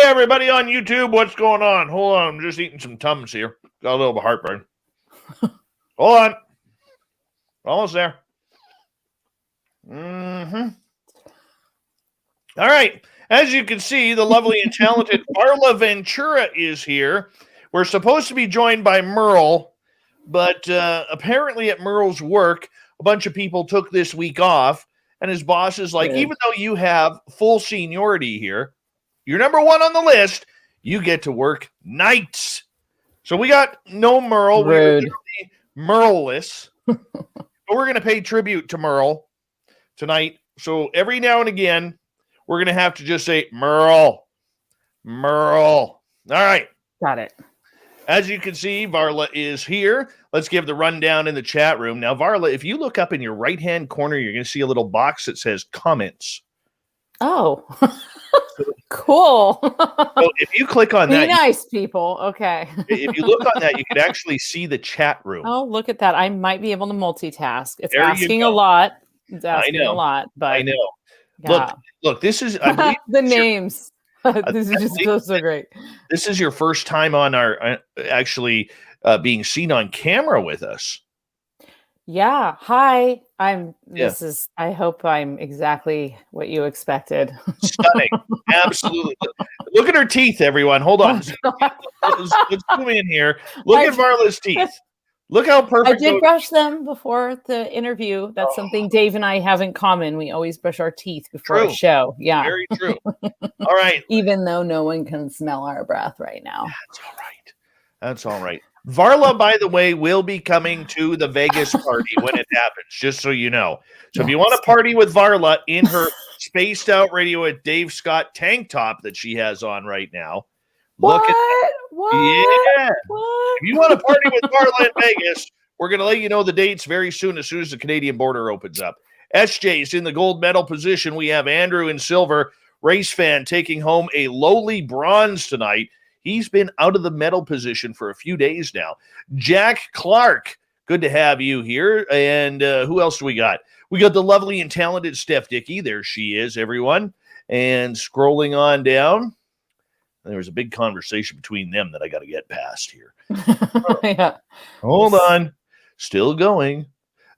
everybody on YouTube. What's going on? Hold on. I'm just eating some Tums here. Got a little bit of heartburn. Hold on. Almost there. All right. As you can see, the lovely and talented Varla Ventura is here. We're supposed to be joined by Merle, but apparently at Merle's work, a bunch of people took this week off, and his boss is like, even though you have full seniority here, you're number one on the list, you get to work nights. So we got no Merle. We're literally Merle-less. But we're going to pay tribute to Merle tonight. So every now and again, we're going to have to just say, Merle. All right. Got it. As you can see, Varla is here. Let's give the rundown in the chat room. Now, Varla, if you look up in your right-hand corner, you're going to see a little box that says comments. Oh, cool. So if you click on that. Be nice, people. Okay. If you look on that, you can actually see the chat room. Oh, look at that. I might be able to multitask. It's asking a lot. It's asking a lot, but I know. Yeah. Look, this is I believe the names. This is just so great. This is your first time on our actually being seen on camera with us. Yeah. Hi. I hope I'm exactly what you expected. Stunning. Absolutely. Look at her teeth, everyone. Hold on. Let's zoom in here. Look at Varla's teeth. Look how perfect. I did brush them before the interview. That's something Dave and I have in common. We always brush our teeth before a show. Yeah. Very true. All right. Even though no one can smell our breath right now. That's all right. Varla, by the way, will be coming to the Vegas party when it happens, just so you know. So if you want to party with Varla in her spaced out Radio with Dave Scott tank top that she has on right now, look at that. Yeah. If you want to party with Varla in Vegas, we're going to let you know the dates very soon as the Canadian border opens up. SJ's in the gold medal position. We have Andrew in silver. Race fan taking home a lowly bronze tonight. He's been out of the medal position for a few days now. Jack Clark, good to have you here. And who else do we got? We got the lovely and talented Steph Dickey. There she is, everyone. And scrolling on down, there was a big conversation between them that I got to get past here. Yeah. Hold on. Still going.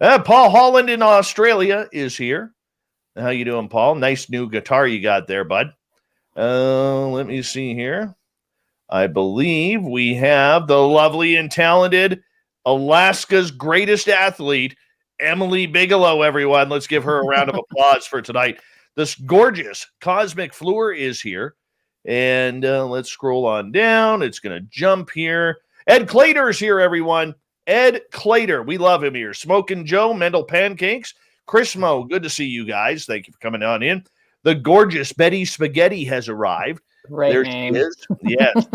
Paul Holland in Australia is here. How you doing, Paul? Nice new guitar you got there, bud. Let me see here. I believe we have the lovely and talented Alaska's greatest athlete, Emily Bigelow, everyone. Let's give her a round of applause for tonight. This gorgeous Cosmic Fleur is here. And let's scroll on down. It's going to jump here. Ed Clater's here, everyone. Ed Clater. We love him here. Smoking Joe, Mendel Pancakes. Chris Mo, good to see you guys. Thank you for coming on in. The gorgeous Betty Spaghetti has arrived. Great there name. She is. Yes.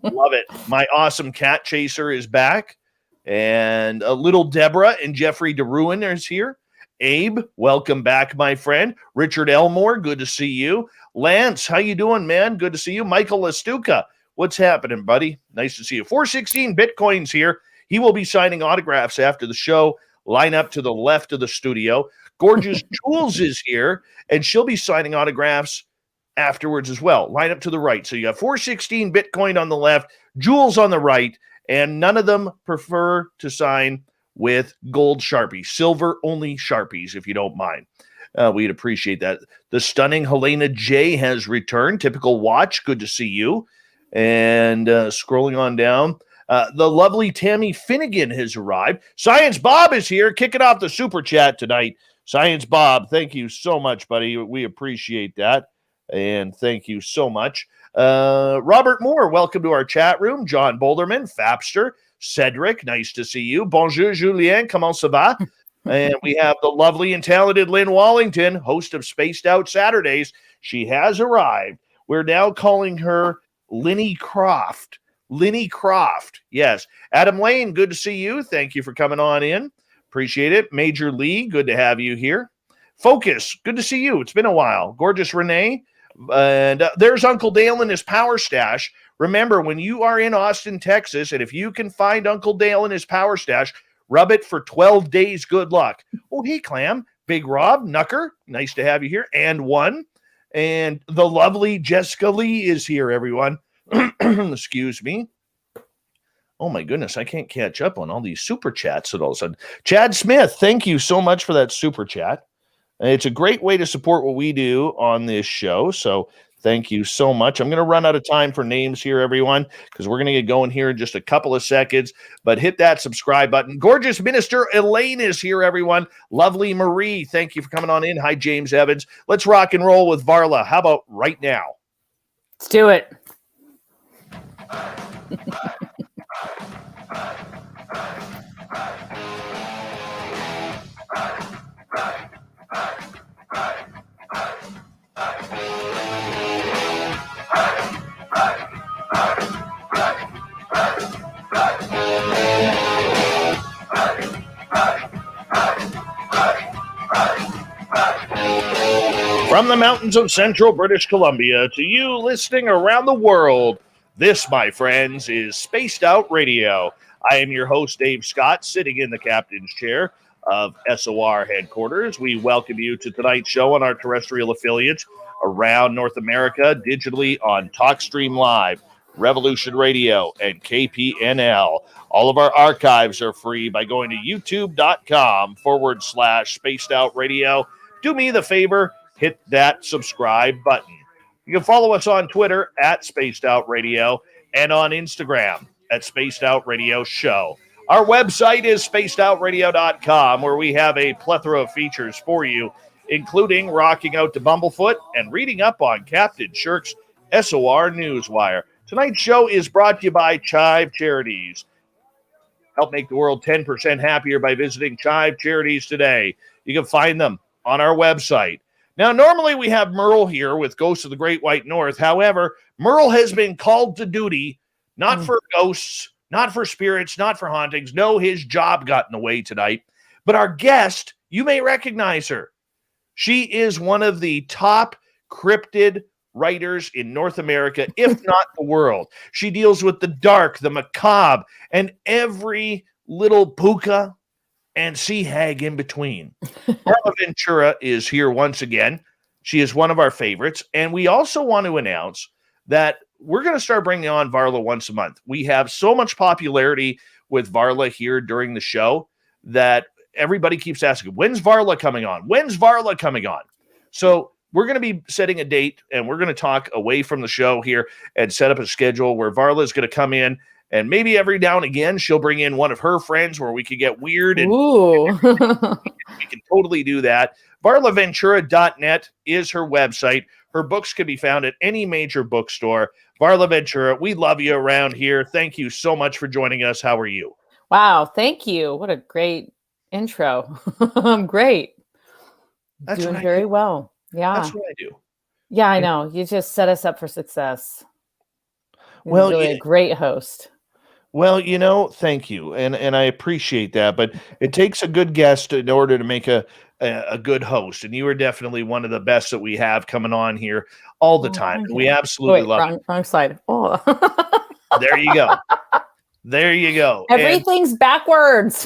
Love it. My awesome cat chaser is back. And little Deborah and Jeffrey DeRuin is here. Abe, welcome back, my friend. Richard Elmore, good to see you. Lance, how you doing, man? Good to see you. Michael Lastuca, what's happening, buddy? Nice to see you. 416 Bitcoin's here. He will be signing autographs after the show. Line up to the left of the studio. Gorgeous Jules is here, and she'll be signing autographs afterwards as well. Line up to the right. So you got 416 Bitcoin on the left, Jules on the right, and none of them prefer to sign with gold Sharpies. Silver only Sharpies, if you don't mind. We'd appreciate that. The stunning Helena J has returned. Typical watch. Good to see you. And scrolling on down, the lovely Tammy Finnegan has arrived. Science Bob is here, kicking off the super chat tonight. Science Bob, thank you so much, buddy. We appreciate that. And thank you so much. Robert Moore, welcome to our chat room. John Boulderman, Fapster, Cedric, nice to see you. Bonjour, Julien, comment ça va? And we have the lovely and talented Lynn Wallington, host of Spaced Out Saturdays. She has arrived. We're now calling her Linny Croft. Linny Croft, yes. Adam Lane, good to see you. Thank you for coming on in. Appreciate it. Major Lee, good to have you here. Focus, good to see you. It's been a while. Gorgeous Renee. And there's Uncle Dale in his power stash. Remember, when you are in Austin, Texas, and if you can find Uncle Dale in his power stash, rub it for 12 days. Good luck. Oh, hey, Clam. Big Rob, Nucker, nice to have you here. And one. And the lovely Jessica Lee is here, everyone. Excuse me. Oh my goodness, I can't catch up on all these super chats at all of a sudden. Chad Smith, thank you so much for that super chat. It's a great way to support what we do on this show. So thank you so much. I'm going to run out of time for names here, everyone, because we're going to get going here in just a couple of seconds. But hit that subscribe button. Gorgeous Minister Elaine is here, everyone. Lovely Marie, thank you for coming on in. Hi, James Evans. Let's rock and roll with Varla. How about right now? Let's do it. From the mountains of central British Columbia to you listening around the world, this, my friends, is Spaced Out Radio. I am your host, Dave Scott, sitting in the captain's chair of SOR headquarters. We welcome you to tonight's show on our terrestrial affiliates around North America, digitally on TalkStream Live, Revolution Radio, and KPNL. All of our archives are free by going to youtube.com/Spaced Out Radio. Do me the favor, hit that subscribe button. You can follow us on Twitter at Spaced Out Radio and on Instagram at Spaced Out Radio Show. Our website is spacedoutradio.com, where we have a plethora of features for you, including rocking out to Bumblefoot and reading up on Captain Shirk's SOR Newswire. Tonight's show is brought to you by Chive Charities. Help make the world 10% happier by visiting Chive Charities today. You can find them on our website. Now, normally we have Merle here with Ghosts of the Great White North. However, Merle has been called to duty, not for ghosts, not for spirits, not for hauntings. No, his job got in the way tonight. But our guest, you may recognize her. She is one of the top cryptid writers in North America, if not the world. She deals with the dark, the macabre, and every little Pooka and sea hag in between. Varla Ventura is here once again. She is one of our favorites. And we also want to announce that we're going to start bringing on Varla once a month. We have so much popularity with Varla here during the show that everybody keeps asking, when's Varla coming on? When's Varla coming on? So we're going to be setting a date, and we're going to talk away from the show here and set up a schedule where Varla is going to come in. And maybe every now and again, she'll bring in one of her friends where we could get weird. And we can totally do that. VarlaVentura.net is her website. Her books can be found at any major bookstore. Varla Ventura, we love you around here. Thank you so much for joining us. How are you? Wow, thank you. What a great intro. I'm great. That's doing very well. Yeah. That's what I do. Yeah, I know. You just set us up for success. You're Well, really a great host. Well, thank you. And I appreciate that. But it takes a good guest in order to make a good host. And you are definitely one of the best that we have coming on here all the time. And we absolutely love it. Wrong side. Oh. There you go. There you go. Everything's backwards.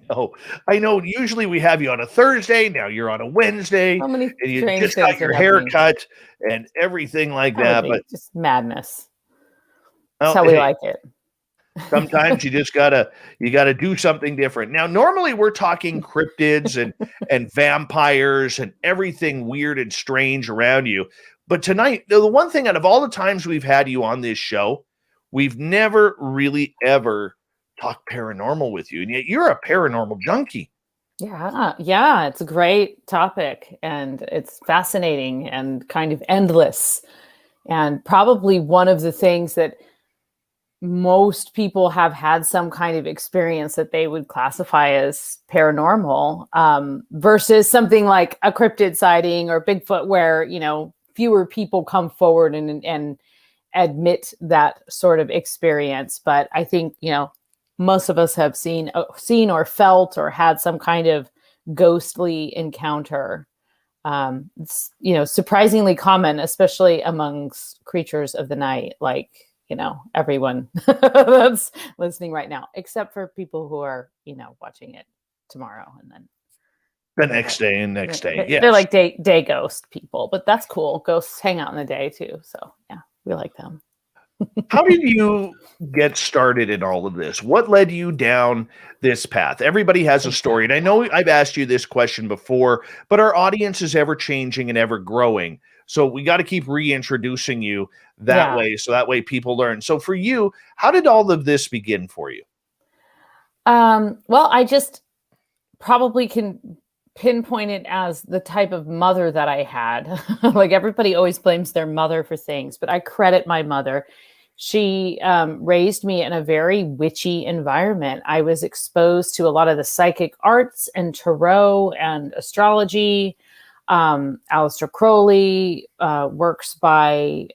Oh, I know. Usually we have you on a Thursday. Now you're on a Wednesday. So many and you just got your hair cut and everything like that. But just madness. That's how we like it. Sometimes you just gotta do something different. Now, normally we're talking cryptids and vampires and everything weird and strange around you. But tonight, the one thing out of all the times we've had you on this show, we've never really ever talked paranormal with you. And yet you're a paranormal junkie. Yeah, it's a great topic, and it's fascinating and kind of endless. And probably one of the things that most people have had some kind of experience that they would classify as paranormal, versus something like a cryptid sighting or Bigfoot, where, fewer people come forward and admit that sort of experience. But I think, most of us have seen or felt or had some kind of ghostly encounter. It's, surprisingly common, especially amongst creatures of the night, like, everyone that's listening right now, except for people who are, watching it tomorrow and then The next day and next day. Yes. They're like day ghost people, but that's cool. Ghosts hang out in the day too. So yeah, we like them. How did you get started in all of this? What led you down this path? Everybody has a story. And I know I've asked you this question before, but our audience is ever changing and ever growing. So we got to keep reintroducing you that way. So that way people learn. So for you, how did all of this begin for you? Well, I just probably can pinpoint it as the type of mother that I had. Like everybody always blames their mother for things, but I credit my mother. She raised me in a very witchy environment. I was exposed to a lot of the psychic arts and tarot and astrology. Aleister Crowley, works by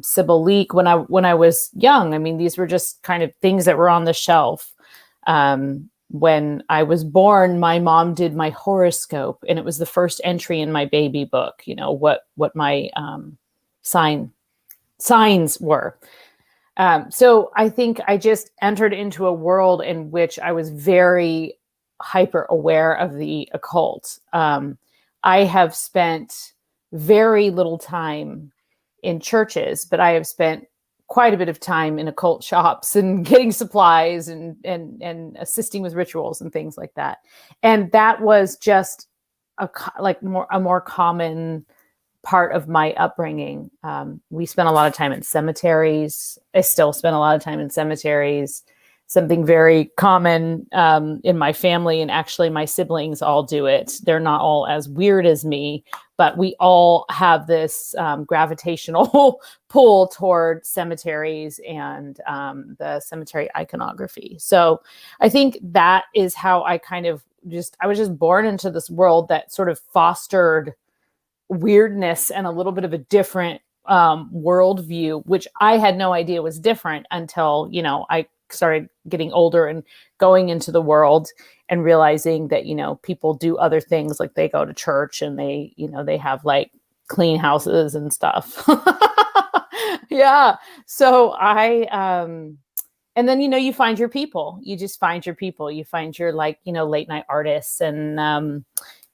Sybil Leek. When I was young, I mean, these were just kind of things that were on the shelf. When I was born, my mom did my horoscope, and it was the first entry in my baby book, you know, what my signs were. So I think I just entered into a world in which I was very hyper aware of the occult. I have spent very little time in churches, but I have spent quite a bit of time in occult shops and getting supplies and assisting with rituals and things like that. And that was just a more common part of my upbringing. We spent a lot of time in cemeteries. I still spend a lot of time in cemeteries. Something very common in my family, and actually my siblings all do it. They're not all as weird as me, but we all have this gravitational pull toward cemeteries and the cemetery iconography. So I think that is how I I was just born into this world that sort of fostered weirdness and a little bit of a different worldview, which I had no idea was different until, you know, I started getting older and going into the world and realizing that, you know, people do other things, like they go to church and they, you know, they have like clean houses and stuff. Yeah. So and then, you know, you find your people, you just find your people, you find your, like, you know, late night artists and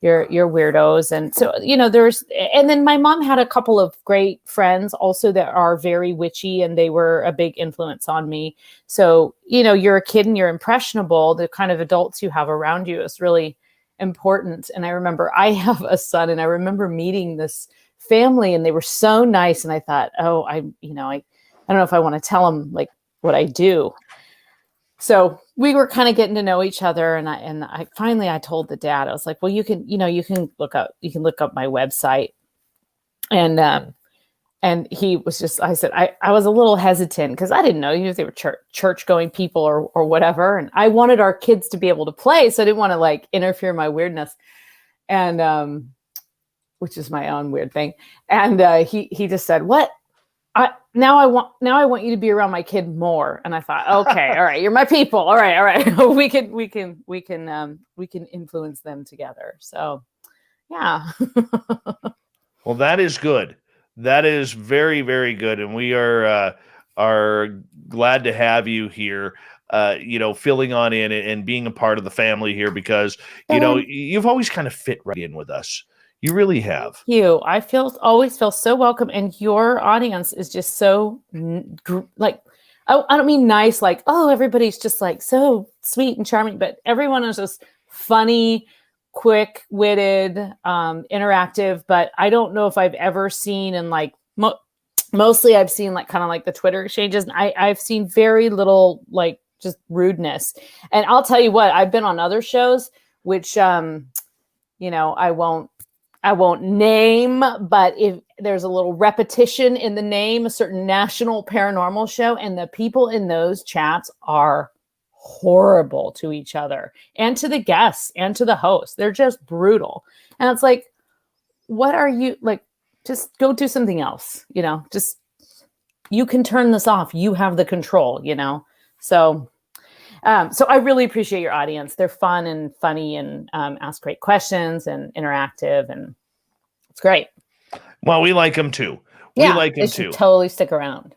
your weirdos. And so, you know, and then my mom had a couple of great friends also that are very witchy, and they were a big influence on me. So, you know, you're a kid and you're impressionable. The kind of adults you have around you is really important. And I remember I have a son, and I remember meeting this family, and they were so nice. And I thought, oh, I don't know if I want to tell them like what I do. So we were kind of getting to know each other, and I finally told the dad, I was like, well, you can look up my website. And he was just, I said, I was a little hesitant because I didn't know if they were church going people or whatever. And I wanted our kids to be able to play. So I didn't want to like interfere in my weirdness, and, which is my own weird thing. And, he just said, what? Now I want you to be around my kid more. And I thought, okay, all right, you're my people. All right. we can influence them together. So yeah. Well, that is good. That is very, very good. And we are glad to have you here, you know, filling on in and being a part of the family here, because, you know, you've always kind of fit right in with us. You really have. Thank you. I always feel so welcome, and your audience is just so like, I don't mean nice, like, oh, everybody's just like so sweet and charming, but everyone is just funny, quick-witted, interactive. But I don't know if I've ever seen, and like mostly I've seen like kind of like the Twitter exchanges, and I've seen very little like just rudeness. And I'll tell you what, I've been on other shows, which you know, I won't name, but if there's a little repetition in the name, a certain national paranormal show, and the people in those chats are horrible to each other and to the guests and to the host. They're just brutal. And it's like, what are you like? Just go do something else, you know, just, you can turn this off. You have the control, you know? So I really appreciate your audience. They're fun and funny and ask great questions and interactive, and it's great. Well, we like them too. We like them too. Totally stick around.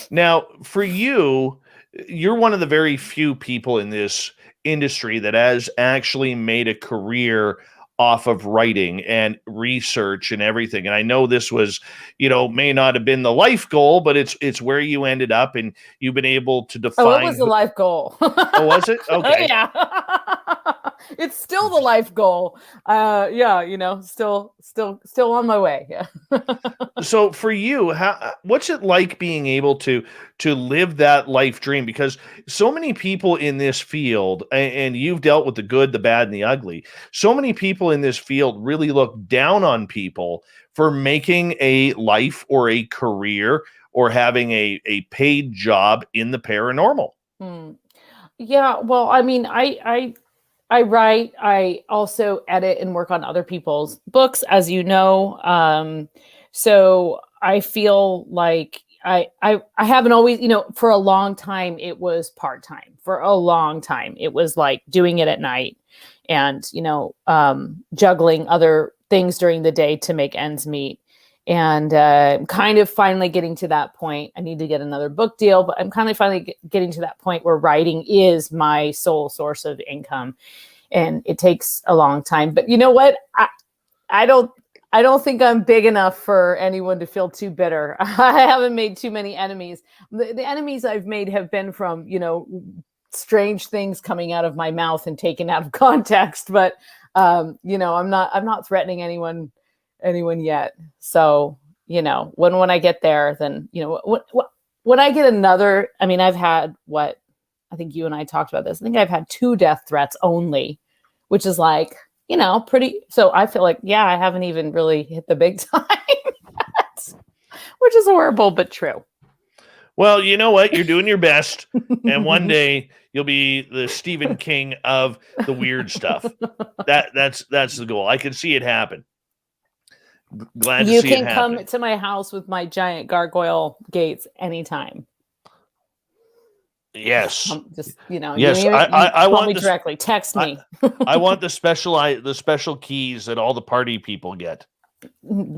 Now, for you, you're one of the very few people in this industry that has actually made a career off of writing and research and everything. And I know this was, may not have been the life goal, but it's where you ended up, and you've been able to define. Oh, it was the life goal. Oh, was it? Okay. Yeah. It's still the life goal. Yeah, still on my way. Yeah. So for you, what's it like being able to live that life dream? Because so many people in this field, and you've dealt with the good, the bad, and the ugly. So many people in this field really look down on people for making a life or a career or having a paid job in the paranormal. Yeah, well, I mean, I write. I also edit and work on other people's books, as you know. So I feel like I haven't always, for a long time it was part-time. For a long time it was like doing it at night and juggling other things during the day to make ends meet. And I'm kind of finally getting to that point. I need to get another book deal, but I'm kind of finally getting to that point where writing is my sole source of income. And it takes a long time. But you know what? I don't think I'm big enough for anyone to feel too bitter. I haven't made too many enemies. The enemies I've made have been from, strange things coming out of my mouth and taken out of context. But I'm not threatening anyone yet. So, when I get there, then, when I get another, I mean, I've had I think you and I talked about this. I think I've had 2 death threats only, which is like, pretty. So I feel like, yeah, I haven't even really hit the big time yet, which is horrible, but true. Well, you know what? You're doing your best. And one day you'll be the Stephen King of the weird stuff. That's the goal. I can see it happen. Glad to see it happen. You can come to my house with my giant gargoyle gates anytime. Yes. Just, yes. I want me directly. Text me. I want the special keys that all the party people get.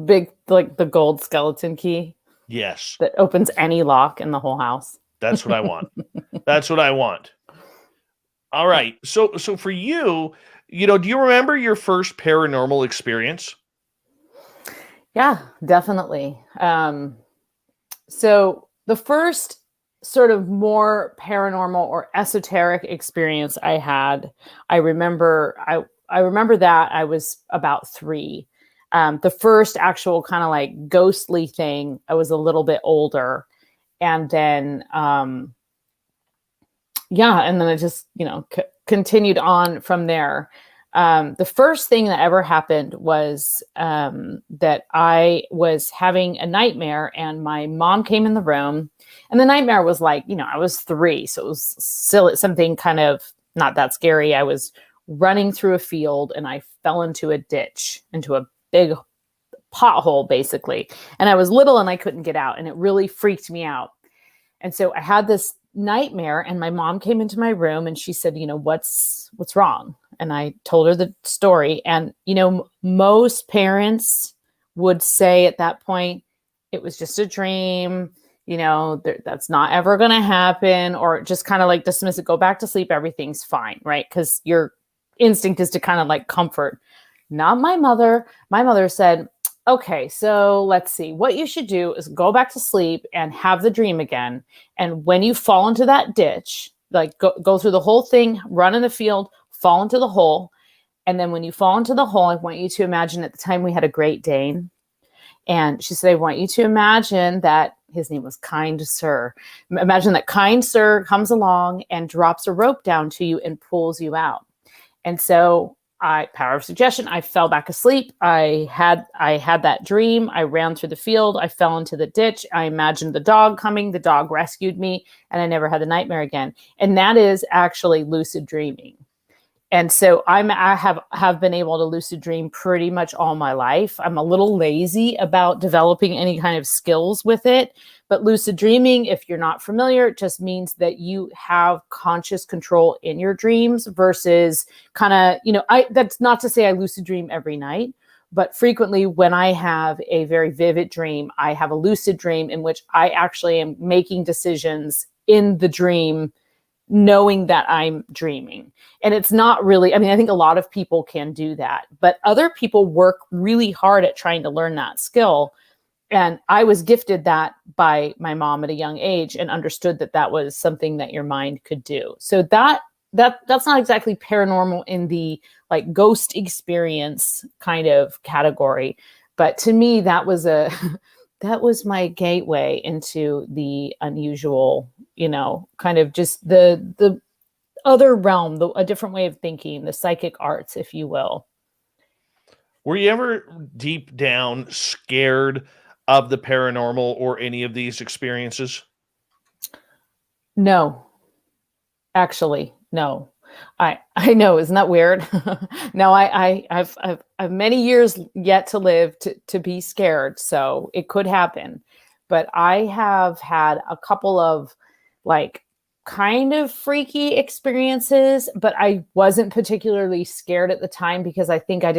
Big, like the gold skeleton key. Yes. That opens any lock in the whole house. That's what I want. That's what I want. All right. So for you, do you remember your first paranormal experience? Yeah, definitely. So the first sort of more paranormal or esoteric experience I had, I remember that I was about 3. The first actual kind of like ghostly thing, I was a little bit older. And then, and then it just, continued on from there. The first thing that ever happened was that I was having a nightmare, and my mom came in the room, and the nightmare was like, I was 3, so it was silly, something kind of not that scary. I was running through a field and I fell into a ditch, into a big pothole basically. And I was little and I couldn't get out, and it really freaked me out. And so I had this nightmare, and my mom came into my room and she said, what's wrong? And I told her the story. And, most parents would say at that point, it was just a dream, that's not ever going to happen, or just kind of like dismiss it, go back to sleep, everything's fine, right? Because your instinct is to kind of like comfort. Not my mother. My mother said, okay, so let's see. What you should do is go back to sleep and have the dream again. And when you fall into that ditch, like go through the whole thing, run in the field, fall into the hole. And then when you fall into the hole, I want you to imagine, at the time we had a Great Dane. And she said, I want you to imagine that his name was Kind Sir. Imagine that Kind Sir comes along and drops a rope down to you and pulls you out. And so power of suggestion, I fell back asleep. I had that dream. I ran through the field. I fell into the ditch. I imagined the dog coming. The dog rescued me, and I never had the nightmare again. And that is actually lucid dreaming. And so I have been able to lucid dream pretty much all my life. I'm a little lazy about developing any kind of skills with it, but lucid dreaming, if you're not familiar, it just means that you have conscious control in your dreams versus kind of, that's not to say I lucid dream every night, but frequently when I have a very vivid dream, I have a lucid dream in which I actually am making decisions in the dream knowing that I'm dreaming. And it's not really, I mean, I think a lot of people can do that, but other people work really hard at trying to learn that skill. And I was gifted that by my mom at a young age and understood that that was something that your mind could do. So that's not exactly paranormal in the like ghost experience kind of category. But to me, that was that was my gateway into the unusual, you know, kind of just the other realm, a different way of thinking, the psychic arts, if you will. Were you ever deep down scared of the paranormal or any of these experiences? No, actually, no. I know, isn't that weird? No, I've many years yet to live to be scared, so it could happen. But I have had a couple of like kind of freaky experiences, but I wasn't particularly scared at the time because I think I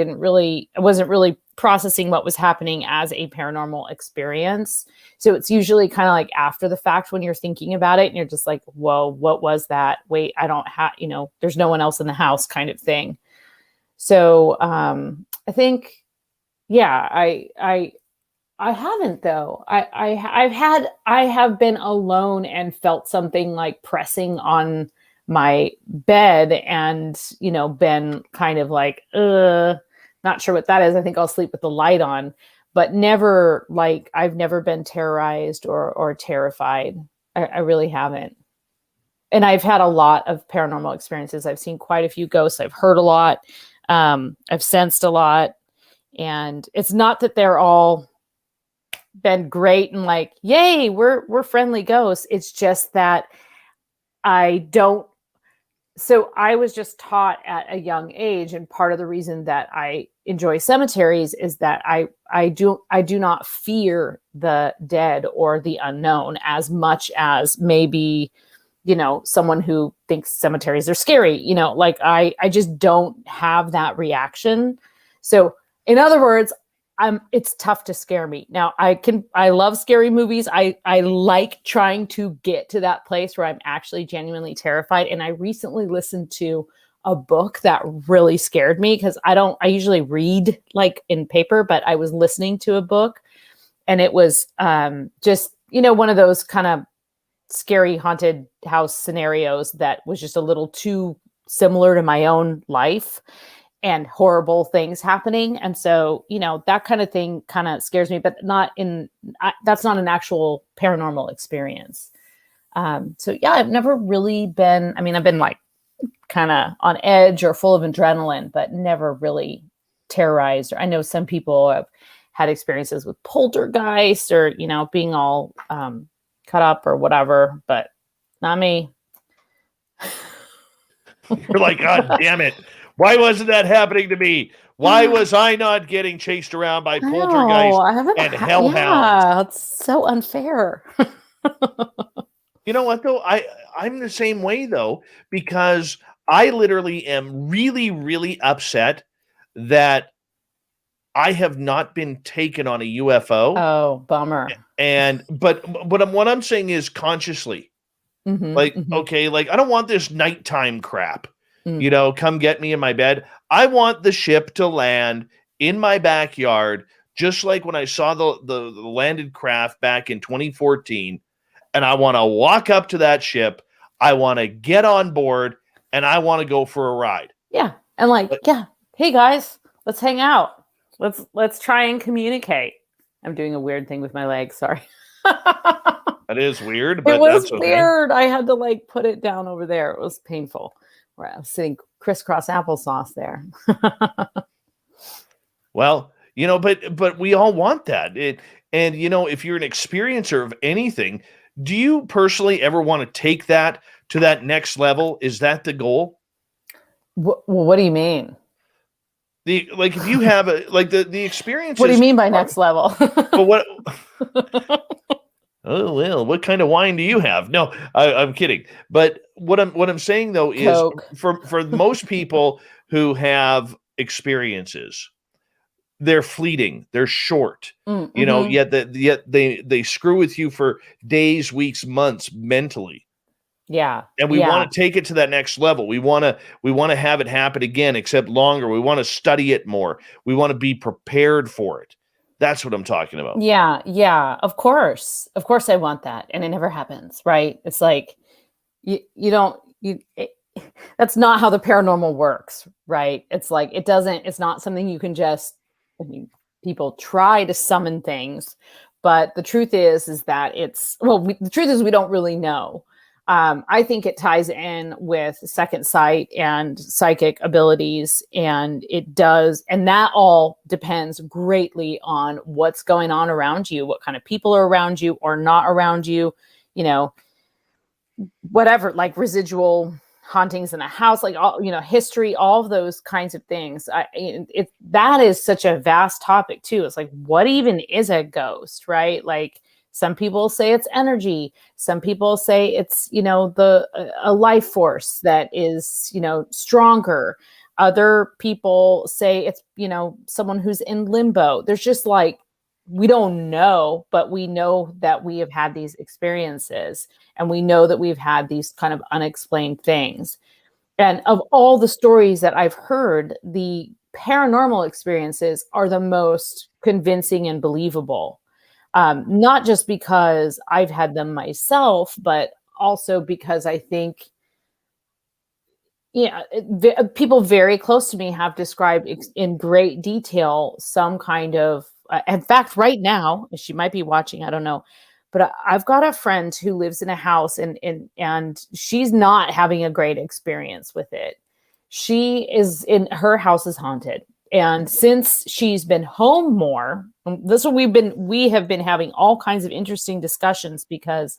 wasn't really processing what was happening as a paranormal experience. So it's usually kind of like after the fact when you're thinking about it and you're just like, whoa, what was that? Wait, I don't have, you know, there's no one else in the house kind of thing. So I think, yeah, I haven't though. I have been alone and felt something like pressing on my bed and, you know, been kind of like, not sure what that is. I think I'll sleep with the light on, but never like I've never been terrorized or terrified. I really haven't. And I've had a lot of paranormal experiences. I've seen quite a few ghosts. I've heard a lot. I've sensed a lot. And it's not that they're all been great and like, yay, we're friendly ghosts. It's just that I don't. So I was just taught at a young age, and part of the reason that I enjoy cemeteries is that I do not fear the dead or the unknown as much as maybe, you know, someone who thinks cemeteries are scary. You know, like I just don't have that reaction. So in other words, it's tough to scare me. Now I love scary movies. I like trying to get to that place where I'm actually genuinely terrified. And I recently listened to a book that really scared me because I usually read like in paper, but I was listening to a book and it was just, you know, one of those kind of scary haunted house scenarios that was just a little too similar to my own life and horrible things happening. And so, you know, that kind of thing kind of scares me, but that's not an actual paranormal experience. So yeah, I've never really been, I mean, I've been like kind of on edge or full of adrenaline, but never really terrorized. I know some people have had experiences with poltergeist or, you know, being all cut up or whatever, but not me. You're like, God damn it. Why wasn't that happening to me? Why was I not getting chased around by poltergeist and hellhounds? Yeah, it's so unfair. You know what, though? I'm the same way, though, because I literally am really, really upset that I have not been taken on a UFO. Oh, bummer. But what I'm saying is consciously. Okay, like I don't want this nighttime crap. You know, come get me in my bed. I want the ship to land in my backyard, just like when I saw the landed craft back in 2014. And I want to walk up to that ship. I want to get on board and I want to go for a ride. Yeah. And like, yeah, hey guys, let's hang out. Let's try and communicate. I'm doing a weird thing with my legs. Sorry. That is weird, but it was that's okay. weird. I had to like put it down over there. It was painful. Where I was sitting crisscross applesauce there. Well, you know, but we all want that. And you know, if you're an experiencer of anything, do you personally ever want to take that to that next level? Is that the goal? Well, what do you mean? Like if you have the experience. What do you mean by next level? But what? Oh well, what kind of wine do you have? No, I'm kidding. But what I'm saying though is Coke. for most people who have experiences, they're fleeting, they're short. You know, yet they screw with you for days, weeks, months mentally. Yeah. And we Yeah. want to take it to that next level. We want to have it happen again, except longer. We want to study it more. We want to be prepared for it. That's what I'm talking about. Yeah. Yeah. Of course. Of course I want that. And it never happens, right? It's like you don't that's not how the paranormal works, right? It's like it's not something you can just, I mean, people try to summon things, but the truth is that the truth is we don't really know. I think it ties in with second sight and psychic abilities, and it does, and that all depends greatly on what's going on around you, what kind of people are around you or not around you, you know, whatever, like residual hauntings in a house, like all, history, all of those kinds of things. That is such a vast topic too. It's like, what even is a ghost, right? Like some people say it's energy. Some people say it's, a life force that is, stronger. Other people say it's, someone who's in limbo. There's just like, we don't know, but we know that we have had these experiences, and we know that we've had these kind of unexplained things. And of all the stories that I've heard, the paranormal experiences are the most convincing and believable. Not just because I've had them myself, but also because I think, people very close to me have described in great detail some kind of, in fact, right now, she might be watching, I don't know, but I've got a friend who lives in a house, and she's not having a great experience with it. Her house is haunted. And since she's been home more, this is what we have been having all kinds of interesting discussions because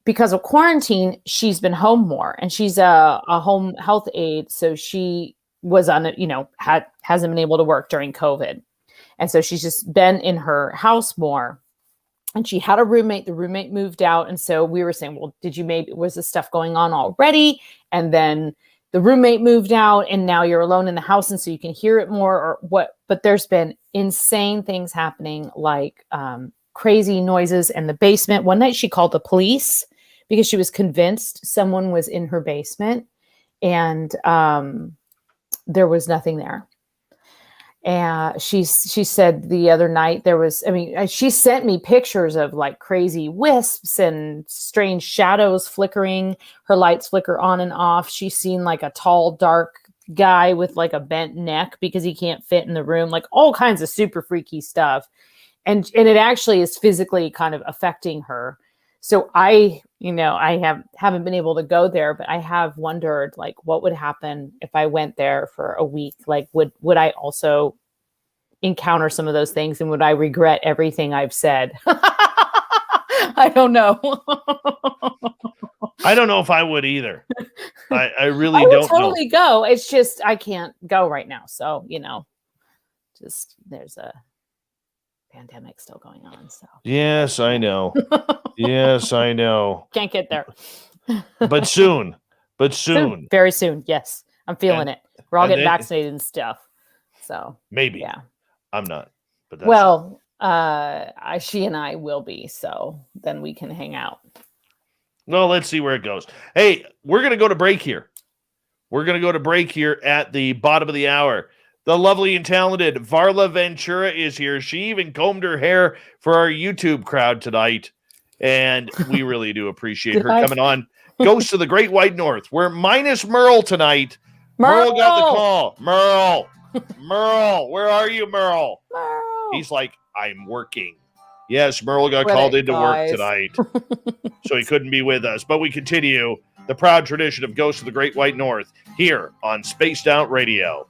of quarantine, she's been home more, and she's a home health aide. So she was hasn't been able to work during COVID. And so she's just been in her house more. And she had a roommate. The roommate moved out. And so we were saying, well, was this stuff going on already? And then the roommate moved out, and now you're alone in the house. And so you can hear it more, or what? But there's been insane things happening, like crazy noises in the basement. One night she called the police because she was convinced someone was in her basement, and there was nothing there. And she said the other night she sent me pictures of like crazy wisps and strange shadows flickering. Her lights flicker on and off. She's seen like a tall, dark guy with like a bent neck because he can't fit in the room, like all kinds of super freaky stuff. And it actually is physically kind of affecting her. So I haven't been able to go there, but I have wondered, like, what would happen if I went there for a week? Like, would I also encounter some of those things, and would I regret everything I've said? I don't know. I don't know if I would either. I really I would don't totally go. It's just I can't go right now. So, just there's a pandemic still going on. So yes, I know. Yes, I know. Can't get there. But soon. Very soon. Yes. I'm feeling it. We're all getting vaccinated and stuff. So maybe. Yeah. I'm not. But she and I will be. So then we can hang out. Well, let's see where it goes. Hey, we're going to go to break here. We're going to go to break here at the bottom of the hour. The lovely and talented Varla Ventura is here. She even combed her hair for our YouTube crowd tonight. And we really do appreciate her coming on. Ghosts of the Great White North. We're minus Merle tonight. Merle got the call. Merle, where are you, Merle? He's like, I'm working. Yes, Merle got called into work tonight. So he couldn't be with us. But we continue the proud tradition of Ghosts of the Great White North here on Spaced Out Radio.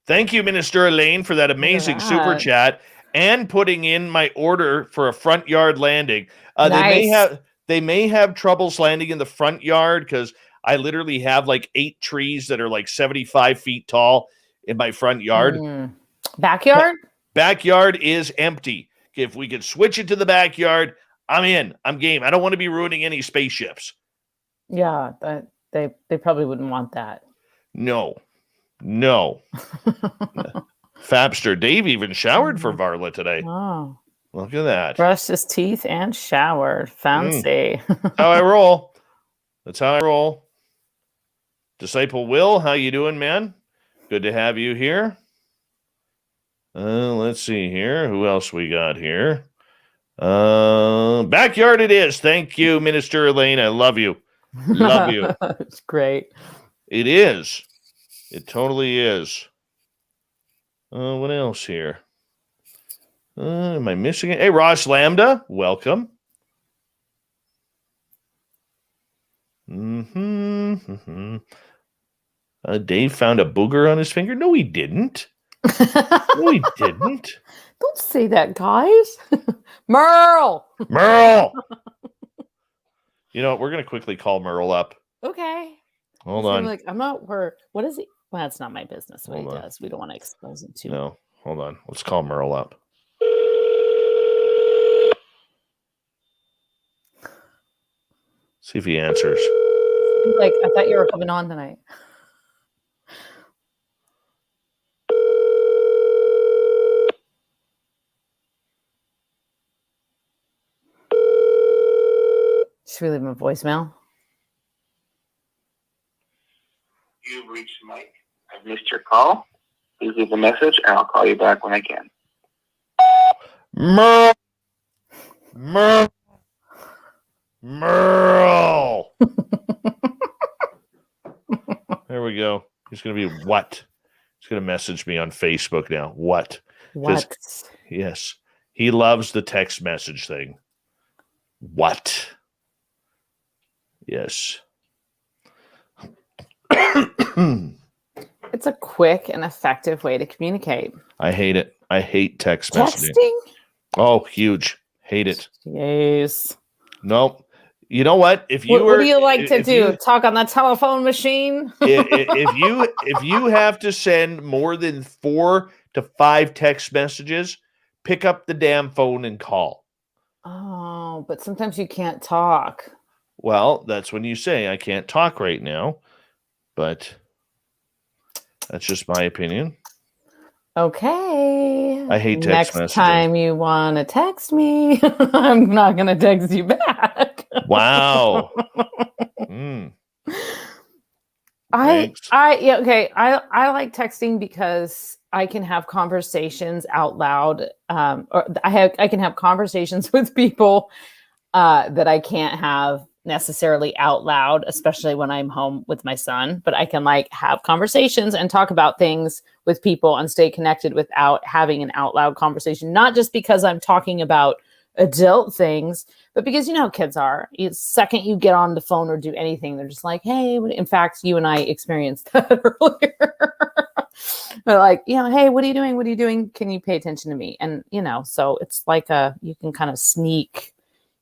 Thank you, Minister Elaine, for that amazing super chat and putting in my order for a front yard landing. Nice. They may have troubles landing in the front yard because I literally have like 8 trees that are like 75 feet tall in my front yard. Backyard? Backyard is empty. If we could switch it to the backyard, I'm in. I'm game. I don't want to be ruining any spaceships. Yeah, they probably wouldn't want that. No. No. Fapster Dave even showered for Varla today. Oh. Look at that. Brushed his teeth and showered. Fancy. That's how I roll. That's how I roll. Disciple Will, how you doing, man? Good to have you here. Let's see here. Who else we got here? Backyard it is. Thank you, Minister Elaine. I love you. Love you. It's great. It is. It totally is. What else here? Am I missing it? Hey, Ross Lambda, welcome. Dave found a booger on his finger. No, he didn't. No, he didn't. Don't say that, guys. Merle. You know, we're going to quickly call Merle up. Okay. Hold on. Like, I'm not work. What is he? Well, that's not my business what he Hold on. does. We don't want to expose him too. No, hold on. Let's call Merle up. See if he answers. Like, I thought you were coming on tonight. Should we leave him a voicemail? You've reached Mike. I've missed your call. Please leave a message and I'll call you back when I can. Merle. There we go. He's going to be what? He's going to message me on Facebook now. What? What? Yes. He loves the text message thing. What? Yes. It's a quick and effective way to communicate. I hate it. I hate text messaging. Texting? Oh, huge. Hate it. Yes. Nope. You know what? If you what do you like to do? Talk on the telephone machine? if you have to send more than 4 to 5 text messages, pick up the damn phone and call. Oh, but sometimes you can't talk. Well, that's when you say, I can't talk right now. But that's just my opinion. Okay. I hate text messaging. Next time you want to text me, I'm not going to text you back. Wow. I like texting because I can have conversations out loud. Or I can have conversations with people that I can't have necessarily out loud, especially when I'm home with my son, but I can like have conversations and talk about things with people and stay connected without having an out loud conversation. Not just because I'm talking about adult things, but because you know how kids are. The second you get on the phone or do anything, they're just like, hey, in fact, you and I experienced that earlier. But like, you know, hey, what are you doing? What are you doing? Can you pay attention to me? And, you know, so it's like you can kind of sneak.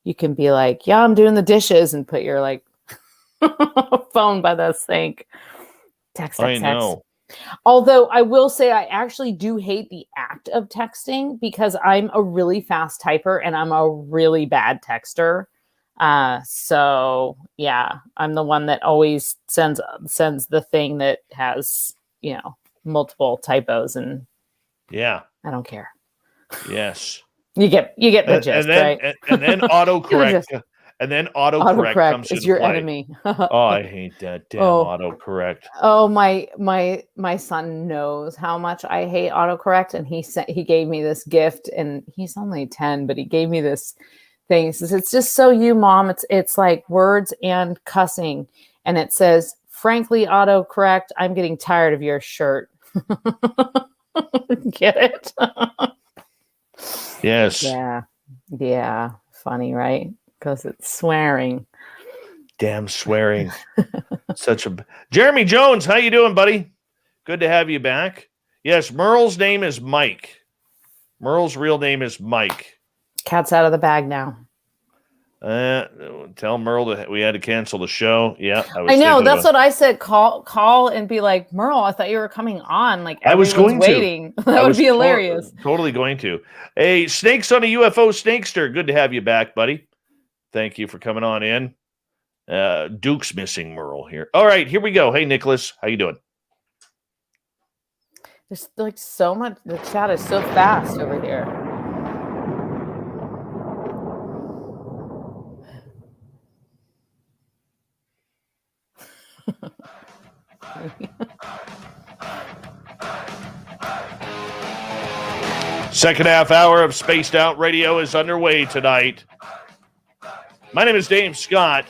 You can be like, yeah, I'm doing the dishes and put your like phone by the sink. Text. I know. Although I will say I actually do hate the act of texting because I'm a really fast typer and I'm a really bad texter. So yeah, I'm the one that always sends the thing that has, you know, multiple typos and yeah, I don't care. Yes. You get the gist, right? And then autocorrect. And then autocorrect comes is into your play. enemy. Oh, I hate that damn autocorrect. Oh, my son knows how much I hate autocorrect, and he gave me this gift, and he's only 10, but he gave me this thing. He says, "It's just so you, Mom. It's like words and cussing," and it says, "Frankly, autocorrect, I'm getting tired of your shirt." Get it? Yes. Yeah. Funny, right? Because it's swearing. Damn swearing. Jeremy Jones, how you doing, buddy? Good to have you back. Yes, Merle's name is Mike. Merle's real name is Mike. Cat's out of the bag now. Tell Merle that we had to cancel the show. Yeah, I know. That's what I said. Call and be like, Merle, I thought you were coming on. Like I was going waiting. That would be hilarious. Totally going to. Hey, Snakes on a UFO Snakester. Good to have you back, buddy. Thank you for coming on in. Duke's missing Merle here. All right, here we go. Hey, Nicholas, how you doing? There's like so much. The chat is so fast over here. Second half hour of Spaced Out Radio is underway tonight. My name is Dave Scott.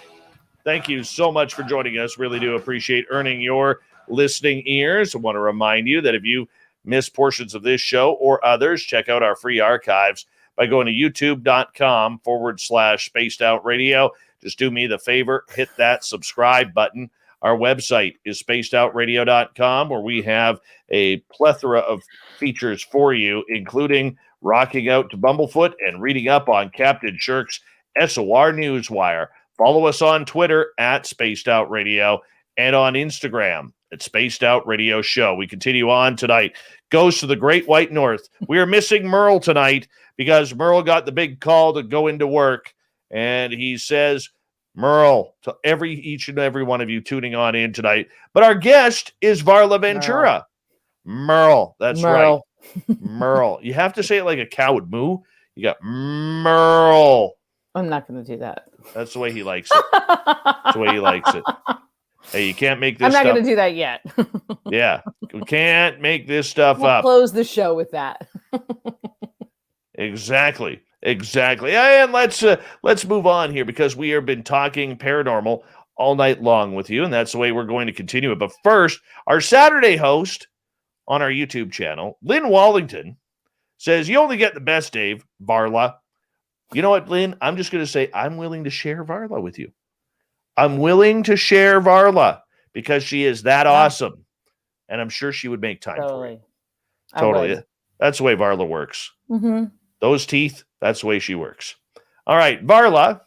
Thank you so much for joining us. Really do appreciate earning your listening ears. I want to remind you that if you miss portions of this show or others, check out our free archives by going to youtube.com/Spaced Out Radio. Just do me the favor, hit that subscribe button. Our website is spacedoutradio.com, where we have a plethora of features for you, including rocking out to Bumblefoot and reading up on Captain Shirk's SOR Newswire. Follow us on Twitter at Spaced Out Radio and on Instagram at Spaced Out Radio Show. We continue on tonight. Ghosts of the Great White North. We are missing Merle tonight because Merle got the big call to go into work, and he says, Merle, to each and every one of you tuning on in tonight. But our guest is Varla Ventura. Merle, that's Merle. right. Merle. You have to say it like a cow would moo. You got Merle. I'm not going to do that. That's the way he likes it. That's the way he likes it. Hey, you can't make this I'm not stuff. going to do that yet. Yeah, we can't make this stuff We'll up. close the show with that. Exactly. And let's move on here, because we have been talking paranormal all night long with you, and that's the way we're going to continue it. But first, our Saturday host on our YouTube channel, Lynn Wallington, says, you only get the best, Dave, Varla. You know what, Lynn? I'm just going to say I'm willing to share Varla with you. I'm willing to share Varla because she is that awesome. And I'm sure she would make time for it. Totally. That's the way Varla works. Mm-hmm. Those teeth, that's the way she works. All right, Varla,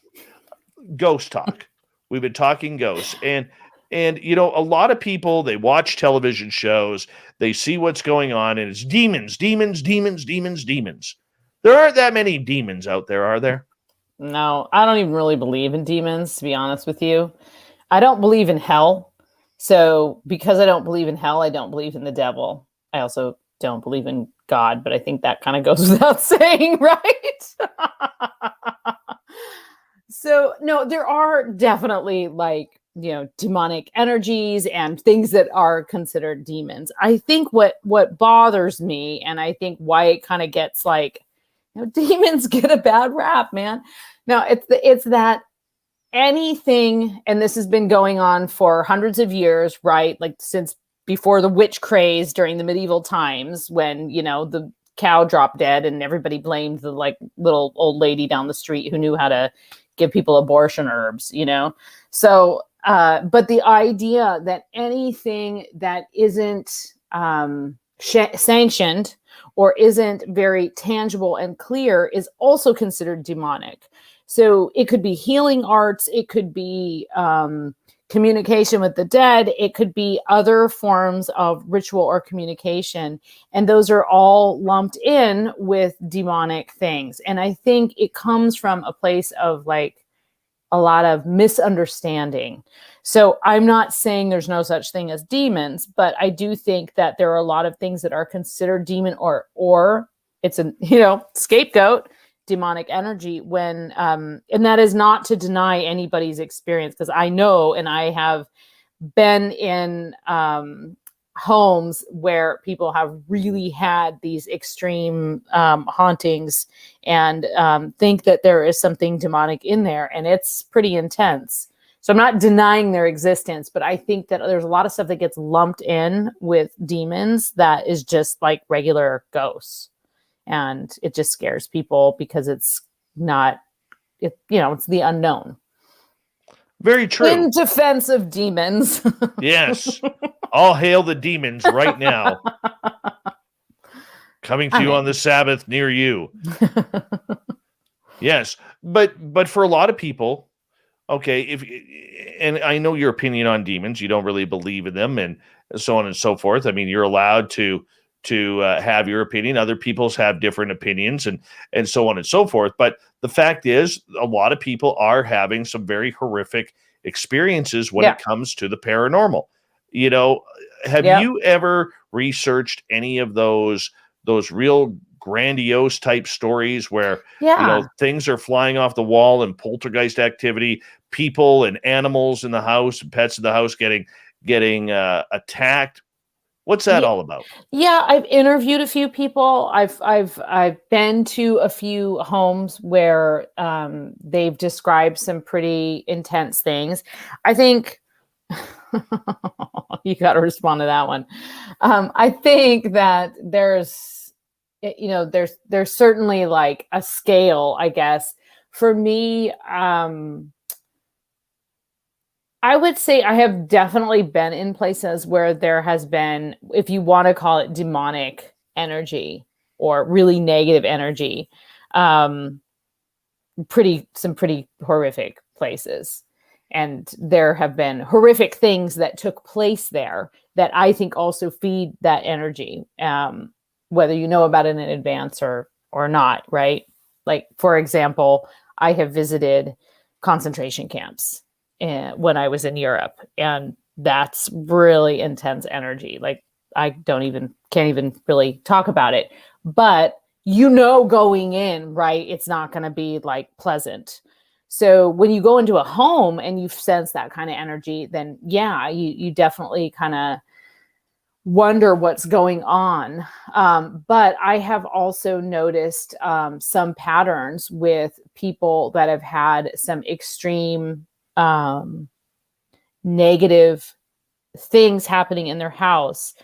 ghost talk. We've been talking ghosts. And you know, a lot of people, they watch television shows, they see what's going on, and it's demons. There aren't that many demons out there, are there? No, I don't even really believe in demons, to be honest with you. I don't believe in hell. So because I don't believe in hell, I don't believe in the devil. I also don't believe in God, but I think that kind of goes without saying, right? So no, there are definitely demonic energies and things that are considered demons. I think what bothers me, and I think why it kind of gets demons get a bad rap, man. No, it's that anything, and this has been going on for hundreds of years, right? Like since before the witch craze during the medieval times, when, the cow dropped dead and everybody blamed the little old lady down the street who knew how to give people abortion herbs, So, but the idea that anything that isn't sanctioned or isn't very tangible and clear is also considered demonic. So it could be healing arts, it could be communication with the dead, it could be other forms of ritual or communication, and those are all lumped in with demonic things. And I think it comes from a place of a lot of misunderstanding. So I'm not saying there's no such thing as demons, but I do think that there are a lot of things that are considered demon or it's a scapegoat demonic energy when and that is not to deny anybody's experience, because I know, and I have been in homes where people have really had these extreme hauntings and think that there is something demonic in there, and it's pretty intense. So I'm not denying their existence, but I think that there's a lot of stuff that gets lumped in with demons that is just like regular ghosts. And it just scares people because it's not, it's the unknown. Very true. In defense of demons. Yes. All hail the demons right now. Coming to you on the Sabbath near you. Yes. But for a lot of people, okay, and I know your opinion on demons, you don't really believe in them and so on and so forth. I mean, you're allowed to have your opinion. Other people's have different opinions and so on and so forth. But the fact is, a lot of people are having some very horrific experiences when it comes to the paranormal. You know, have Yep. you ever researched any of those real grandiose type stories where Yeah. things are flying off the wall and poltergeist activity, people and animals in the house, pets in the house getting attacked? What's that Yeah. all about? Yeah, I've interviewed a few people. I've been to a few homes where they've described some pretty intense things. I think you got to respond to that one. I think that there's certainly like a scale, I guess. For me, I would say I have definitely been in places where there has been, if you want to call it demonic energy or really negative energy, um, some pretty horrific places. And there have been horrific things that took place there that I think also feed that energy, whether you know about it in advance or not, right? Like, for example, I have visited concentration camps when I was in Europe, and that's really intense energy. Like, I can't even really talk about it, but going in, right, it's not going to be like pleasant. So when you go into a home and you sense that kind of energy, then yeah, you definitely kind of wonder what's going on. But I have also noticed some patterns with people that have had some extreme negative things happening in their house.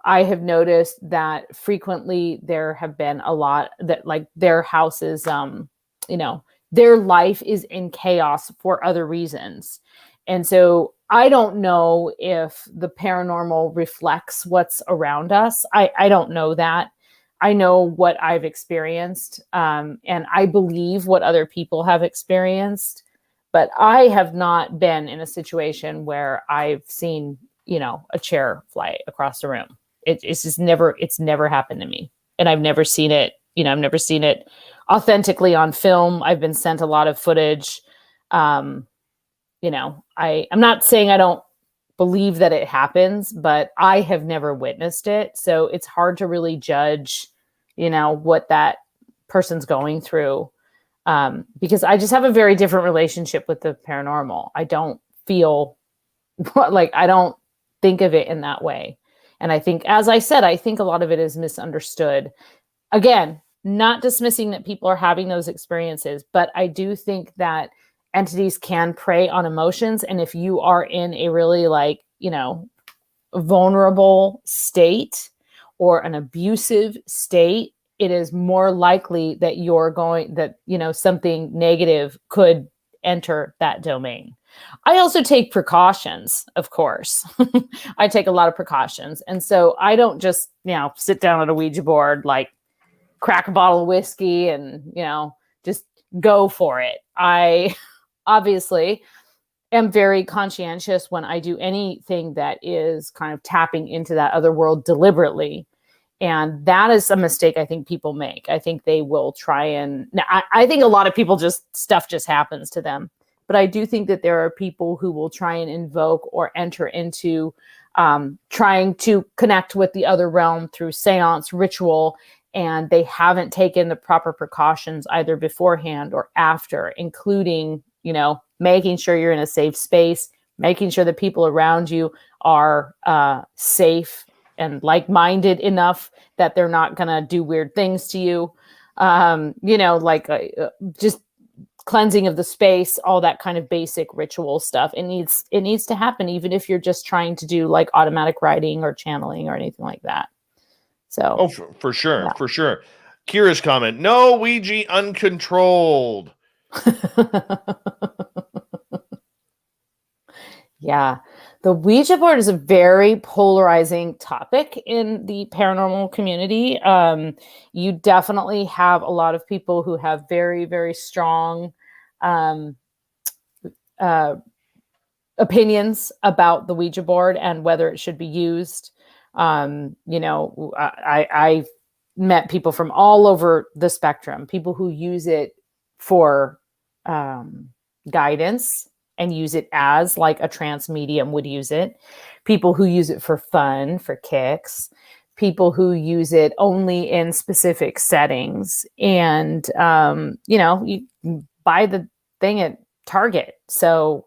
I have noticed that frequently there have been a lot that, like, their houses, their life is in chaos for other reasons. And so I don't know if the paranormal reflects what's around us. I don't know that. I know what I've experienced, and I believe what other people have experienced. But I have not been in a situation where I've seen, a chair fly across the room. It's never happened to me. And I've never seen it, I've never seen it authentically on film. I've been sent a lot of footage. I'm not saying I don't believe that it happens, but I have never witnessed it. So it's hard to really judge, what that person's going through. Because I just have a very different relationship with the paranormal. I don't feel like, I don't think of it in that way. And I think, as I said, I think a lot of it is misunderstood. Again, not dismissing that people are having those experiences, but I do think that entities can prey on emotions. And if you are in a really vulnerable state or an abusive state, it is more likely that something negative could enter that domain. I also take precautions, of course. I take a lot of precautions. And so I don't just, sit down at a Ouija board, like crack a bottle of whiskey and, just go for it. I obviously am very conscientious when I do anything that is kind of tapping into that other world deliberately. And that is a mistake I think people make. I think they will try and, I think a lot of people stuff just happens to them. But I do think that there are people who will try and invoke or enter into trying to connect with the other realm through seance ritual, and they haven't taken the proper precautions either beforehand or after, including, making sure you're in a safe space, making sure the people around you are safe and like-minded enough that they're not going to do weird things to you. Just cleansing of the space, all that kind of basic ritual stuff. It needs to happen, even if you're just trying to do like automatic writing or channeling or anything like that. So, for sure, yeah. for sure. Kira's comment: no Ouija uncontrolled. Yeah. The Ouija board is a very polarizing topic in the paranormal community. You definitely have a lot of people who have very, very strong opinions about the Ouija board and whether it should be used. I've met people from all over the spectrum, people who use it for guidance, and use it as like a trance medium would use it. People who use it for fun, for kicks, people who use it only in specific settings. And, you buy the thing at Target. So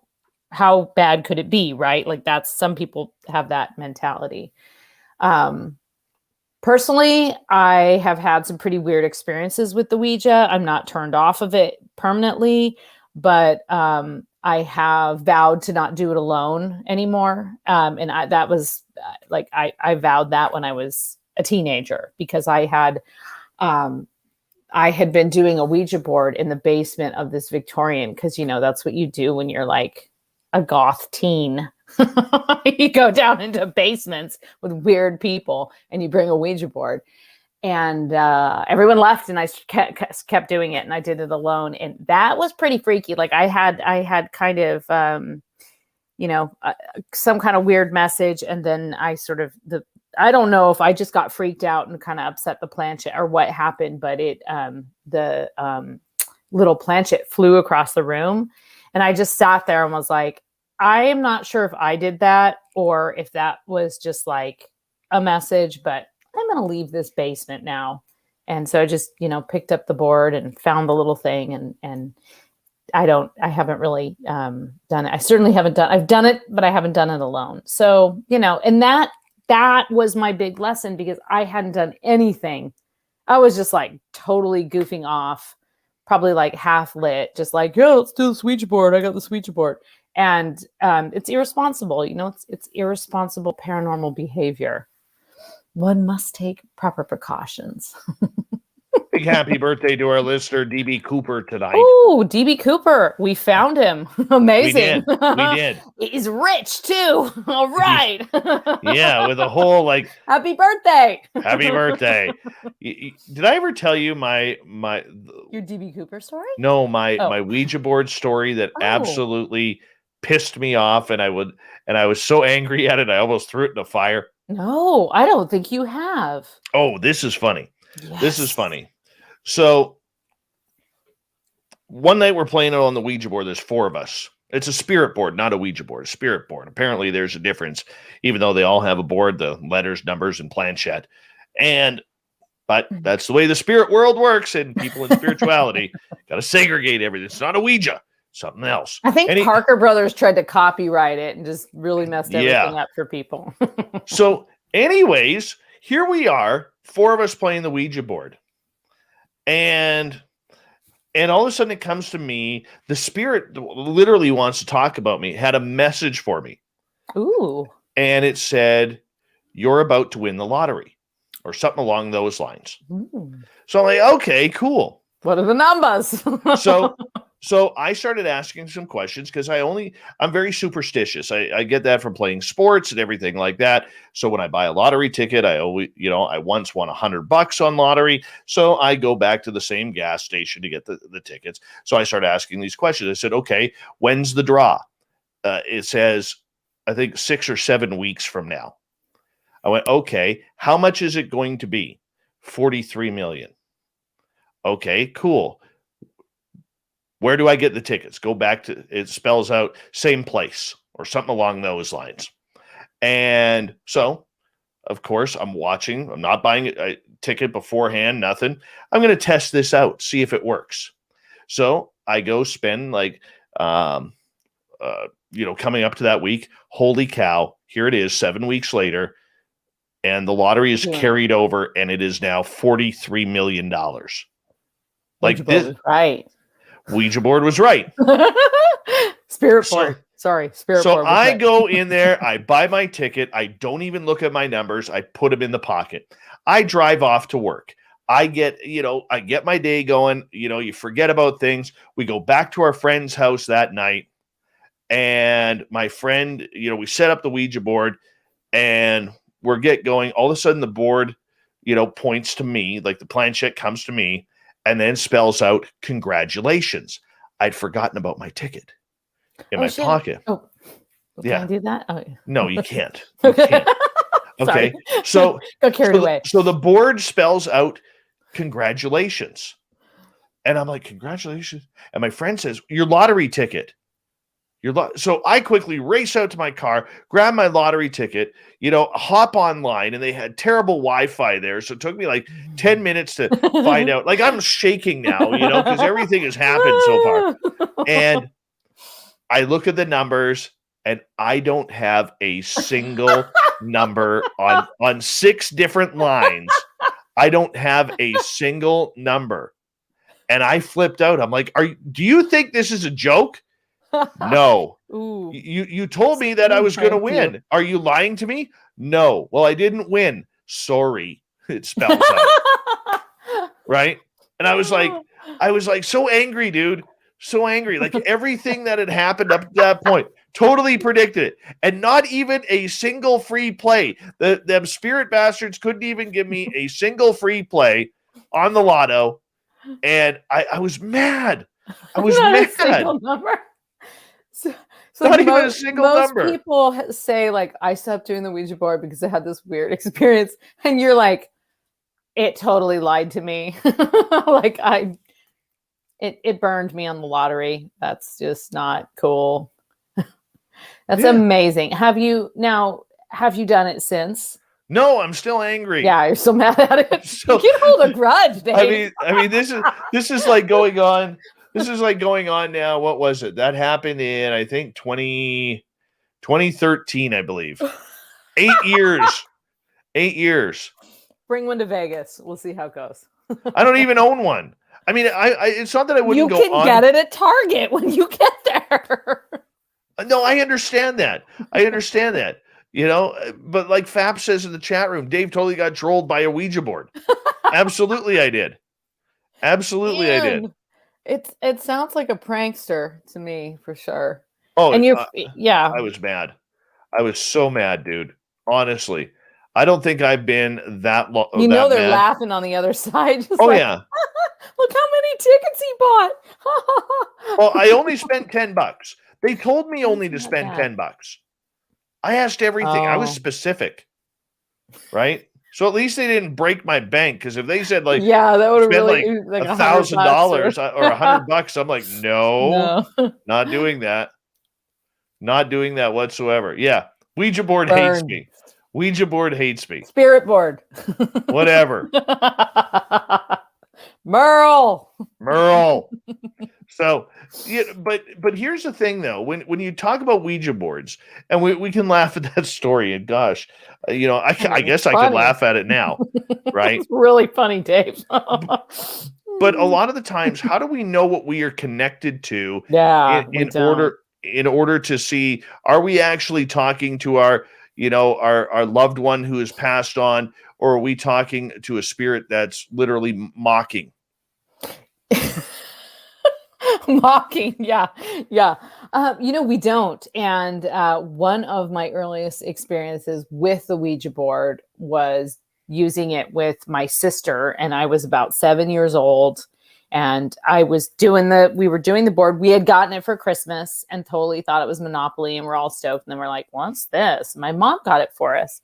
how bad could it be, right? Like some people have that mentality. Personally, I have had some pretty weird experiences with the Ouija. I'm not turned off of it permanently, but I have vowed to not do it alone anymore. And that was I vowed that when I was a teenager, because I had been doing a Ouija board in the basement of this Victorian, because, that's what you do when you're like a goth teen. You go down into basements with weird people and you bring a Ouija board. And everyone left, and I kept doing it, and I did it alone. And that was pretty freaky. Like I had kind of, some kind of weird message. And then I don't know if I just got freaked out and kind of upset the planchette or what happened, but the little planchette flew across the room. And I just sat there and was like, I am not sure if I did that or if that was just like a message, but I'm going to leave this basement now. And so I just, picked up the board and found the little thing. And I haven't really done it. I certainly haven't I've done it, but I haven't done it alone. So, and that was my big lesson, because I hadn't done anything. I was just like totally goofing off, probably like half lit, just like, yeah, let's do the Ouija board. I got the Ouija board. And it's irresponsible. It's irresponsible paranormal behavior. One must take proper precautions. Big happy birthday to our listener, DB Cooper, tonight. Oh, DB Cooper. We found him. Amazing. We did. He's rich too. All right. Yeah, with a whole happy birthday. Happy birthday. Did I ever tell you my your DB Cooper story? No, my Ouija board story that absolutely pissed me off, and I was so angry at it I almost threw it in a fire. No, I don't think you have. Oh, this is funny. Yes. This is funny. So one night we're playing it on the Ouija board. There's 4 of us. It's a spirit board, not a Ouija board, a spirit board. Apparently there's a difference, even though they all have a board, the letters, numbers, and planchette. But that's the way the spirit world works, and people in spirituality got to segregate everything. It's not a Ouija, something else. I think Parker Brothers tried to copyright it and just really messed everything up for people. So anyways, here we are, 4 of us playing the Ouija board. And all of a sudden it comes to me, the spirit literally wants to talk about me, had a message for me. Ooh. And it said, you're about to win the lottery, or something along those lines. Ooh. So I'm like, okay, cool. What are the numbers? So I started asking some questions, because I'm very superstitious. I get that from playing sports and everything like that. So when I buy a lottery ticket, I always, I once won $100 on lottery. So I go back to the same gas station to get the tickets. So I started asking these questions. I said, okay, when's the draw? It says, I think 6 or 7 weeks from now. I went, okay, how much is it going to be? 43 million. Okay, cool. Where do I get the tickets? Go back to, it spells out same place or something along those lines. And so, of course, I'm watching. I'm not buying a ticket beforehand, nothing. I'm going to test this out, see if it works. So I go spend coming up to that week. Holy cow, here it is 7 weeks later. And the lottery is carried over, and it is now $43 million. Like this, right. Ouija board was right. Spirit board. Sorry, spirit board. So I go in there, I buy my ticket. I don't even look at my numbers. I put them in the pocket. I drive off to work. I get my day going. You forget about things. We go back to our friend's house that night. And my friend, we set up the Ouija board, and we're going. All of a sudden the board, points to me, like the planchette comes to me, and then spells out, congratulations. I'd forgotten about my ticket in my pocket. Oh, can I do that? Oh, yeah. No, you can't. You can't. Okay. So got carried away. So the board spells out, congratulations. And I'm like, congratulations. And my friend says, your lottery ticket. So I quickly race out to my car, grab my lottery ticket, hop online, and they had terrible Wi-Fi there. So it took me like 10 minutes to find out. Like, I'm shaking now, because everything has happened so far. And I look at the numbers, and I don't have a single number on 6 different lines. I don't have a single number. And I flipped out. I'm like, do you think this is a joke? No. Ooh. You told me that I was going to win. Are you lying to me? No. Well, I didn't win. Sorry. It spells out. Right? And I was like so angry, dude. So angry. Like, everything that had happened up to that point, totally predicted it. And not even a single free play. Them spirit bastards couldn't even give me a single free play on the lotto. And I was mad. I was not mad. A single number. So not even a single number. Most people say, like, I stopped doing the Ouija board because I had this weird experience. And you're like, it totally lied to me. Like, it burned me on the lottery. That's just not cool. That's amazing. Have you done it since? No, I'm still angry. Yeah, you're so mad at it. So, you can hold a grudge, Dave. I mean, this is like going on. This is like going on now. What was it? That happened in, I think, 2013, I believe. 8 years. 8 years. Bring one to Vegas. We'll see how it goes. I don't even own one. I mean, it's not that I wouldn't go on. You can get it at Target when you get there. No, I understand that. But like Fap says in the chat room, Dave totally got trolled by a Ouija board. Absolutely, I did. Absolutely, I did. It sounds like a prankster to me, for sure. Oh, and I was mad. I was so mad, dude. Honestly, I don't think I've been that long. They're mad. Laughing on the other side. Just yeah. Look how many tickets he bought. Well, I only spent $10. They told me only to spend $10. I asked everything. I was specific, right? So at least they didn't break my bank, because if they said that would have really like $1,000 or $100, I'm like, no, not doing that, not doing that whatsoever. Yeah, Ouija board hates me. Ouija board hates me. Spirit board, whatever. Merle. So, but here's the thing, though. When you talk about Ouija boards, and we can laugh at that story, and gosh, I guess I could laugh at it now, right? It's really funny, Dave. But a lot of the times, how do we know what we are connected to? Yeah, in order to see, are we actually talking to our loved one who has passed on, or are we talking to a spirit that's literally mocking? Mocking, yeah. We don't. And one of my earliest experiences with the Ouija board was using it with my sister, and I was about 7 years old, and we were doing the board. We had gotten it for Christmas and totally thought it was Monopoly, and we're all stoked. And then we're like, what's this? My mom got it for us.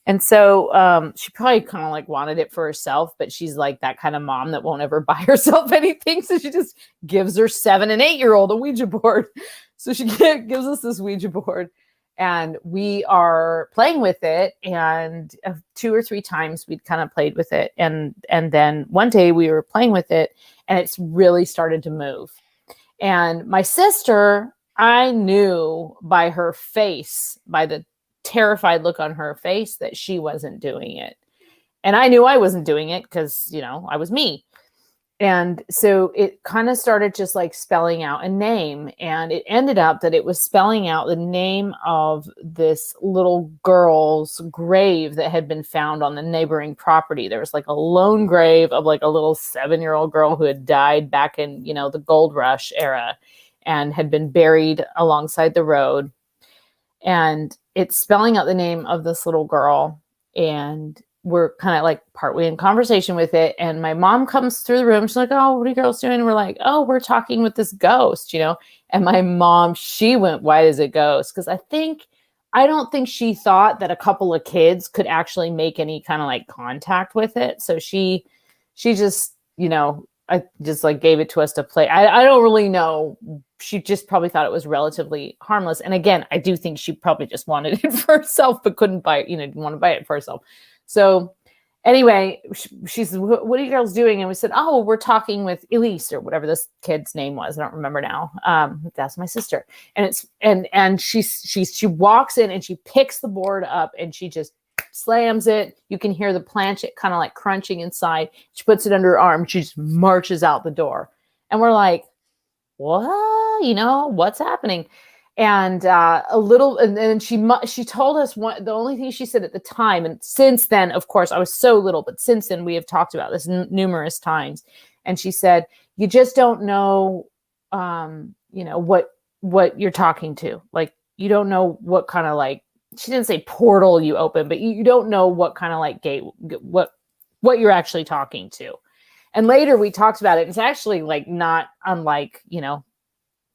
And so she probably kind of like wanted it for herself, but she's like that kind of mom that won't ever buy herself anything. So she just gives her 7 and 8 year old a Ouija board. So she gives us this Ouija board, and we are playing with it. And 2 or 3 times we'd kind of played with it. And then one day we were playing with it, and it's really started to move. And my sister, I knew by her face, by the terrified look on her face, that she wasn't doing it. And I knew I wasn't doing it because, I was me. And so it kind of started just like spelling out a name. And it ended up that it was spelling out the name of this little girl's grave that had been found on the neighboring property. There was like a lone grave of like a little 7-year-old girl who had died back in, the gold rush era and had been buried alongside the road. And it's spelling out the name of this little girl, and we're kind of like partway in conversation with it. And my mom comes through the room. She's like, oh, what are you girls doing? And we're like, oh, we're talking with this ghost, And my mom, she went white as a ghost, because I don't think she thought that a couple of kids could actually make any kind of like contact with it. So she just, I just like gave it to us to play. I don't really know. She just probably thought it was relatively harmless. And again, I do think she probably just wanted it for herself, but couldn't buy it, didn't want to buy it for herself. So anyway, she said, what are you girls doing? And we said, oh, we're talking with Elise or whatever this kid's name was. I don't remember now. That's my sister. And she walks in and she picks the board up and she just slams it. You can hear the planchet kind of like crunching inside. She puts it under her arm. She just marches out the door. And we're like, what? What's happening? And and then she told us the only thing she said at the time, and since then, of course, I was so little, but since then we have talked about this numerous times. And she said, you just don't know, what you're talking to. Like, you don't know what kind of like, she didn't say portal you open, but you don't know what kind of like gate, what you're actually talking to. And later we talked about it. It's actually like not unlike,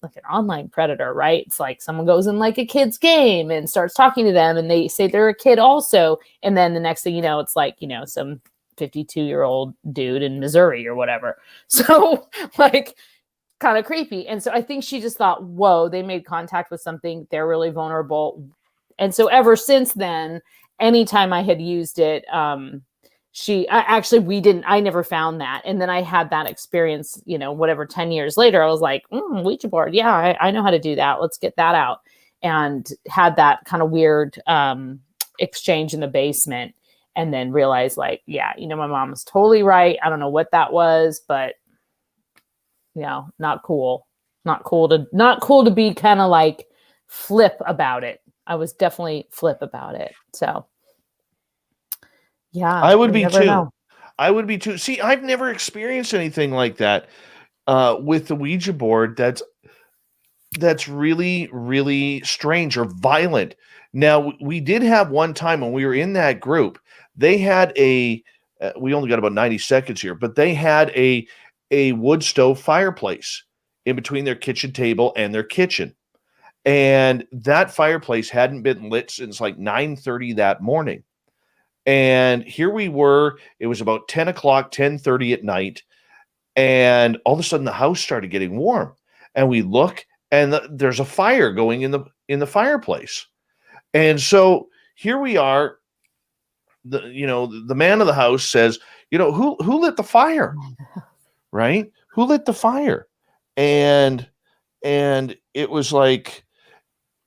like an online predator, right? It's like someone goes in like a kid's game and starts talking to them and they say they're a kid also. And then the next thing you know, it's like, some 52-year-old dude in Missouri or whatever. So like kind of creepy. And so I think she just thought, whoa, they made contact with something. They're really vulnerable. And so ever since then, anytime I had used it, I never found that. And then I had that experience, 10 years later, I was like, Ouija board. Yeah, I know how to do that. Let's get that out. And had that kind of weird exchange in the basement and then realized like, yeah, my mom was totally right. I don't know what that was, but not cool. Not cool to be kind of like flip about it. I was definitely flip about it. So yeah, I would be too. Know. I would be too. See, I've never experienced anything like that with the Ouija board. That's really, really strange or violent. Now, we did have one time when we were in that group, they had we only got about 90 seconds here, but they had a wood stove fireplace in between their kitchen table and their kitchen. And that fireplace hadn't been lit since like 9:30 that morning. And here we were, it was about 10 o'clock, 10:30 at night. And all of a sudden the house started getting warm. And we look and there's a fire going in the fireplace. And so here we are, the man of the house says, who lit the fire? Right? Who lit the fire? And it was like,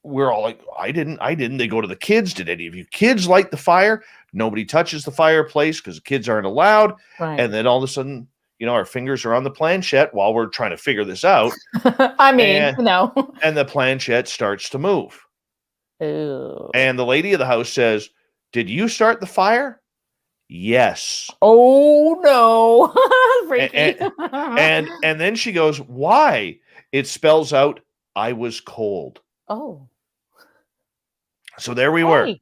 we're all like, I didn't. They go to the kids. Did any of you kids light the fire? Nobody touches the fireplace because the kids aren't allowed. Right. And then all of a sudden, our fingers are on the planchette while we're trying to figure this out. I mean, And the planchette starts to move. Ooh. And the lady of the house says, "Did you start the fire?" Yes. Oh no. Freaky. And then she goes, "Why?" It spells out, "I was cold." Oh. So there we were.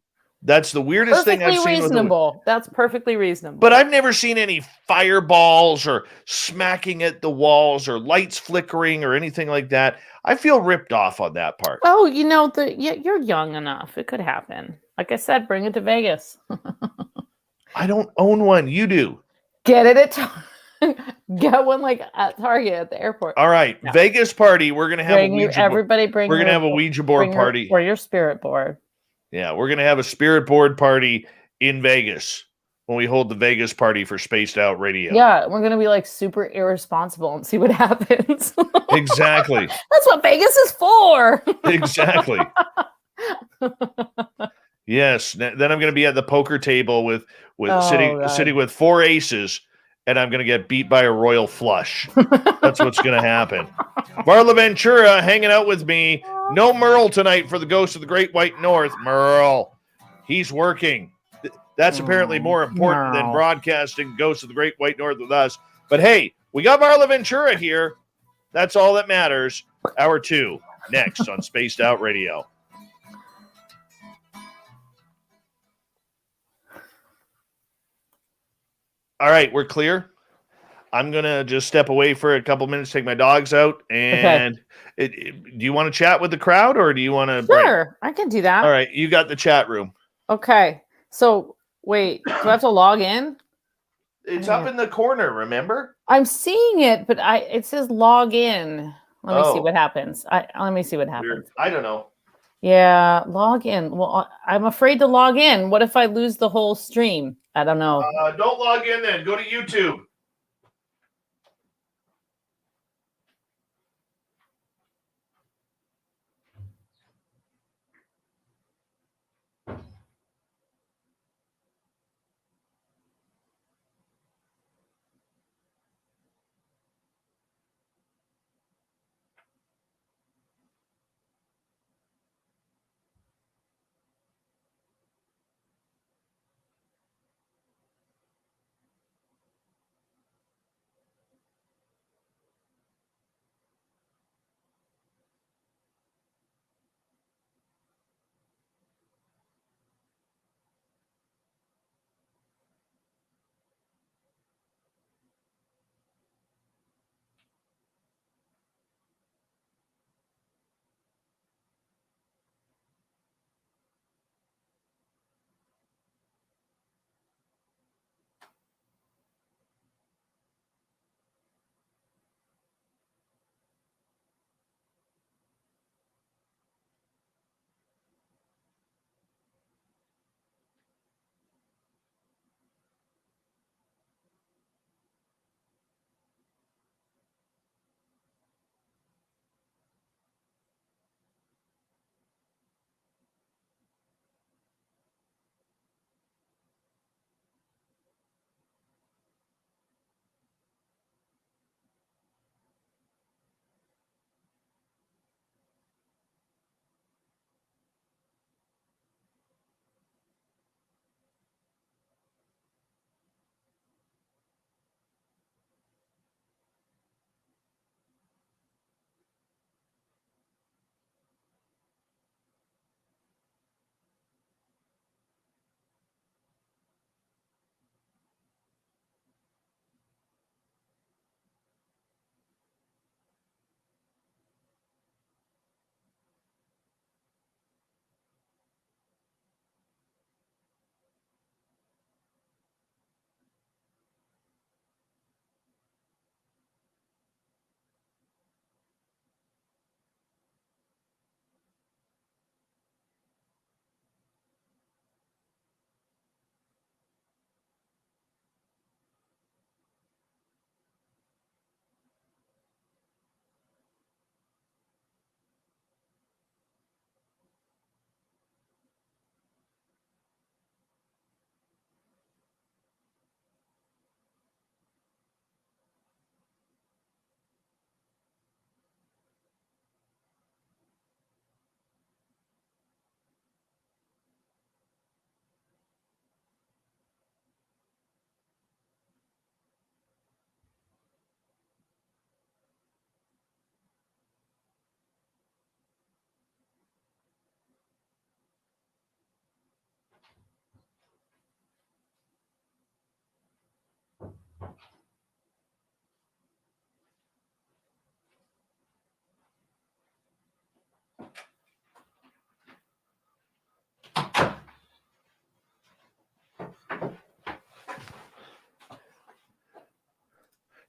That's the weirdest thing I've seen. Reasonable. That's perfectly reasonable. But I've never seen any fireballs or smacking at the walls or lights flickering or anything like that. I feel ripped off on that part. Oh, you're young enough. It could happen. Like I said, bring it to Vegas. I don't own one. You do. Get it at Get one like at Target at the airport. All right, no. Vegas party. We're gonna have a Ouija. Everybody bring. We're gonna have a Ouija board party or your spirit board. Yeah, we're gonna have a spirit board party in Vegas when we hold the Vegas party for Spaced Out Radio. Yeah, we're gonna be like super irresponsible and see what happens. Exactly. That's what Vegas is for. Exactly. Yes. Then I'm gonna be at the poker table with sitting with four aces. And I'm going to get beat by a royal flush. That's what's going to happen. Varla Ventura hanging out with me. No Merle tonight for the Ghost of the Great White North. Merle, he's working. That's apparently more important than broadcasting Ghost of the Great White North with us. But hey, we got Varla Ventura here. That's all that matters. Hour 2, next on Spaced Out Radio. All right, we're clear. I'm going to just step away for a couple minutes, take my dogs out. And do you want to chat with the crowd or do you want to Sure, I can do that. All right, you got the chat room. Okay. So, wait, do I have to log in? It's up in the corner, remember? I'm seeing it, but it says log in. Let me see Oh. what happens. Let me see what happens. Weird. I don't know. Yeah, log in. Well, I'm afraid to log in. What if I lose the whole stream? I don't know. Don't log in then. Go to YouTube.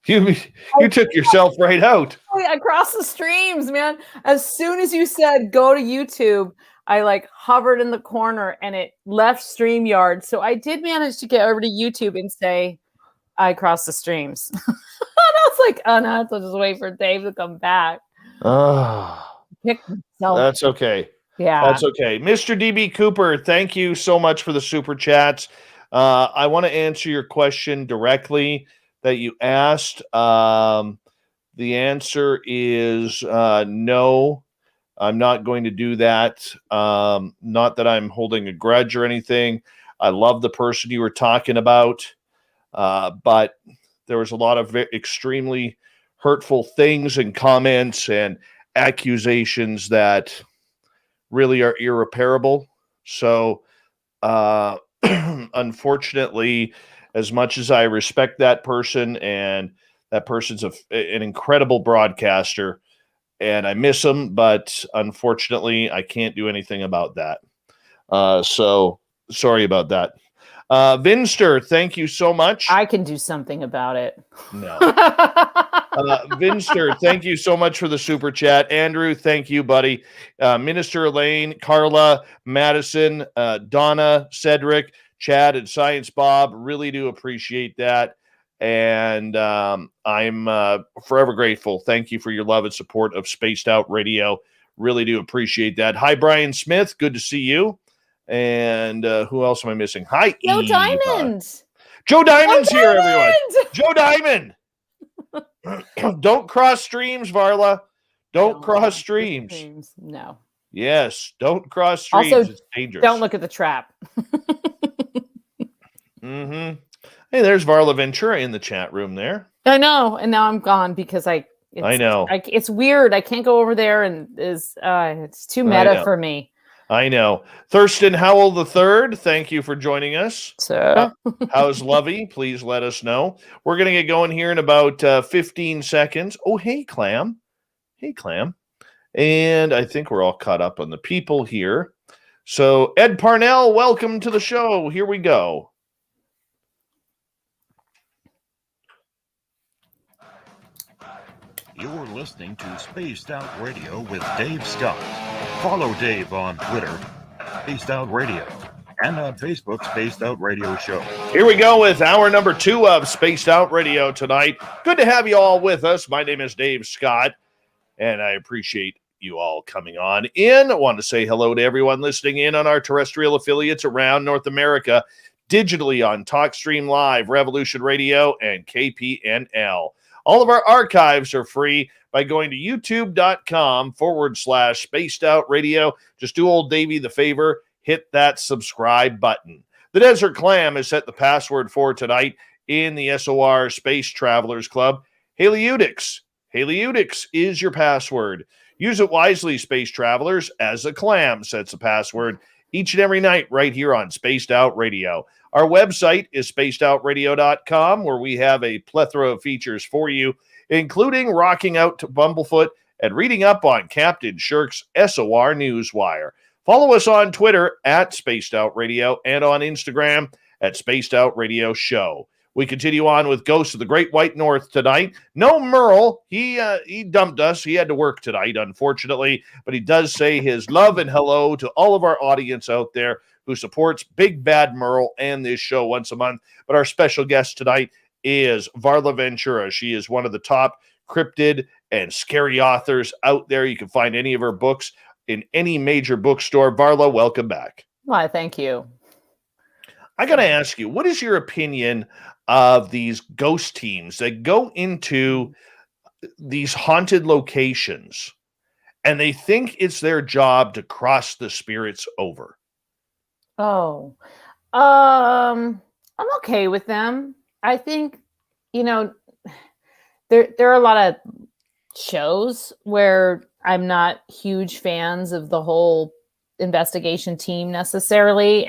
You took yourself right out. Across the streams, man. As soon as you said go to YouTube, I like hovered in the corner and it left StreamYard. So I did manage to get over to YouTube and say I crossed the streams. And I was like, oh no, I have to just wait for Dave to come back. That's okay. Yeah. That's okay. Mr. DB Cooper, thank you so much for the super chats. I want to answer your question directly that you asked. The answer is no, I'm not going to do that. Not that I'm holding a grudge or anything. I love the person you were talking about, but there was a lot of extremely hurtful things and comments and accusations that really are irreparable. So, unfortunately, as much as I respect that person and that person's an incredible broadcaster and I miss him, but unfortunately, I can't do anything about that. So sorry about that. Vinster, thank you so much. I can do something about it. No. Vinster, thank you so much for the super chat. Andrew, thank you, buddy. Minister Elaine, Carla, Madison, Donna, Cedric, Chad, and Science Bob, really do appreciate that. And I'm forever grateful. Thank you for your love and support of Spaced Out Radio. Really do appreciate that. Hi, Brian Smith. Good to see you. And who else am I missing? Hi, Joe Eve. Diamond. Joe Diamond's here, everyone. Joe Diamond. Don't cross streams, Varla. Don't cross streams. No. Yes, don't cross streams. Also, it's dangerous. Don't look at the trap. Mm-hmm. Hey, there's Varla Ventura in the chat room there. I know, and now I'm gone because I know. It's weird. I can't go over there, and it's too meta for me. I know. Thurston Howell III, thank you for joining us. Sir. How's Lovey? Please let us know. We're going to get going here in about 15 seconds. Oh, hey, Clam. Hey, Clam. And I think we're all caught up on the people here. So, Ed Parnell, welcome to the show. Here we go. You're listening to Spaced Out Radio with Dave Scott. Follow Dave on Twitter, Spaced Out Radio, and on Facebook, Spaced Out Radio Show. Here we go with hour number 2 of Spaced Out Radio tonight. Good to have you all with us. My name is Dave Scott, and I appreciate you all coming on in. I want to say hello to everyone listening in on our terrestrial affiliates around North America, digitally on TalkStream Live, Revolution Radio, and KPNL. All of our archives are free by going to youtube.com/Spaced Out Radio. Just do old Davey the favor, hit that subscribe button. The Desert Clam has set the password for tonight in the SOR Space Travelers Club. Haleutics. Haleutics is your password. Use it wisely, Space Travelers, as a clam sets a password each and every night right here on Spaced Out Radio. Our website is spacedoutradio.com, where we have a plethora of features for you, including rocking out to Bumblefoot and reading up on Captain Shirk's SOR Newswire. Follow us on Twitter at Spaced Out Radio and on Instagram at Spaced Out Radio Show. We continue on with Ghosts of the Great White North tonight. No Merle. He dumped us. He had to work tonight, unfortunately, but he does say his love and hello to all of our audience out there who supports Big Bad Merle and this show once a month. But our special guest tonight is Varla Ventura. She is one of the top cryptid and scary authors out there. You can find any of her books in any major bookstore. Varla, welcome back. Why, thank you. I got to ask you, what is your opinion of these ghost teams that go into these haunted locations and they think it's their job to cross the spirits over? Oh, I'm okay with them. I think, there are a lot of shows where I'm not huge fans of the whole investigation team necessarily.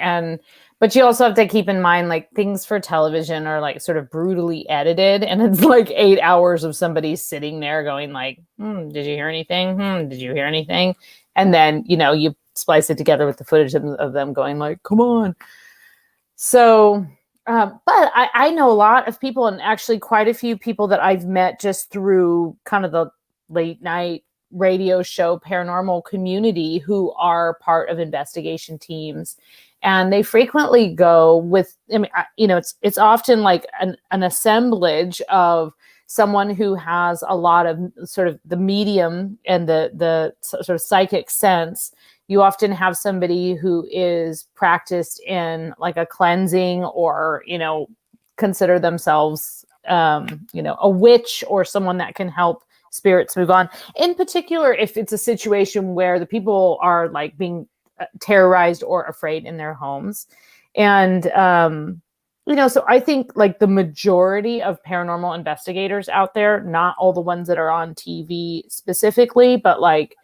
But you also have to keep in mind, like, things for television are like sort of brutally edited, and it's like 8 hours of somebody sitting there going like, did you hear anything? Did you hear anything? And then, you splice it together with the footage of them going like, come on. So, but I know a lot of people, and actually quite a few people that I've met just through kind of the late night radio show paranormal community who are part of investigation teams. And they frequently go with, it's often like an assemblage of someone who has a lot of sort of the medium and the sort of psychic sense. You often have somebody who is practiced in like a cleansing or, consider themselves, a witch or someone that can help spirits move on. In particular, if it's a situation where the people are like being terrorized or afraid in their homes. And, so I think like the majority of paranormal investigators out there, not all the ones that are on TV specifically, but like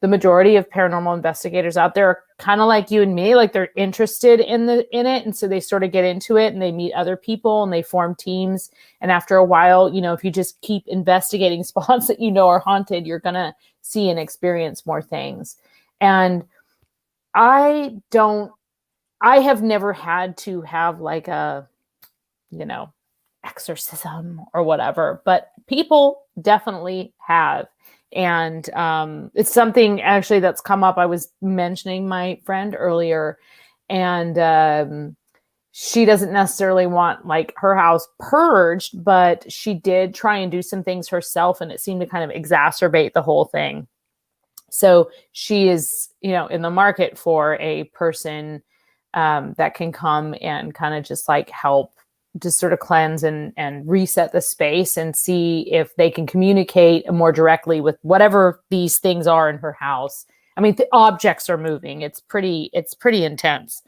the majority of paranormal investigators out there are kind of like you and me, like they're interested in it. And so they sort of get into it and they meet other people and they form teams. And after a while, if you just keep investigating spots that are haunted, you're going to see and experience more things. And I don't I have never had to have like a, exorcism or whatever, but people definitely have. And it's something actually that's come up. I was mentioning my friend earlier, and she doesn't necessarily want like her house purged, but she did try and do some things herself, and it seemed to kind of exacerbate the whole thing. So she is, in the market for a person that can come and kind of just like help just sort of cleanse and reset the space and see if they can communicate more directly with whatever these things are in her house. I mean, the objects are moving. It's pretty intense.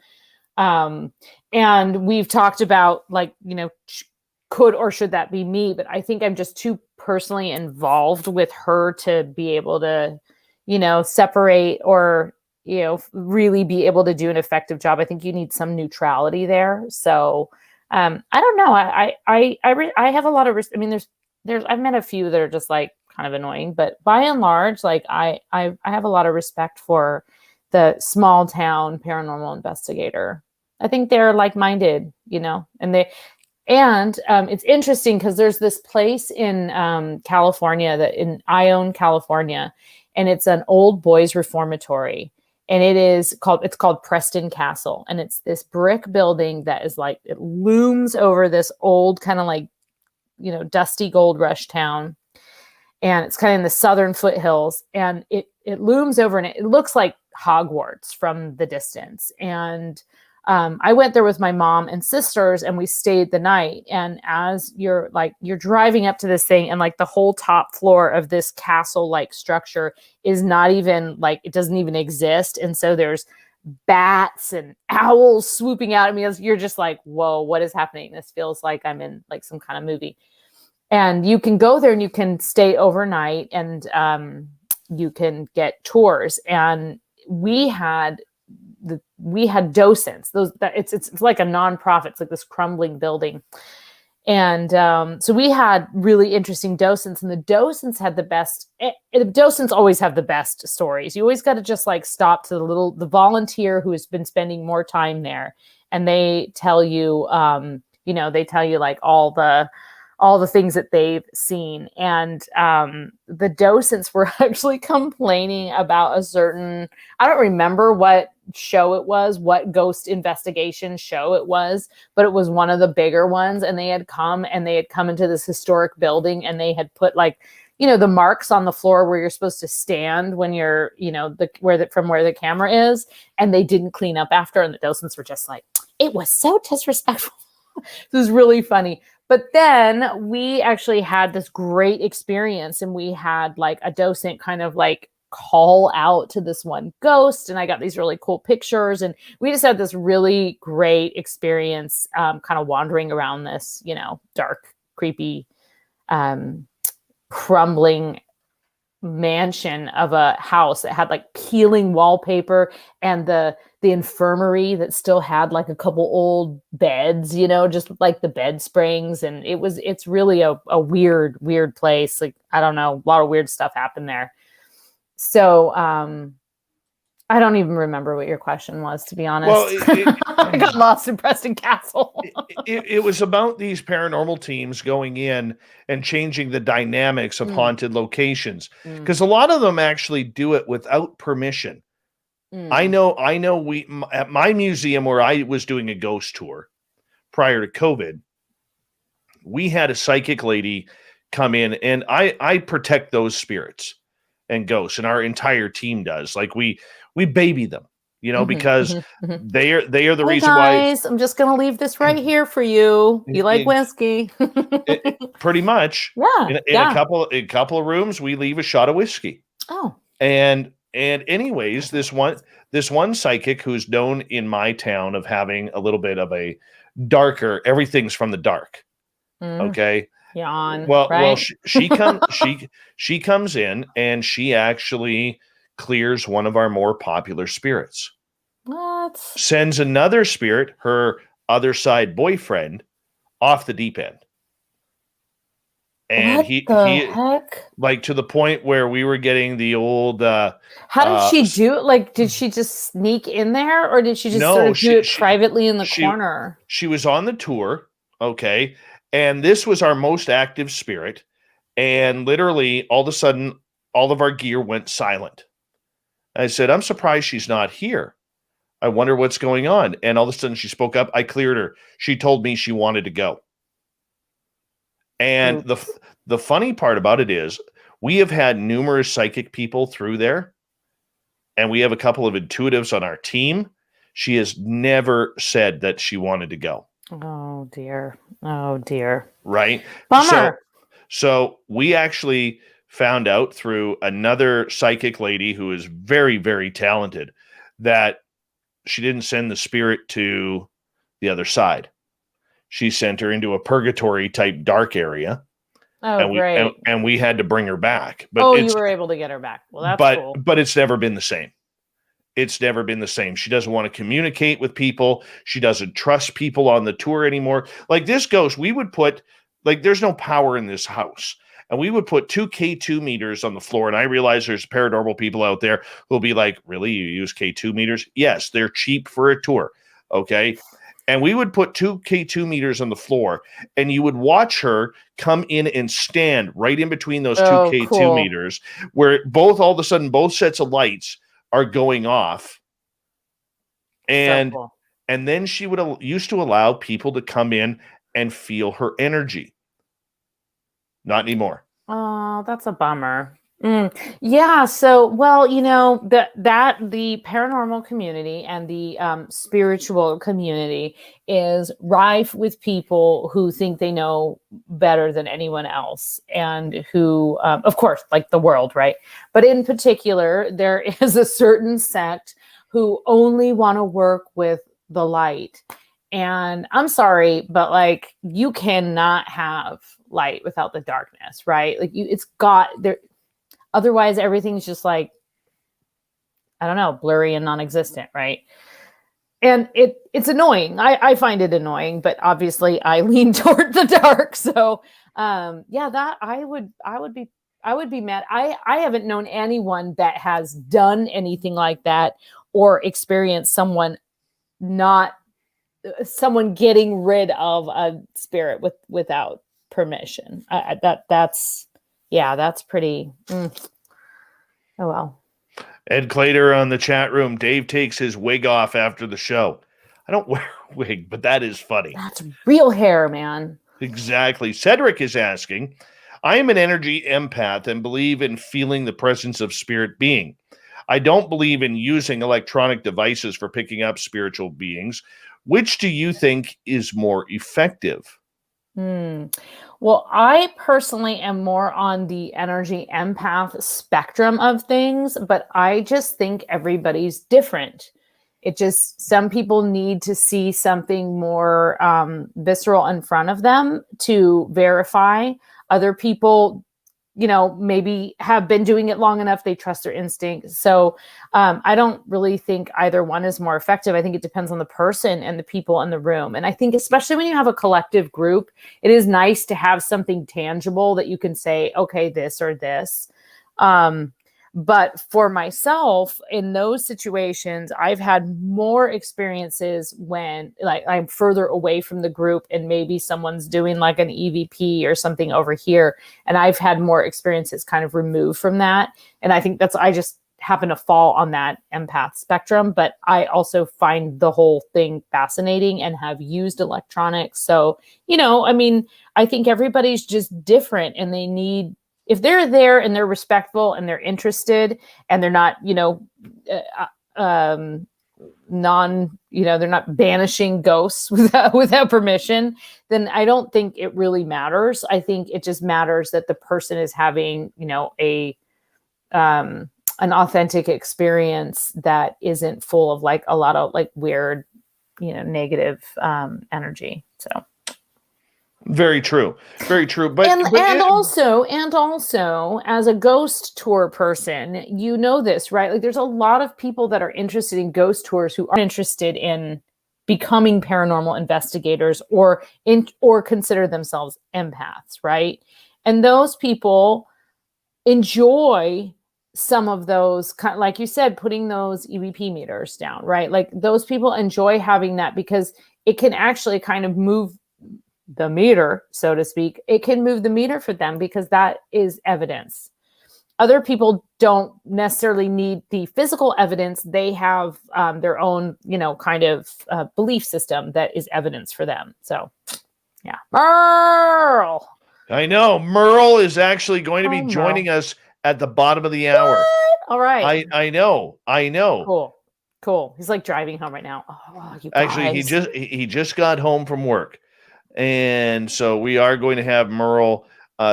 And we've talked about like, could or should that be me? But I think I'm just too personally involved with her to be able to, separate or, really be able to do an effective job. I think you need some neutrality there. So, I don't know. I have a lot of, I mean, I've met a few that are just like kind of annoying, but by and large, like I have a lot of respect for the small town paranormal investigator. I think they're like-minded, and it's interesting because there's this place in California in Ione, California, and it's an old boys reformatory. And it's called Preston Castle. And it's this brick building that is like, it looms over this old kind of like, dusty gold rush town. And it's kind of in the southern foothills. And it looms over, and it looks like Hogwarts from the distance. And I went there with my mom and sisters, and we stayed the night. And as you're driving up to this thing, and like the whole top floor of this castle-like structure is not even like, it doesn't even exist. And so there's bats and owls swooping out at me. You're just like, whoa, what is happening? This feels like I'm in like some kind of movie. And you can go there and you can stay overnight, and you can get tours. And we had docents. It's like a nonprofit. It's like this crumbling building. And so we had really interesting docents, and the docents had the best. The docents always have the best stories. You always got to just like stop to the volunteer who has been spending more time there, and they tell you, they tell you like all the things that they've seen. And the docents were actually complaining about a certain, I don't remember what show it was, what ghost investigation show it was, but it was one of the bigger ones. And they had come into this historic building, and they had put like, the marks on the floor where you're supposed to stand when you're, from where the camera is. And they didn't clean up after. And the docents were just like, it was so disrespectful. This was really funny. But then we actually had this great experience, and we had like a docent kind of like call out to this one ghost, and I got these really cool pictures, and we just had this really great experience kind of wandering around this, dark, creepy, crumbling mansion of a house that had like peeling wallpaper, and the infirmary that still had like a couple old beds, just like the bed springs. And it's really a weird place. Like, I don't know, a lot of weird stuff happened there. So, I don't even remember what your question was, to be honest. Well, I got lost in Preston Castle. it was about these paranormal teams going in and changing the dynamics of haunted locations, because a lot of them actually do it without permission. I know we, at my museum where I was doing a ghost tour prior to COVID, we had a psychic lady come in, and I protect those spirits and ghosts, and our entire team does. Like we baby them, because they are the reason why. I'm just going to leave this right here for you. You like whiskey? Pretty much. Yeah. In a couple of rooms, we leave a shot of whiskey. Oh. And anyways, this one psychic who's known in my town of having a little bit of a darker, everything's from the dark. Okay. Yawn. Well, right? she comes in, and she actually clears one of our more popular spirits. What? Sends another spirit, her other side boyfriend, off the deep end. And What the heck? like to the point where we were getting the old How did she do it? Like, did she just sneak in there, or did she just sort no, of do it privately in the she corner? she was on the tour, okay, and this was our most active spirit, and literally all of a sudden all of our gear went silent. I said, I'm surprised she's not here. I wonder what's going on. And all of a sudden she spoke up. I cleared her. She told me she wanted to go. And the funny part about it is we have had numerous psychic people through there, and we have a couple of intuitives on our team. She has never said that she wanted to go. Oh dear. Oh dear. Right? Bummer. So we actually found out through another psychic lady who is very, very talented that she didn't send the spirit to the other side. She sent her into a purgatory type dark area. Oh, great. And we had to bring her back. But you were able to get her back. Well, that's cool. But it's never been the same. It's never been the same. She doesn't want to communicate with people. She doesn't trust people on the tour anymore. Like this ghost, we would put, like, there's no power in this house. And we would put 2 K2 meters on the floor. And I realize there's paranormal people out there who'll be like, really? You use K2 meters? Yes, they're cheap for a tour. Okay. And we would put 2 K2 meters on the floor, and you would watch her come in and stand right in between those 2 K2 meters, where all of a sudden, both sets of lights are going off. And and then she would used to allow people to come in and feel her energy. Not anymore. Oh, that's a bummer. Yeah. So, well, the paranormal community and the spiritual community is rife with people who think they know better than anyone else, and who, of course, like the world, right? But in particular, there is a certain sect who only want to work with the light. And I'm sorry, but like, you cannot have light without the darkness, right? Like, it's got there. Otherwise, everything's just like, I don't know, blurry and non-existent, right? And it's annoying. I find it annoying, but obviously I lean toward the dark. So that I would be mad. I haven't known anyone that has done anything like that or experienced someone getting rid of a spirit without permission. That's pretty. Oh well. Ed Clater on the chat room. Dave takes his wig off after the show. I don't wear a wig, but that is funny. That's real hair, man. Exactly. Cedric is asking, I am an energy empath and believe in feeling the presence of spirit being. I don't believe in using electronic devices for picking up spiritual beings. Which do you think is more effective? Well, I personally am more on the energy empath spectrum of things, but I just think everybody's different. Some people need to see something more visceral in front of them to verify. Other people, maybe have been doing it long enough, they trust their instincts. So I don't really think either one is more effective. I think it depends on the person and the people in the room. And I think especially when you have a collective group, it is nice to have something tangible that you can say, okay, this or this. But for myself, in those situations, I've had more experiences when like I'm further away from the group and maybe someone's doing like an EVP or something over here. And I've had more experiences kind of removed from that. And I think I just happen to fall on that empath spectrum, but I also find the whole thing fascinating and have used electronics. So, I think everybody's just different, and they need, if they're there and they're respectful and they're interested and they're not, they're not banishing ghosts without permission, then I don't think it really matters. I think it just matters that the person is having, an authentic experience that isn't full of like a lot of like weird, negative energy. So. Very true. Very true. But also as a ghost tour person, this, right? Like there's a lot of people that are interested in ghost tours who aren't interested in becoming paranormal investigators or consider themselves empaths, right? And those people enjoy some of those, like you said, putting those EVP meters down, right? Like those people enjoy having that because it can actually kind of move the meter, so to speak. It can move the meter for them because that is evidence. Other people don't necessarily need the physical evidence. They have their own, kind of belief system that is evidence for them. So, yeah. Merle! I know. Merle is actually going to be joining us at the bottom of the hour. What? All right. I know. Cool. He's like driving home right now. Oh, you guys. Actually, he just got home from work. And so we are going to have Merle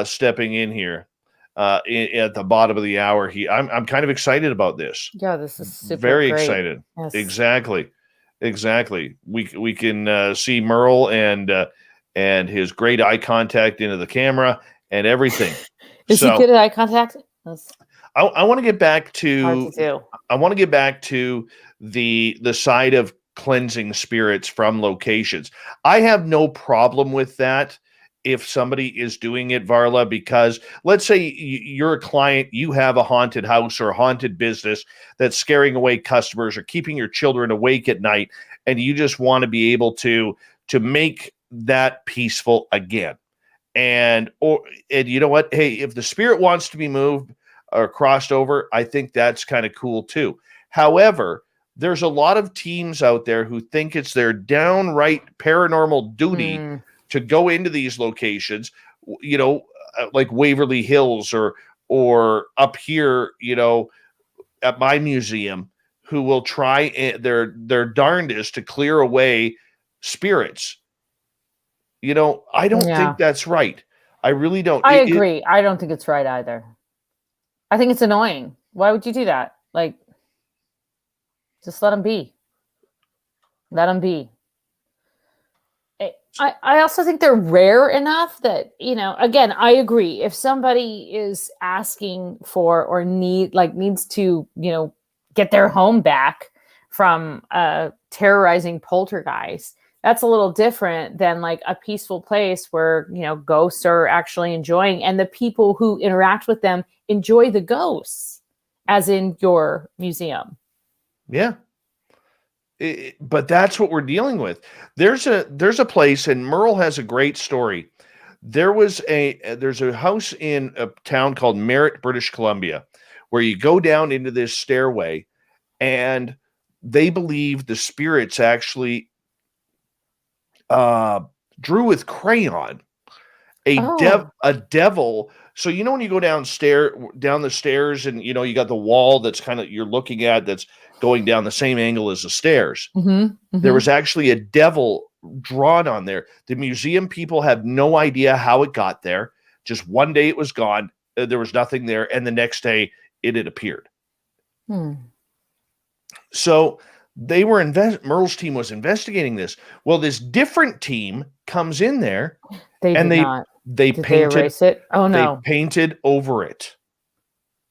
stepping in here at the bottom of the hour. I'm kind of excited about this. Yeah, this is super very great. Excited. Yes. Exactly. We can see Merle and his great eye contact into the camera and everything. Is he good at eye contact? I want to get back to. Hard to do. I want to get back to the side of cleansing spirits from locations. I have no problem with that if somebody is doing it, Varla, because let's say you're a client, you have a haunted house or a haunted business that's scaring away customers or keeping your children awake at night, and you just want to be able to make that peaceful again. And you know what? Hey, if the spirit wants to be moved or crossed over, I think that's kind of cool too. However, there's a lot of teams out there who think it's their downright paranormal duty to go into these locations, like Waverly Hills or up here, at my museum, who will try their darndest to clear away spirits. I don't think that's right. I really don't. I agree. I don't think it's right either. I think it's annoying. Why would you do that? Like, just let them be. Let them be. I also think they're rare enough that, again, I agree. If somebody is asking for or needs to, get their home back from a terrorizing poltergeist, that's a little different than like a peaceful place where, ghosts are actually enjoying, and the people who interact with them enjoy the ghosts, as in your museum. Yeah. But that's what we're dealing with. There's a place, and Merle has a great story. There's a house in a town called Merritt, British Columbia, where you go down into this stairway, and they believe the spirits actually drew with crayon a devil. So when you go down the stairs, and you got the wall that's kind of you're looking at that's going down the same angle as the stairs. There was actually a devil drawn on there. The museum people have no idea how it got there. Just one day it was gone. There was nothing there, and the next day it had appeared. So they were Merle's team was investigating this. Well, this different team comes in there, they painted. They erase it? Oh no! They painted over it.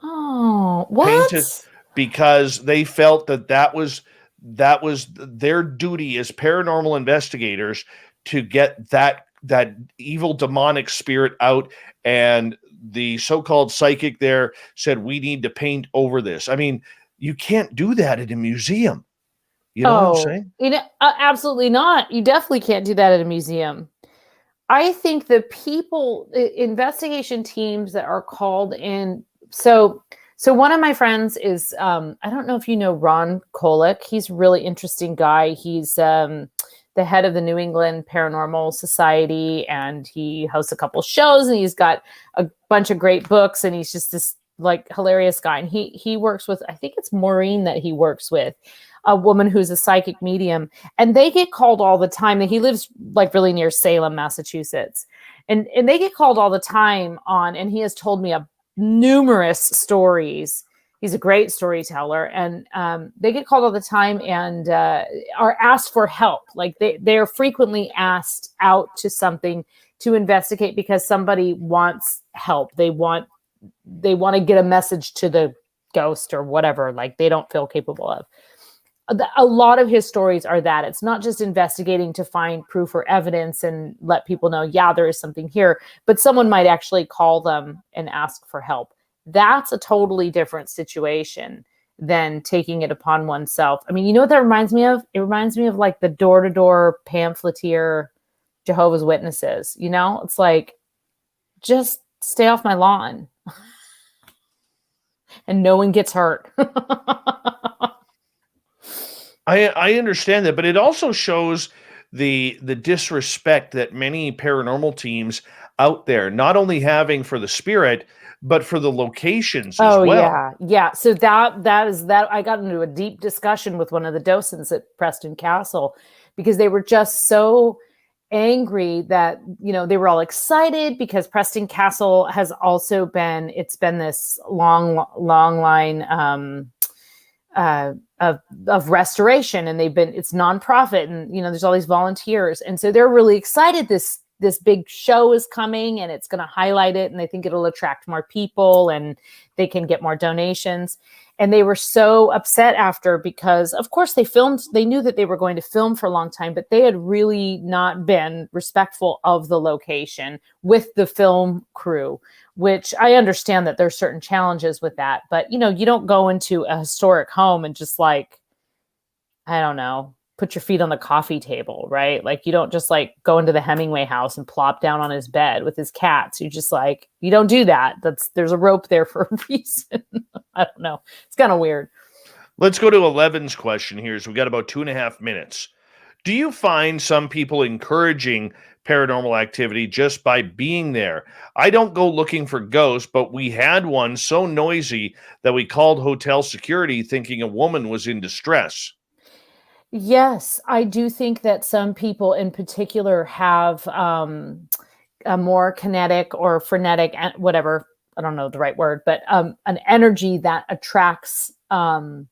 Oh, what? Because they felt that was their duty as paranormal investigators to get that evil demonic spirit out, and the so-called psychic there said, we need to paint over this. I mean, you can't do that at a museum. You know what I'm saying? Absolutely not. You definitely can't do that at a museum. I think the investigation teams that are called in. So one of my friends is, I don't know if you know Ron Kolick. He's a really interesting guy. He's the head of the New England Paranormal Society, and he hosts a couple shows, and he's got a bunch of great books, and he's just this like hilarious guy. And he works with, I think it's Maureen that he works with, a woman who's a psychic medium, and they get called all the time. He lives like really near Salem, Massachusetts, and they get called all the time on, and he has told me numerous stories. He's a great storyteller, and they get called all the time and are asked for help. Like they're frequently asked out to something to investigate because somebody wants help. They want to get a message to the ghost or whatever, like they don't feel capable of. a lot of his stories are that it's not just investigating to find proof or evidence and let people know, yeah, there is something here, but someone might actually call them and ask for help. That's a totally different situation than taking it upon oneself. I mean, you know what that reminds me of? It reminds me of like the door-to-door pamphleteer Jehovah's Witnesses. You know, it's like, just stay off my lawn and no one gets hurt. I understand that, but it also shows the disrespect that many paranormal teams out there not only having for the spirit, but for the locations as well. Yeah. So that is that. I got into a deep discussion with one of the docents at Preston Castle because they were just so angry that, you know, they were all excited because Preston Castle has also been, it's been this long line of restoration, and it's nonprofit, and you know there's all these volunteers, and so they're really excited this big show is coming and it's going to highlight it, and they think it'll attract more people and they can get more donations. And they were so upset after, because of course they knew that they were going to film for a long time, but they had really not been respectful of the location with the film crew, which I understand that there's certain challenges with that. But, you know, you don't go into a historic home and just like, I don't know, put your feet on the coffee table, right? Like you don't just like go into the Hemingway house and plop down on his bed with his cats. You just like, you don't do that. There's a rope there for a reason. I don't know. It's kind of weird. Let's go to 11's question here. So we got about 2.5 minutes. Do you find some people encouraging paranormal activity just by being there? I don't go looking for ghosts, but we had one so noisy that we called hotel security thinking a woman was in distress. Yes, I do think that some people in particular have a more kinetic or frenetic, whatever, I don't know the right word, but an energy that attracts paranormal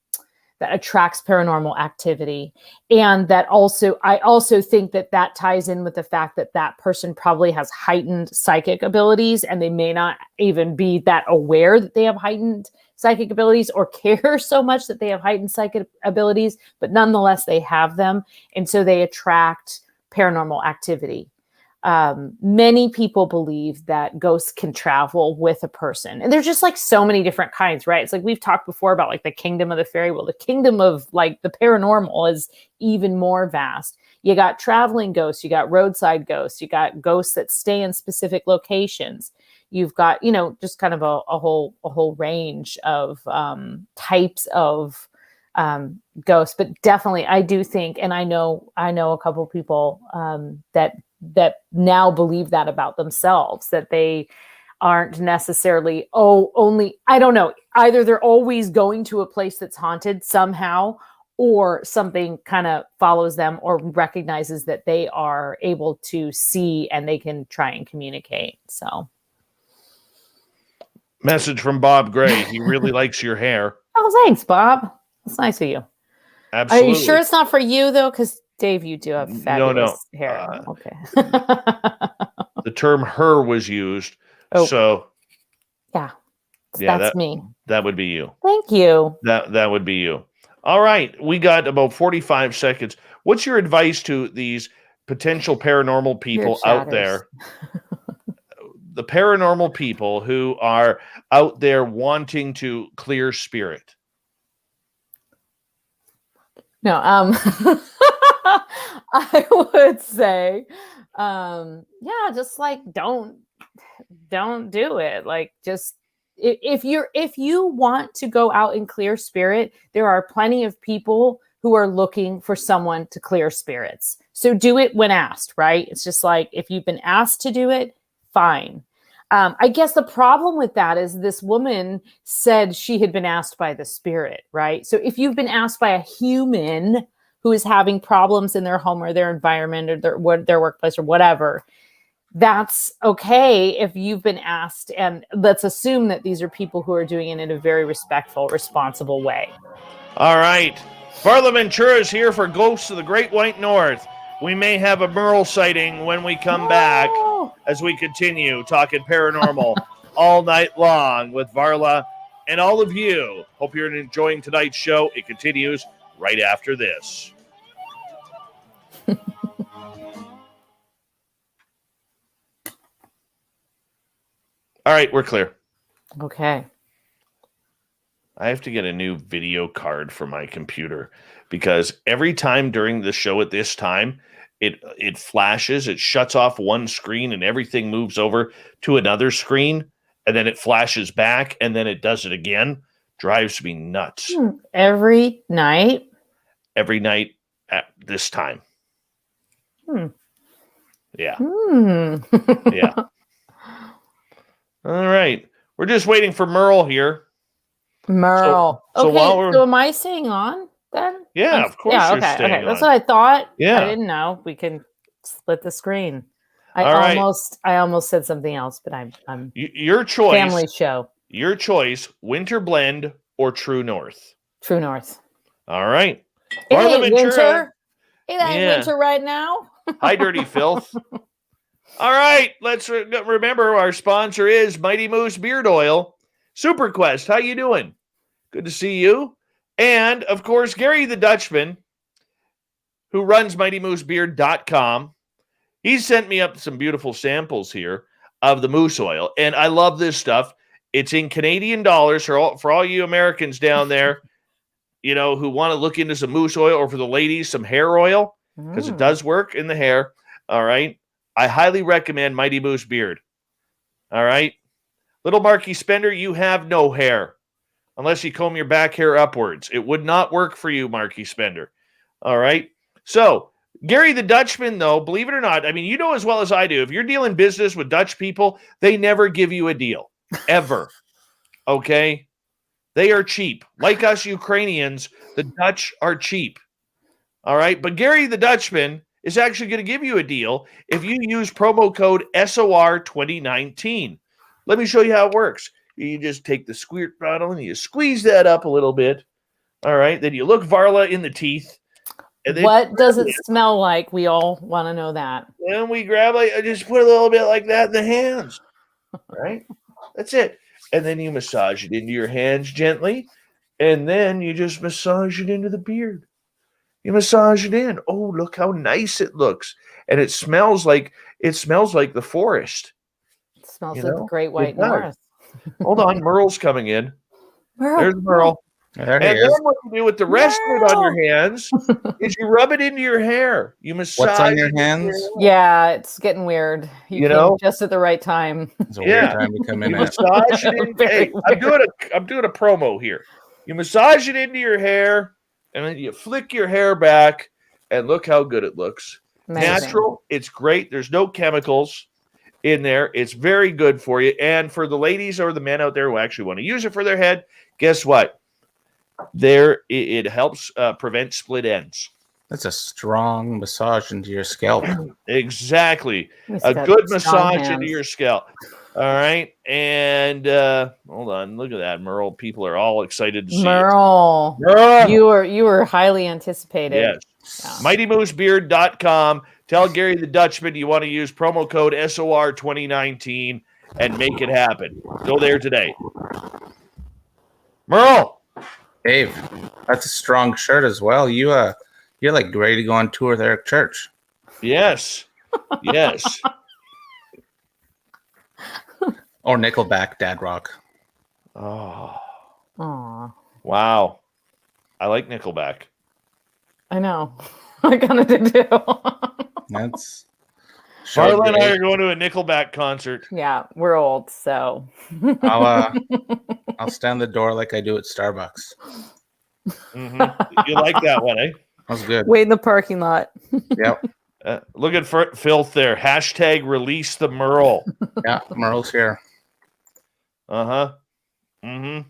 activity. And that also, I also think that ties in with the fact that person probably has heightened psychic abilities, and they may not even be that aware that they have heightened psychic abilities or care so much that they have heightened psychic abilities, but nonetheless they have them. And so they attract paranormal activity. Many people believe that ghosts can travel with a person, and there's just like so many different kinds, right? It's like we've talked before about like the kingdom of the fairy. Well, the kingdom of like the paranormal is even more vast. You got traveling ghosts, you got roadside ghosts, you got ghosts that stay in specific locations. You've got, you know, just kind of a whole range of types of ghosts. But definitely, I do think, and I know a couple of people that now believe that about themselves, that they aren't necessarily, I don't know, either they're always going to a place that's haunted somehow, or something kind of follows them or recognizes that they are able to see and they can try and communicate. So. Message from Bob Gray. He really likes your hair. Oh, thanks, Bob. That's nice of you. Absolutely. Are you sure it's not for you, though? Because, Dave, you do have fabulous hair. Okay. The term her was used. Oh. So. Yeah, that's me. That would be you. Thank you. That would be you. All right. We got about 45 seconds. What's your advice to these potential paranormal people out there? The paranormal people who are out there wanting to clear spirit. No, I would say, just like don't do it. Like, just if you want to go out and clear spirit, there are plenty of people who are looking for someone to clear spirits. So do it when asked, right? It's just like, if you've been asked to do it, fine. I guess the problem with that is this woman said she had been asked by the spirit, right? So if you've been asked by a human who is having problems in their home or their environment or their workplace or whatever, that's okay if you've been asked. And let's assume that these are people who are doing it in a very respectful, responsible way. All right. Varla Ventura is here for Ghosts of the Great White North. We may have a Merle sighting when we come back as we continue talking paranormal all night long with Varla and all of you. Hope you're enjoying tonight's show. It continues right after this. All right, we're clear. Okay. I have to get a new video card for my computer because every time during the show at this time, it flashes, it shuts off one screen and everything moves over to another screen, and then it flashes back and then it does it again. Drives me nuts. Every night? Every night at this time. Yeah. Yeah. All right. We're just waiting for Merle here. Merle. So Okay, while we're- so am I staying on then? Yeah, of course Yeah, you're okay, staying okay. That's on. what I thought. Yeah. I didn't know. We can split the screen. I All right. almost said something else, but I'm Your choice. family show. Your choice, Winter Blend or True North. True North. All right. It Varla ain't Ventura. winter. It ain't Yeah. winter right now. Hi, Dirty Filth. All right. Let's remember our sponsor is Mighty Moose Beard Oil. Super Quest, how you doing? Good to see you. And, of course, Gary the Dutchman, who runs MightyMooseBeard.com. He sent me up some beautiful samples here of the moose oil, and I love this stuff. It's in Canadian dollars for all you Americans down there, who want to look into some moose oil, or for the ladies, some hair oil, because it does work in the hair. All right. I highly recommend Mighty Moose Beard. All right. Little Marky Spender, you have no hair unless you comb your back hair upwards. It would not work for you, Marky Spender. All right. So, Gary the Dutchman, though, believe it or not, I mean, you know as well as I do, if you're dealing business with Dutch people, they never give you a deal. Ever. Okay? They are cheap. Like us Ukrainians, the Dutch are cheap. All right? But Gary the Dutchman is actually going to give you a deal if you use promo code SOR2019. Let me show you how it works. You just take the squirt bottle and you squeeze that up a little bit. All right? Then you look Varla in the teeth. And What does it smell like? We all want to know that. Then we grab just put a little bit like that in the hands. Right? That's it. And then you massage it into your hands gently. And then you just massage it into the beard. You massage it in. Oh, look how nice it looks. And it smells like the forest. It smells like the Great White does. North. Hold on, Merle's coming in. Merle. There's Merle. There And he then is. what you do with the rest of it on your hands is you rub it into your hair. You massage. What's on your it into hands? Yeah, it's getting weird. You came just at the right time. It's a weird time to come in You at. massage it in. Hey, I'm doing a promo here. You massage it into your hair, and then you flick your hair back, and look how good it looks. Amazing. Natural. It's great. There's no chemicals in there. It's very good for you. And for the ladies or the men out there who actually want to use it for their head, guess what? It helps prevent split ends. That's a strong massage into your scalp. Exactly. He's A got good strong massage into hands. your scalp. All right. And hold on. Look at that, Merle. People are all excited to see Merle, it. Merle. you were highly anticipated. Yes. Yeah. MightyMooseBeard.com. Tell Gary the Dutchman you want to use promo code SOR2019 and make it happen. Go there today. Merle. Dave, that's a strong shirt as well. You're like ready to go on tour with Eric Church. Yes. Yes. Or Nickelback, Dad Rock. Oh, Aw, wow. I like Nickelback. I know. I kind of did too. That's Varla and I are going to a Nickelback concert. Yeah, we're old, so. I'll stand the door like I do at Starbucks. You like that one, eh? That was good. Wait in the parking lot. Yep. Look at filth there. Hashtag release the Merle. Yeah, Merle's here. Uh-huh. Mm-hmm.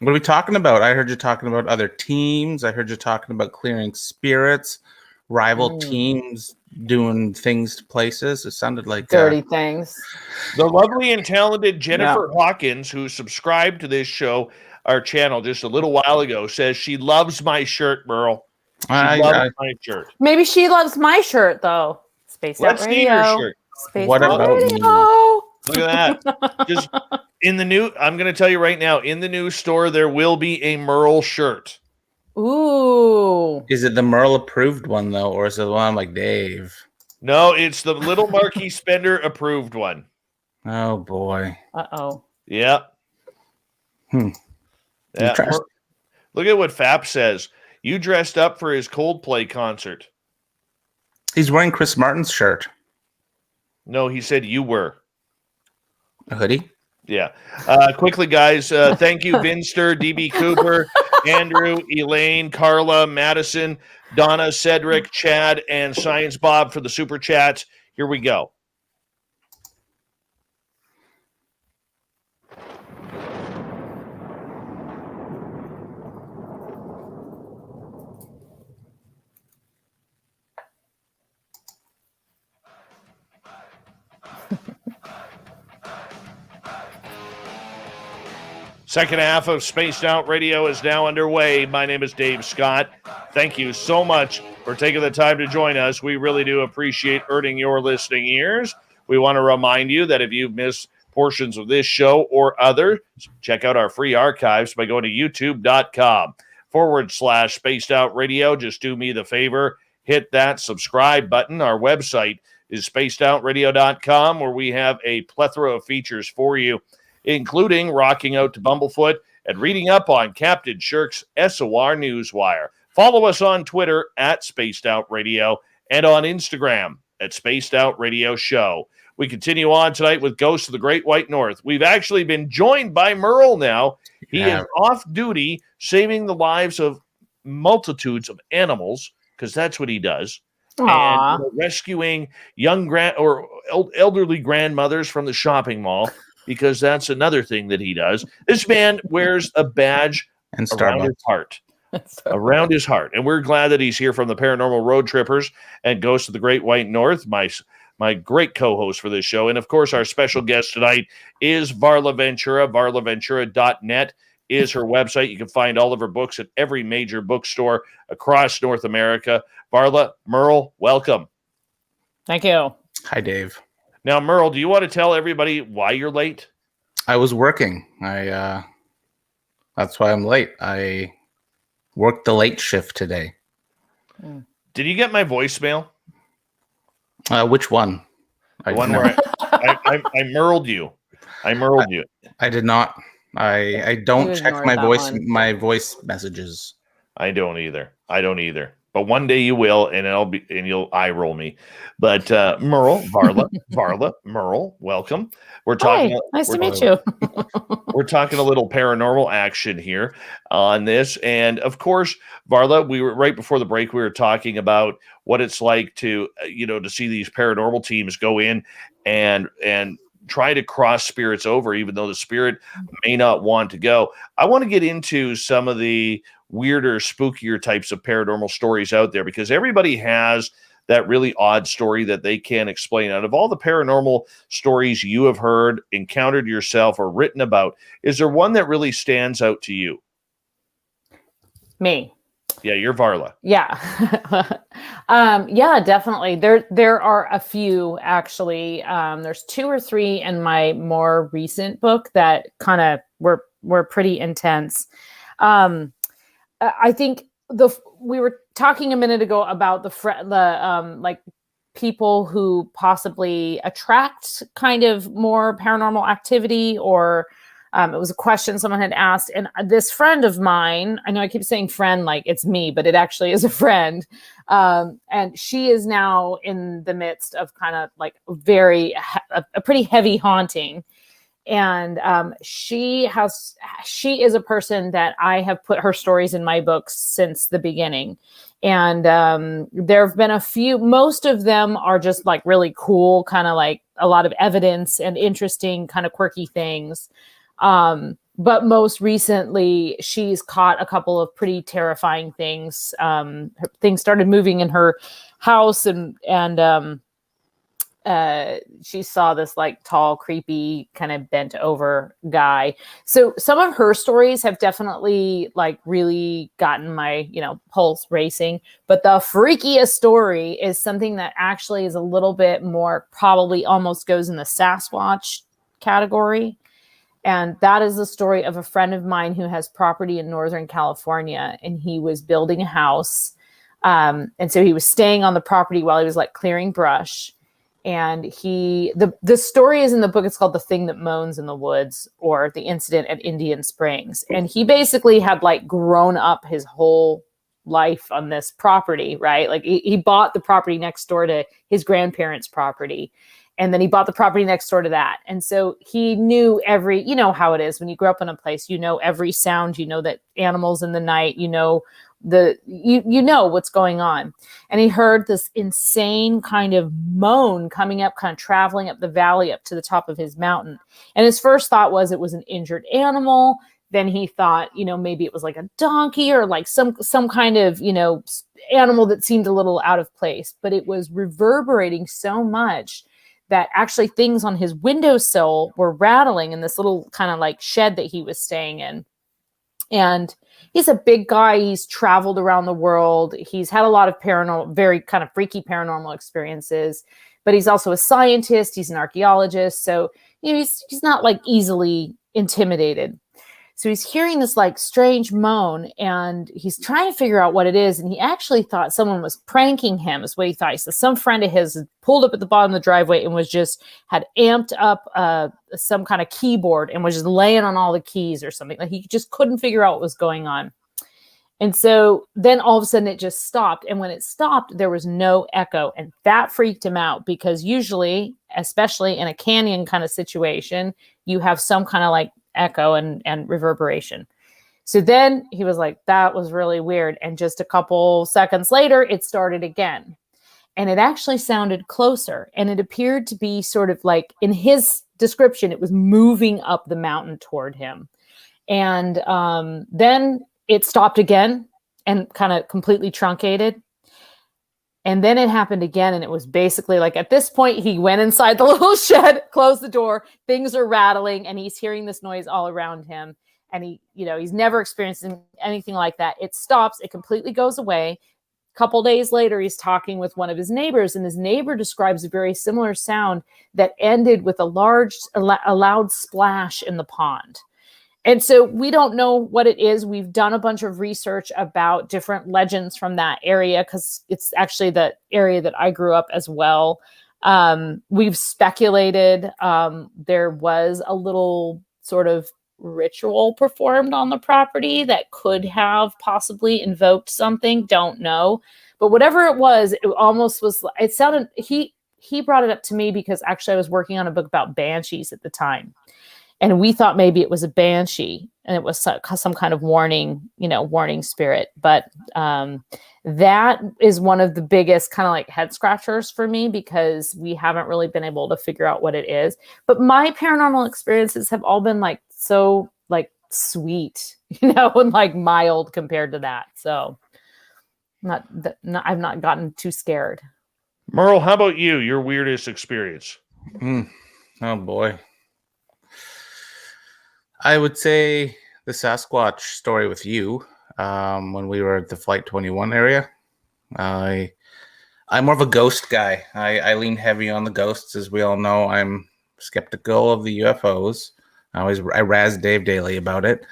What are we talking about? I heard you talking about other teams. I heard you talking about clearing spirits, rival teams doing things to places. It sounded like Dirty things. The lovely and talented Jennifer Hawkins, who subscribed to this show, our channel, just a little while ago, says she loves my shirt, Merle. She loves my shirt. Maybe she loves my shirt, though. Spaced Let's Out see Radio. your shirt. Spaced What Out about Radio. me? Look at that. Just in the new, I'm going to tell you right now, in the new store, there will be a Merle shirt. Ooh. Is it the Merle approved one though, or is it the one I'm like Dave? No, it's the Little Marquee Spender approved one. Oh boy. Uh-oh. Yeah. You Yeah. trust- Look at what Fap says. You dressed up for his Coldplay concert. He's wearing Chris Martin's shirt. No, he said you were. A hoodie. Yeah. Quickly, guys. Thank you, Vinster, DB Cooper, Andrew, Elaine, Carla, Madison, Donna, Cedric, Chad, and Science Bob for the super chats. Here we go. Second half of Spaced Out Radio is now underway. My name is Dave Scott. Thank you so much for taking the time to join us. We really do appreciate earning your listening ears. We want to remind you that if you've missed portions of this show or other, check out our free archives by going to youtube.com/Spaced Out Radio. Just do me the favor, hit that subscribe button. Our website is spacedoutradio.com, where we have a plethora of features for you, including rocking out to Bumblefoot and reading up on Captain Shirk's SOR Newswire. Follow us on Twitter at Spaced Out Radio and on Instagram at Spaced Out Radio Show. We continue on tonight with Ghosts of the Great White North. We've actually been joined by Merle now. He is off duty saving the lives of multitudes of animals, because that's what he does. Aww. And rescuing young elderly grandmothers from the shopping mall, because that's another thing that he does. This man wears a badge And around his heart. Around his heart. And we're glad that he's here from the Paranormal Road Trippers and Ghosts of the Great White North, my great co-host for this show. And, of course, our special guest tonight is Varla Ventura. VarlaVentura.net is her website. You can find all of her books at every major bookstore across North America. Varla, Merle, welcome. Thank you. Hi, Dave. Now, Merle, do you want to tell everybody why you're late? I was working. That's why I'm late. I worked the late shift today. Did you get my voicemail? Which one? The one where I Merled you. I Merled you. I did not. I don't You check ignored my that voice messages. I don't either. But one day you will, and you'll eye roll me. But Merle, Varla, Merle, welcome. We're talking. Hi, nice to meet you. We're talking a little paranormal action here on this, and of course, Varla, we were right before the break. We were talking about what it's like to to see these paranormal teams go in and try to cross spirits over, even though the spirit may not want to go. I want to get into some of the weirder, spookier types of paranormal stories out there, because everybody has that really odd story that they can't explain. Out of all the paranormal stories you have heard, encountered yourself, or written about, is there one that really stands out to you? Me. Yeah, you're Varla. Yeah. Yeah, definitely. There are a few, actually. There's 2 or 3 in my more recent book that kind of were pretty intense. I think we were talking a minute ago about the people who possibly attract kind of more paranormal activity, or it was a question someone had asked. And this friend of mine, I know I keep saying friend like it's me, but it actually is a friend. And she is now in the midst of kind of like a pretty heavy haunting. And she is a person that I have put her stories in my books since the beginning. And there have been a few, most of them are just like really cool, kind of like a lot of evidence and interesting kind of quirky things. But most recently, she's caught a couple of pretty terrifying things. Things started moving in her house, and she saw this like tall, creepy, kind of bent over guy. So some of her stories have definitely like really gotten my, pulse racing. But the freakiest story is something that actually is a little bit more, probably almost goes in the Sasquatch category. And that is the story of a friend of mine who has property in Northern California, and he was building a house. And so he was staying on the property while he was like clearing brush. And the story is in the book. It's called The Thing That Moans in the Woods, or The Incident at Indian Springs. And he basically had like grown up his whole life on this property, right? Like he bought the property next door to his grandparents' property. And then he bought the property next door to that. And so he knew you know how it is when you grow up in a place, you know every sound, you know that animals in the night, you know you know what's going on. And he heard this insane kind of moan coming up, kind of traveling up the valley up to the top of his mountain. And his first thought was it was an injured animal. Then he thought, you know, maybe it was like a donkey or like some kind of, you know, animal that seemed a little out of place. But it was reverberating so much that actually things on his windowsill were rattling in this little kind of like shed that he was staying in. And he's a big guy. He's traveled around the world. He's had a lot of very kind of freaky paranormal experiences, but he's also a scientist. He's an archaeologist. So, you know, he's not like easily intimidated. So he's hearing this like strange moan, and he's trying to figure out what it is. And he actually thought someone was pranking him, is what he thought. He said some friend of his had pulled up at the bottom of the driveway and had amped up some kind of keyboard and was just laying on all the keys or something. Like he just couldn't figure out what was going on. And so then all of a sudden it just stopped. And when it stopped, there was no echo. And that freaked him out, because usually, especially in a canyon kind of situation, you have some kind of like echo and reverberation. So then he was like, that was really weird. And just a couple seconds later, it started again. And it actually sounded closer. And it appeared to be sort of like, in his description, it was moving up the mountain toward him. And then it stopped again and kind of completely truncated. And then it happened again. And it was basically like, at this point, he went inside the little shed, closed the door, things are rattling, and he's hearing this noise all around him. And he's never experienced anything like that. It stops, it completely goes away. A couple days later, he's talking with one of his neighbors, and his neighbor describes a very similar sound that ended with a loud splash in the pond. And so we don't know what it is. We've done a bunch of research about different legends from that area, because it's actually the area that I grew up as well. We've speculated there was a little sort of ritual performed on the property that could have possibly invoked something. Don't know. But whatever it was, it almost was, it sounded, he brought it up to me because actually I was working on a book about banshees at the time. And we thought maybe it was a banshee and it was some kind of warning spirit. But that is one of the biggest kind of like head scratchers for me, because we haven't really been able to figure out what it is. But my paranormal experiences have all been like so like sweet, and like mild compared to that. So I've not gotten too scared. Merle, how about you? Your weirdest experience? Oh boy. I would say the Sasquatch story with you when we were at the Flight 21 area. I'm more of a ghost guy. I lean heavy on the ghosts. As we all know, I'm skeptical of the UFOs. I razz Dave daily about it.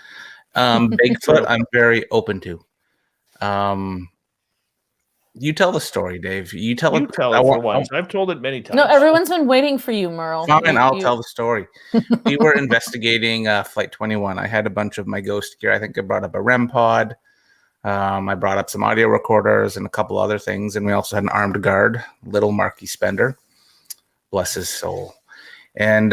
Bigfoot, I'm very open to. You tell the story, Dave. You tell it for once. I've told it many times. No, everyone's been waiting for you, Merle. Fine, I'll tell the story. We were investigating Flight 21. I had a bunch of my ghost gear. I think I brought up a REM pod. I brought up some audio recorders and a couple other things. And we also had an armed guard, little Marky Spender. Bless his soul. And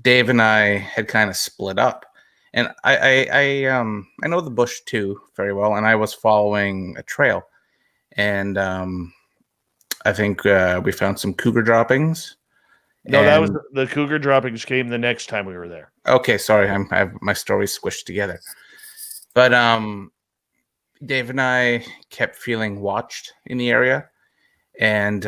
Dave and I had kind of split up. And I know the bush too very well. And I was following a trail. And I think we found some cougar droppings. No, that was the cougar droppings came the next time we were there. Okay, sorry, I have my stories squished together. But Dave and I kept feeling watched in the area, and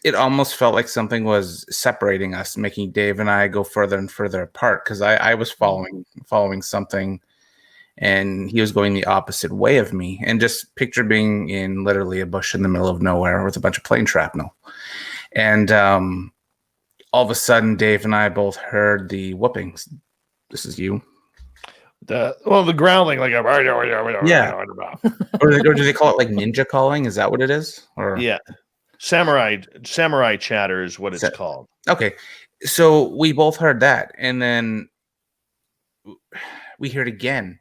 it almost felt like something was separating us, making Dave and I go further and further apart, because I was following something. And he was going the opposite way of me. And just picture being in literally a bush in the middle of nowhere with a bunch of plane shrapnel. And all of a sudden, Dave and I both heard the whoopings. This is you. The growling like a Yeah. or do they call it like ninja calling? Is that what it is? Or yeah, samurai chatter is what it's called. Okay, so we both heard that, and then we heard it again,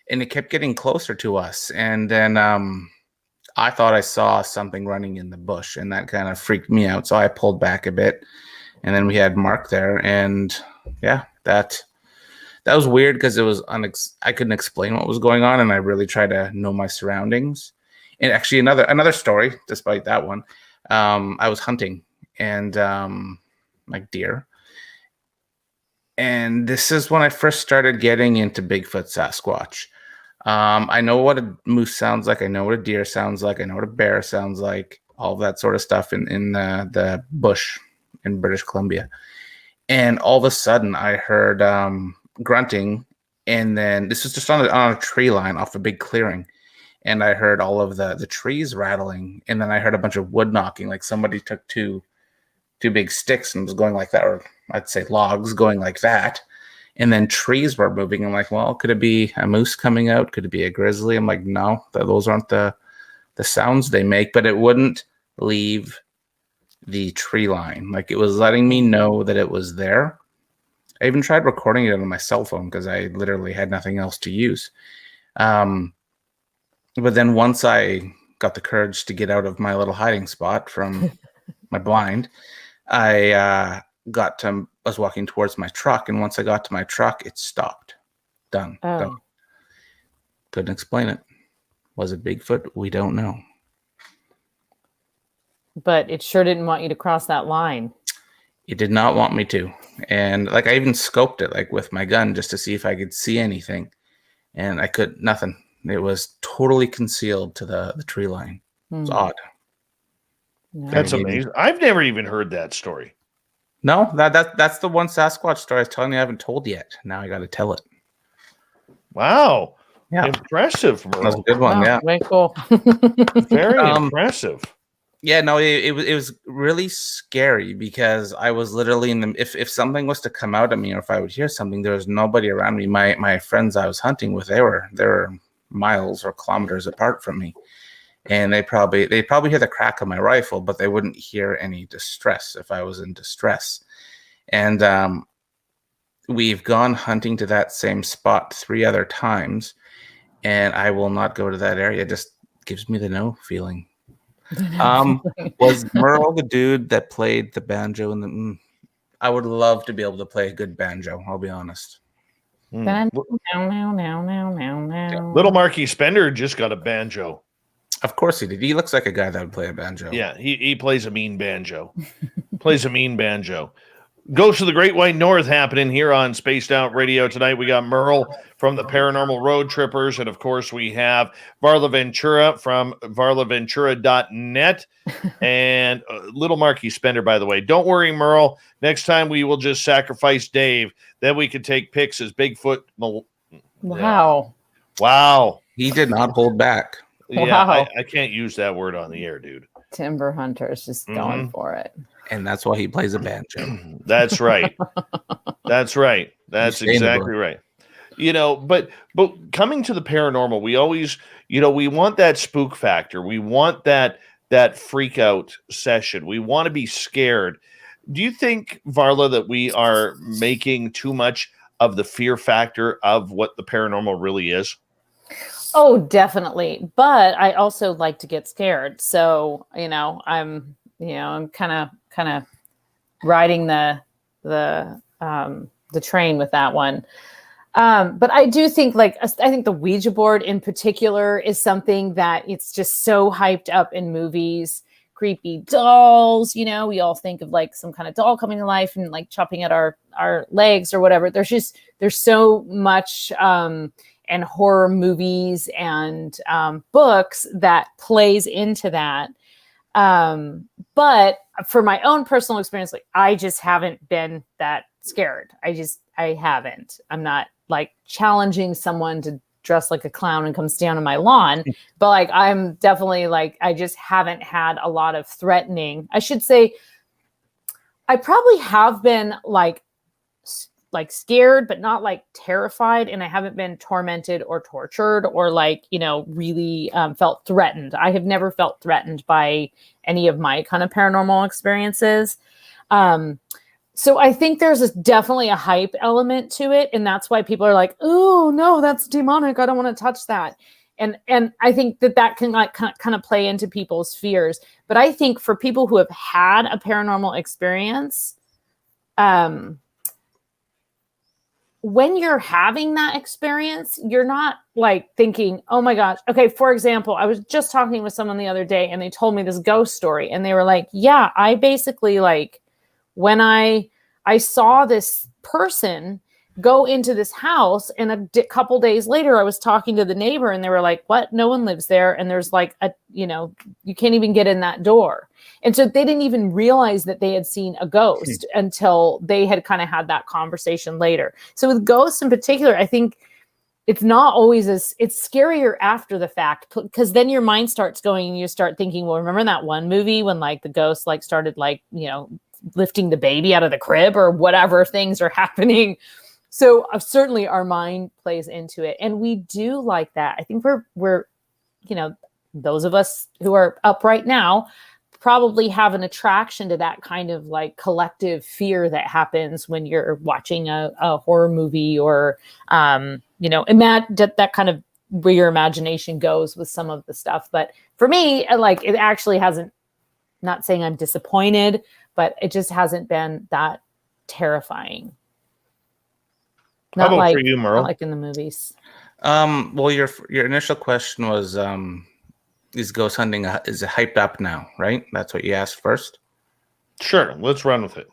and it kept getting closer to us, and then I thought I saw something running in the bush, and that kind of freaked me out. So I pulled back a bit, and then we had Mark there, and yeah, that was weird because it was I couldn't explain what was going on, and I really tried to know my surroundings. And actually, another story, despite that one, I was hunting and like deer, and this is when I first started getting into Bigfoot, Sasquatch. I know what a moose sounds like. I know what a deer sounds like. I know what a bear sounds like. All of that sort of stuff in the bush in British Columbia. And all of a sudden, I heard grunting, and then this was just on a tree line off a big clearing, and I heard all of the trees rattling, and then I heard a bunch of wood knocking, like somebody took two big sticks and was going like that, or I'd say logs going like that. And then trees were moving. I'm like, well, could it be a moose coming out? Could it be a grizzly? I'm like, no, those aren't the sounds they make, but it wouldn't leave the tree line. Like, it was letting me know that it was there. I even tried recording it on my cell phone because I literally had nothing else to use. But then once I got the courage to get out of my little hiding spot from my blind, I was walking towards my truck, and once I got to my truck, it stopped. Done. Couldn't explain it. Was it Bigfoot? We don't know. But it sure didn't want you to cross that line. It did not want me to. And like, I even scoped it like with my gun just to see if I could see anything. And I could nothing. It was totally concealed to the tree line. It's odd. No. That's amazing. I've never even heard that story. No, that's the one Sasquatch story I was telling you I haven't told yet. Now I got to tell it. Wow. Yeah. Impressive, Merle. That was a good one. Wow, Yeah. very cool. Very impressive. Yeah, no, it was really scary because I was literally in the if something was to come out at me, or if I would hear something, there was nobody around me. My friends I was hunting with, they were miles or kilometers apart from me. And they'd probably hear the crack of my rifle, but they wouldn't hear any distress if I was in distress. And we've gone hunting to that same spot 3 other times, and I will not go to that area. It just gives me the no feeling. Was Merle the dude that played the banjo? I would love to be able to play a good banjo. I'll be honest. Little Marky Spender just got a banjo. Of course he did. He looks like a guy that would play a banjo. Yeah, he plays a mean banjo. Plays a mean banjo. Ghosts of the Great White North happening here on Spaced Out Radio tonight. We got Merle from the Paranormal Road Trippers, and of course we have Varla Ventura from varlaventura.net, and Little Marky Spender, by the way. Don't worry, Merle. Next time we will just sacrifice Dave. Then we can take pics as Bigfoot. Wow. Yeah. Wow. He did not hold back. Yeah, Wow. I can't use that word on the air, dude. Timber Hunter's just going for it. And that's why he plays a banjo. That's right. That's right. That's exactly right. You know, but coming to the paranormal, we always, we want that spook factor. We want that freak out session. We want to be scared. Do you think, Varla, that we are making too much of the fear factor of what the paranormal really is? Oh, definitely. But I also like to get scared. So, I'm kind of riding the train with that one. But I do think, I think the Ouija board in particular is something that it's just so hyped up in movies. Creepy dolls, we all think of some kind of doll coming to life and chopping at our legs or whatever. There's so much and horror movies and books that plays into that. But for my own personal experience, I just haven't been that scared. I haven't. I'm not challenging someone to dress like a clown and come stand on my lawn, but I'm definitely I just haven't had a lot of threatening. I should say, I probably have been like scared, but not like terrified. And I haven't been tormented or tortured or like, really felt threatened. I have never felt threatened by any of my kind of paranormal experiences. So I think there's definitely a hype element to it. And that's why people are like, oh no, that's demonic. I don't want to touch that. And I think that can like kind of play into people's fears. But I think for people who have had a paranormal experience, when you're having that experience, you're not like thinking, oh my gosh. Okay, for example, I was just talking with someone the other day and they told me this ghost story. And they were like, yeah, I basically like when I saw this person go into this house and a couple days later I was talking to the neighbor and they were like, what? No one lives there. And there's like you can't even get in that door. And so they didn't even realize that they had seen a ghost until they had kind of had that conversation later. So with ghosts in particular, I think it's not always it's scarier after the fact, because then your mind starts going and you start thinking, well, remember that one movie when like the ghost like started like, lifting the baby out of the crib or whatever things are happening. So certainly our mind plays into it. And we do like that. I think we're those of us who are up right now probably have an attraction to that kind of like collective fear that happens when you're watching a horror movie or, imagine that kind of where your imagination goes with some of the stuff. But for me, like it actually hasn't, not saying I'm disappointed, but it just hasn't been that terrifying. How about for you, Merle? Not like in the movies. Well, your initial question was, is ghost hunting is it hyped up now, right? That's what you asked first. Sure, let's run with it.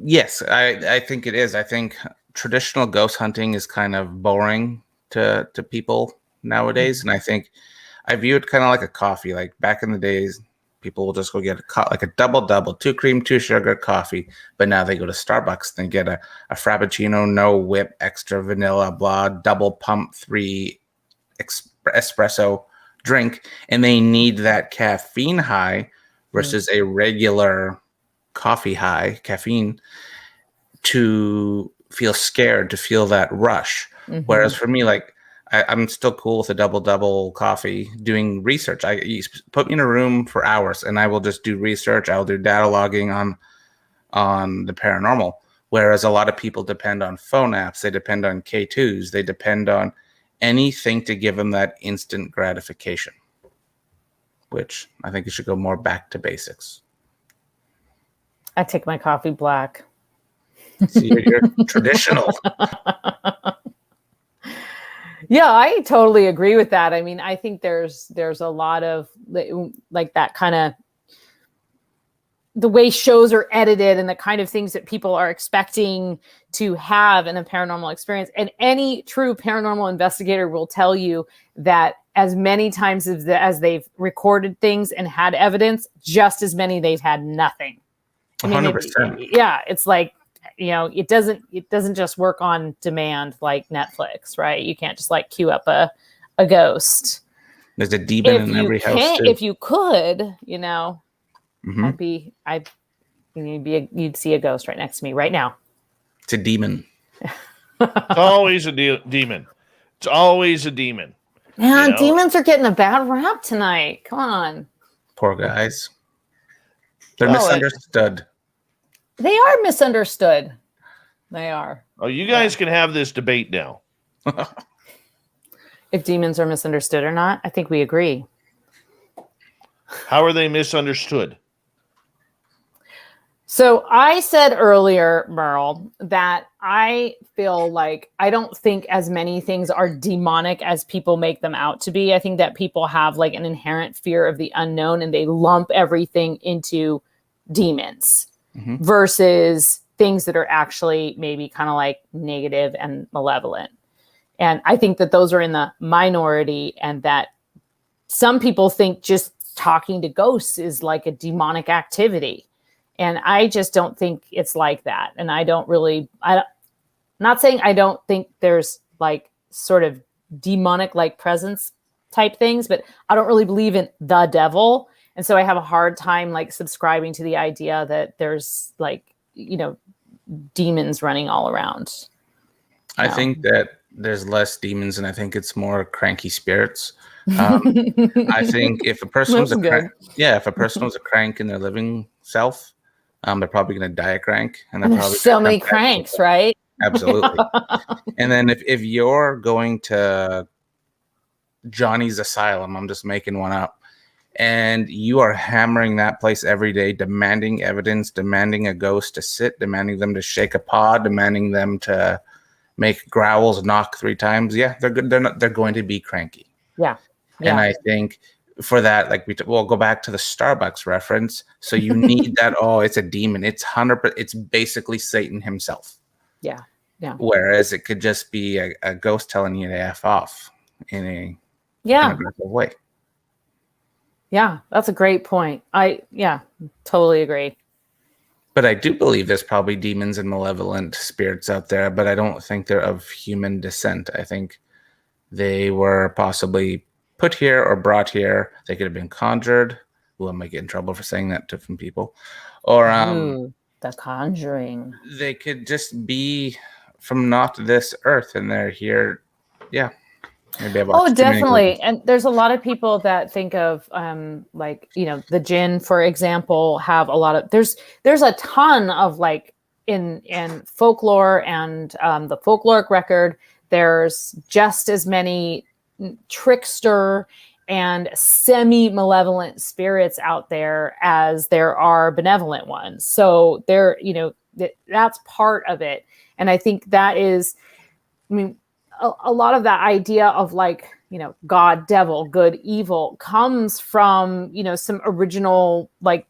Yes, I think it is. I think traditional ghost hunting is kind of boring to people nowadays, and I think I view it kind of like a coffee. Like back in the days, people will just go get like a double, 2 cream, 2 sugar coffee. But now they go to Starbucks and get a Frappuccino, no whip, extra vanilla, blah, double pump 3 espresso drink. And they need that caffeine high versus a regular coffee high, caffeine, to feel scared, to feel that rush. Mm-hmm. Whereas for me, like, I'm still cool with a double coffee doing research. You put me in a room for hours and I will just do research. I'll do data logging on the paranormal. Whereas a lot of people depend on phone apps. They depend on K2s. They depend on anything to give them that instant gratification, which I think you should go more back to basics. I take my coffee black. So you're traditional. Yeah, I totally agree with that. I mean, I think there's a lot of like that kind of the way shows are edited and the kind of things that people are expecting to have in a paranormal experience. And any true paranormal investigator will tell you that as many times as they've recorded things and had evidence, just as many they've had nothing. I mean, 100%. It's like, it doesn't just work on demand like Netflix, right? You can't just like queue up a ghost. There's a demon in every house too. If you could, mm-hmm. you'd see a ghost right next to me right now. It's a demon. It's always a demon. It's always a demon. Man, demons are getting a bad rap tonight. Come on. Poor guys. They're misunderstood. They are misunderstood. They are. Oh, you guys can have this debate now. If demons are misunderstood or not, I think we agree. How are they misunderstood? So I said earlier, Merle, that I feel like I don't think as many things are demonic as people make them out to be. I think that people have like an inherent fear of the unknown and they lump everything into demons. Mm-hmm. Versus things that are actually maybe kind of like negative and malevolent. And I think that those are in the minority and that some people think just talking to ghosts is like a demonic activity. And I just don't think it's like that. And I'm not saying I don't think there's like sort of demonic like presence type things, but I don't really believe in the devil. And so I have a hard time like subscribing to the idea that there's like, demons running all around. I think that there's less demons, and I think it's more cranky spirits. I think if a person was if a person was a crank in their living self, they're probably going to die a crank, and they're probably so many cranks, right? Absolutely. And then if you're going to Johnny's Asylum, I'm just making one up, and you are hammering that place every day, demanding evidence, demanding a ghost to sit, demanding them to shake a paw, demanding them to make growls, knock 3 times. Yeah, they're good. They're going to be cranky. Yeah. And I think for that, like we'll go back to the Starbucks reference. So you need that. Oh, it's a demon. It's 100%. It's basically Satan himself. Yeah. Yeah. Whereas it could just be a ghost telling you to F off in a aggressive way. Yeah, that's a great point. Totally agree. But I do believe there's probably demons and malevolent spirits out there, but I don't think they're of human descent. I think they were possibly put here or brought here. They could have been conjured. Well, I might get in trouble for saying that to some people. Or The Conjuring. They could just be from not this earth, and they're here. Yeah. Definitely. And there's a lot of people that think of the jinn, for example, have a lot of there's a ton of like in folklore and the folkloric record, there's just as many trickster and semi-malevolent spirits out there as there are benevolent ones. So that's part of it. And I think that is, a lot of that idea of like, God, devil, good, evil comes from, some original, that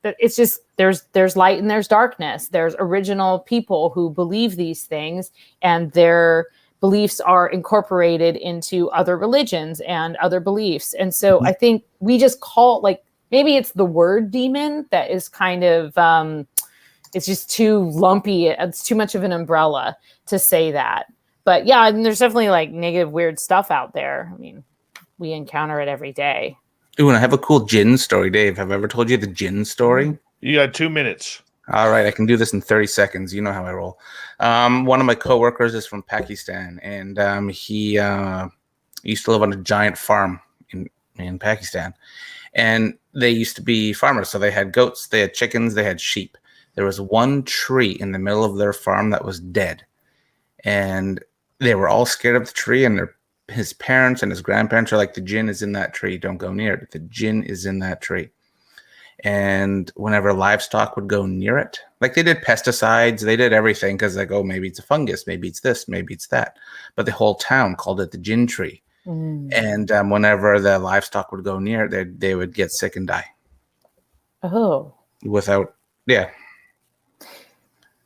it's just, there's light and there's darkness. There's original people who believe these things, and their beliefs are incorporated into other religions and other beliefs. And so I think we just call it, maybe it's the word demon that is kind of, it's just too lumpy. It's too much of an umbrella to say that. But yeah, and there's definitely like negative, weird stuff out there. We encounter it every day. Ooh, and I have a cool jinn story, Dave. Have I ever told you the jinn story? You got 2 minutes. All right, I can do this in 30 seconds. You know how I roll. One of my coworkers is from Pakistan, and he used to live on a giant farm in Pakistan. And they used to be farmers, so they had goats, they had chickens, they had sheep. There was one tree in the middle of their farm that was dead. And they were all scared of the tree, and his parents and his grandparents are like, the jinn is in that tree. Don't go near it. The jinn is in that tree. And whenever livestock would go near it, like they did pesticides, they did everything because like, oh, maybe it's a fungus, maybe it's this, maybe it's that. But the whole town called it the jinn tree. And whenever the livestock would go near it, they would get sick and die. Oh. Without, yeah.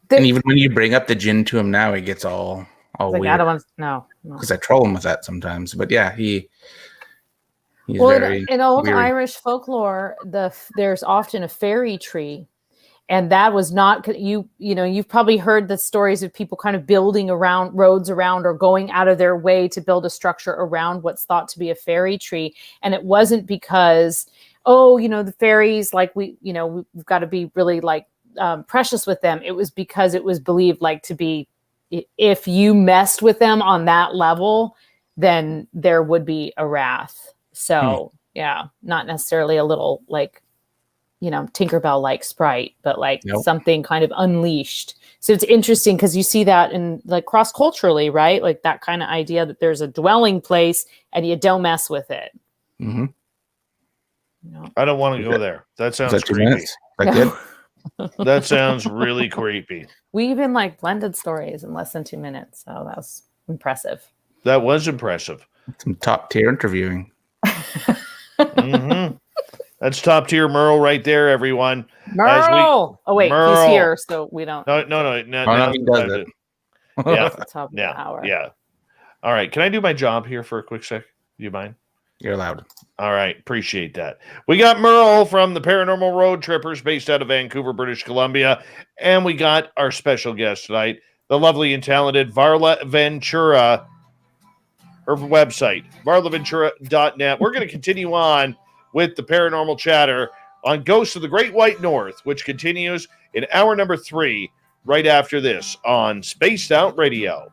And even when you bring up the jinn to him now, he gets all weird. I don't want no. Because I troll him with that sometimes. But yeah, he's very in old weird. Irish folklore, there's often a fairy tree, and that was not you've probably heard the stories of people kind of building around roads around or going out of their way to build a structure around what's thought to be a fairy tree, and it wasn't because the fairies we've got to be really precious with them. It was because it was believed to be, if you messed with them on that level, then there would be a wrath. So yeah, not necessarily a little Tinkerbell sprite, but something kind of unleashed. So it's interesting because you see that in cross culturally, right? Like that kind of idea that there's a dwelling place and you don't mess with it. Mm-hmm. I don't want to go there. That sounds creepy. Good? That sounds really creepy. We even blended stories in less than 2 minutes. So that was impressive. That was impressive. Some top tier interviewing. Mm-hmm. That's top tier Merle right there, everyone. Merle. Merle. He's here, so we don't. No, he does it. Yeah. Top of the hour. Yeah. All right. Can I do my job here for a quick sec? Do you mind? You're allowed. All right. Appreciate that. We got Merle from the Paranormal Road Trippers based out of Vancouver, British Columbia. And we got our special guest tonight, the lovely and talented Varla Ventura. Her website, varlaventura.net. We're going to continue on with the Paranormal Chatter on Ghosts of the Great White North, which continues in hour number 3 right after this on Spaced Out Radio.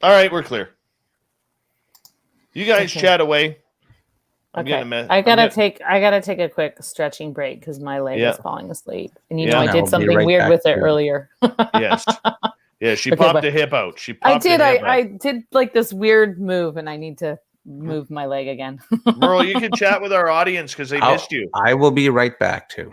All right, we're clear. You guys chat away. I gotta take a quick stretching break because my leg is falling asleep. And I did something weird with it earlier. Yes. Yeah, she popped a hip out. I did like this weird move, and I need to move my leg again. Merle, you can chat with our audience because they missed you. I will be right back too.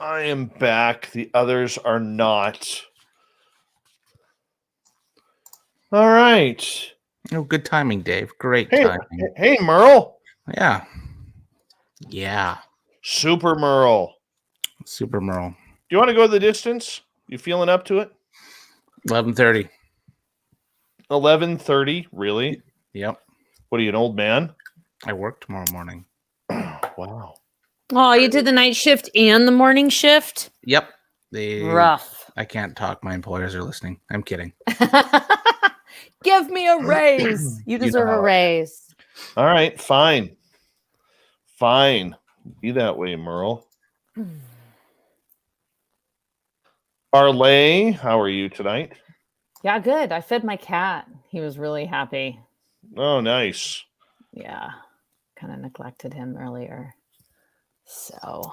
I am back. The others are not. All right. Oh, good timing, Dave. Great timing. Hey, Merle. Yeah. Yeah. Super Merle. Super Merle. Do you want to go the distance? You feeling up to it? 11:30. 11:30? Really? Yep. What are you, an old man? I work tomorrow morning. Wow. Oh, you did the night shift and the morning shift? Yep. Rough. I can't talk. My employers are listening. I'm kidding. Give me a raise. You deserve a raise. All right, fine. Fine. Be that way, Merle. Parlay, how are you tonight? Yeah, good. I fed my cat. He was really happy. Oh, nice. Yeah. Kind of neglected him earlier. So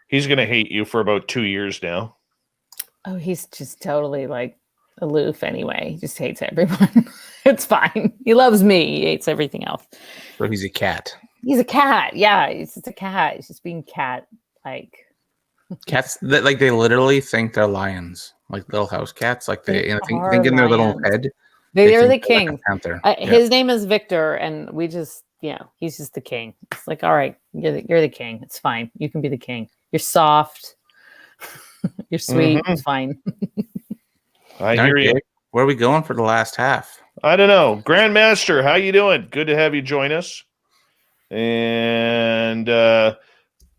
He's gonna hate you for about 2 years now. Oh, he's just totally like aloof anyway. He just hates everyone. It's fine. He loves me. He hates everything else. So he's a cat. He's a cat. Yeah, he's just a cat. He's just being cat like. Cats that like they literally think they're lions, like little house cats. Like they think in their little head. They're the king. Like a panther. His name is Victor, and we just he's just the king. It's like, all right, you're the king. It's fine. You can be the king. You're soft. You're sweet. It's fine. I hear you. Where are we going for the last half? I don't know. Grandmaster, how you doing? Good to have you join us. And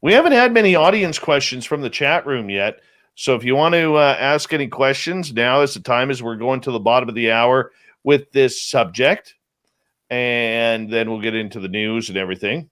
we haven't had many audience questions from the chat room yet. So if you want to ask any questions, now is the time as we're going to the bottom of the hour with this subject. And then we'll get into the news and everything.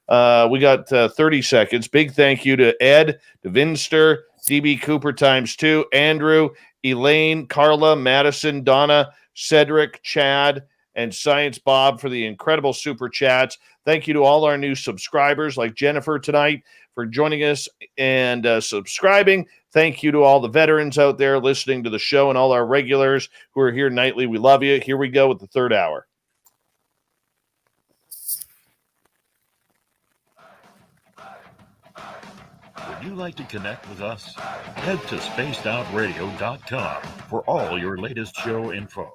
We got 30 seconds. Big thank you to Ed, to Vinster, DB Cooper ×2, Andrew, Elaine, Carla, Madison, Donna, Cedric, Chad, and Science Bob for the incredible super chats. Thank you to all our new subscribers like Jennifer tonight for joining us and subscribing. Thank you to all the veterans out there listening to the show and all our regulars who are here nightly. We love you. Here we go with the third hour. Would you like to connect with us? Head to spacedoutradio.com for all your latest show info.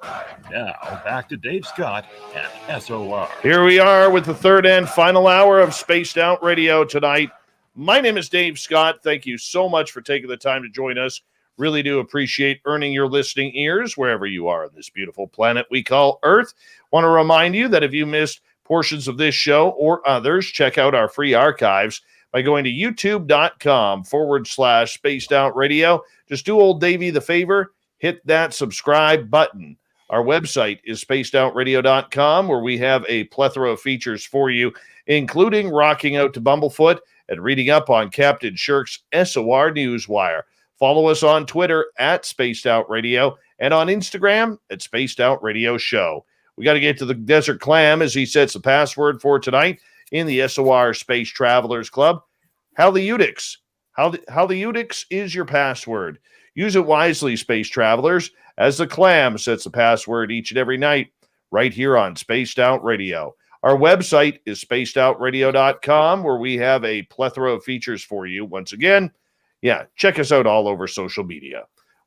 Now, back to Dave Scott and SOR. Here we are with the third and final hour of Spaced Out Radio tonight. My name is Dave Scott. Thank you so much for taking the time to join us. Really do appreciate earning your listening ears wherever you are on this beautiful planet we call Earth. Want to remind you that if you missed portions of this show or others, check out our free archives by going to youtube.com/Spaced Out Radio. Just do old Davey the favor, hit that subscribe button. Our website is spacedoutradio.com, where we have a plethora of features for you, including rocking out to Bumblefoot and reading up on Captain Shirk's SOR Newswire. Follow us on Twitter at Spaced Out Radio and on Instagram at Spaced Out Radio Show. We got to get to the Desert Clam as he sets the password for tonight in the SOR Space Travelers Club. Halleutics. Halleutics is your password. Use it wisely, Space Travelers, as the Clam sets the password each and every night right here on Spaced Out Radio. Our website is spacedoutradio.com, where we have a plethora of features for you. Once again, check us out all over social media.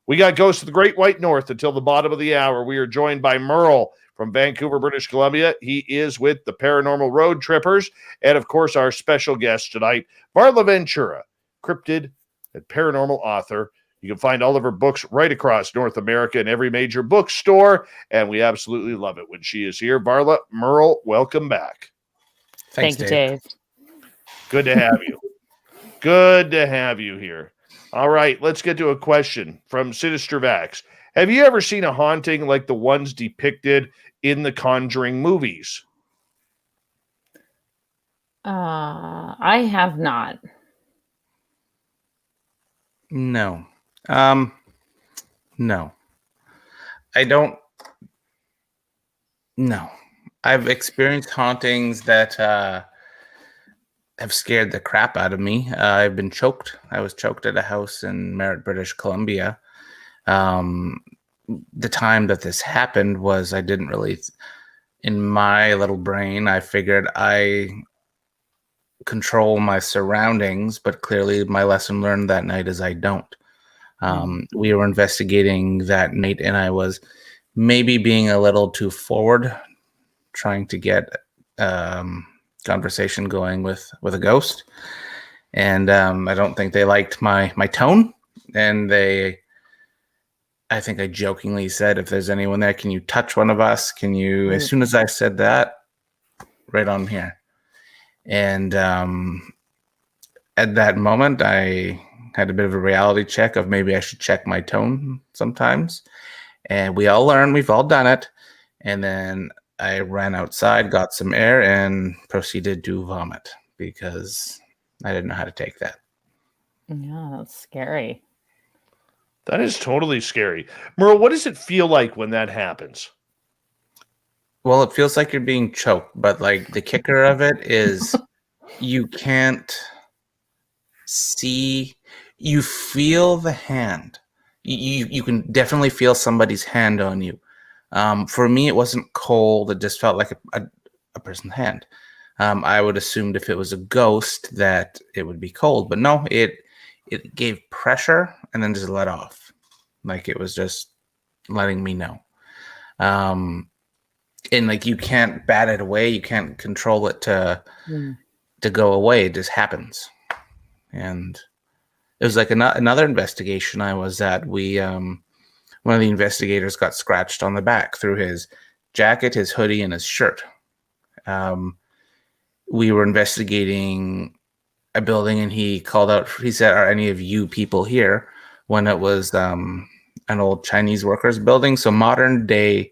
We got Ghost of the Great White North until the bottom of the hour. We are joined by Merle from Vancouver, British Columbia. He is with the Paranormal Road Trippers. And, of course, our special guest tonight, Varla Ventura, cryptid and paranormal author. You can find all of her books right across North America in every major bookstore, and we absolutely love it when she is here. Varla, Merle, welcome back. Thanks, Thank you, Dave. Good to have you. Good to have you here. All right, let's get to a question from Sinister Vax. Have you ever seen a haunting like the ones depicted in the Conjuring movies? I have not. No. No. I don't. No. I've experienced hauntings that have scared the crap out of me. I've been choked. I was choked at a house in Merritt, British Columbia. The time that this happened was I didn't really, in my little brain, I figured I control my surroundings, but clearly my lesson learned that night is I don't. We were investigating that night, and I was maybe being a little too forward, trying to get conversation going with a ghost. And I don't think they liked my tone. And I think I jokingly said, if there's anyone there, can you touch one of us? Can you, as soon as I said that, right on here. And at that moment, I had a bit of a reality check of maybe I should check my tone sometimes. And we all learn, we've all done it. And then I ran outside, got some air, and proceeded to vomit because I didn't know how to take that. Yeah, that's scary. That is totally scary. Merle, what does it feel like when that happens? Well, it feels like you're being choked, but like the kicker of it is you can't see, you feel the hand. You can definitely feel somebody's hand on you. For me, it wasn't cold. It just felt like a person's hand. I would assumed if it was a ghost that it would be cold, but no, it gave pressure and then just let off. Like it was just letting me know. And like you can't bat it away. You can't control it to go away. It just happens. And it was like another investigation I was at. One of the investigators got scratched on the back through his jacket, his hoodie, and his shirt. We were investigating a building, and he called out. He said, "Are any of you people here?" When it was an old Chinese workers building, so modern day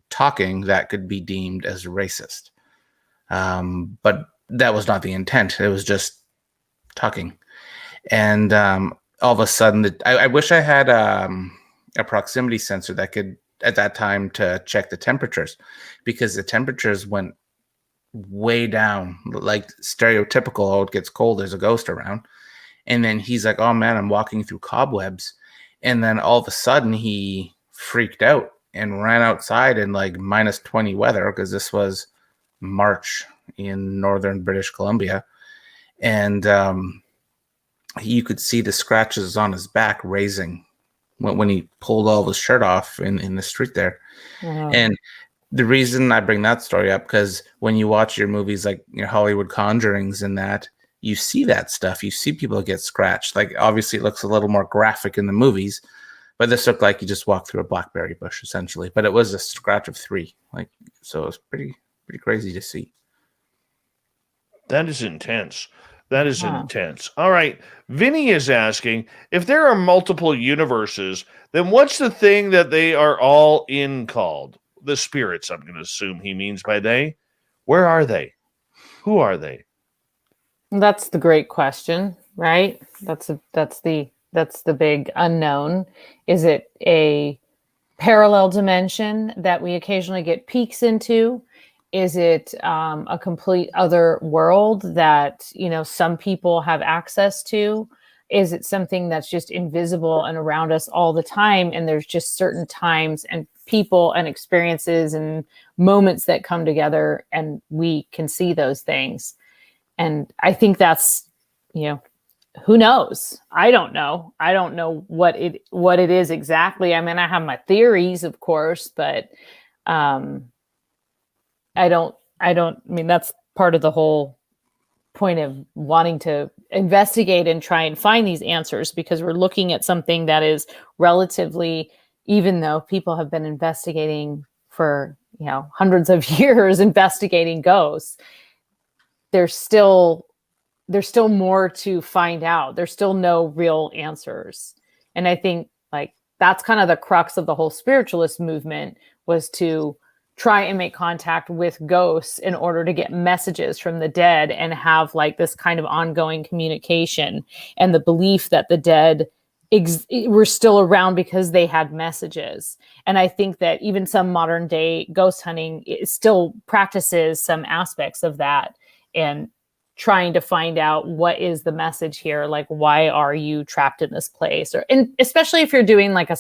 talking that could be deemed as racist. But that was not the intent. It was just talking. And all of a sudden, I wish I had a proximity sensor that could, at that time, to check the temperatures, because the temperatures went way down, like stereotypical, oh, it gets cold, there's a ghost around. And then he's like, oh man, I'm walking through cobwebs. And then all of a sudden he freaked out and ran outside in like minus 20 weather, because this was March in northern British Columbia. And you could see the scratches on his back raising when he pulled all of his shirt off in the street there. Wow. And the reason I bring that story up, because when you watch your movies like your Hollywood Conjurings and that, you see that stuff. You see people get scratched. Like obviously it looks a little more graphic in the movies, but this looked like you just walked through a blackberry bush essentially. But it was a scratch of 3. Like, so it was pretty crazy to see. That is intense. That is intense. All right. Vinny is asking, if there are multiple universes, then what's the thing that they are all in called? The spirits, I'm going to assume he means by they. Where are they? Who are they? That's the great question, right? That's the big unknown. Is it a parallel dimension that we occasionally get peeks into? Is it a complete other world that, some people have access to? Is it something that's just invisible and around us all the time? And there's just certain times and people and experiences and moments that come together and we can see those things. And I think that's, who knows? I don't know. I don't know what it is exactly. I mean, I have my theories, of course, but I mean, that's part of the whole point of wanting to investigate and try and find these answers, because we're looking at something that is relatively, even though people have been investigating for, hundreds of years, investigating ghosts, there's still more to find out. There's still no real answers. And I think like that's kind of the crux of the whole spiritualist movement, was to try and make contact with ghosts in order to get messages from the dead and have like this kind of ongoing communication, and the belief that the dead were still around because they had messages. And I think that even some modern day ghost hunting still practices some aspects of that, and trying to find out what is the message here, like why are you trapped in this place, and especially if you're doing like a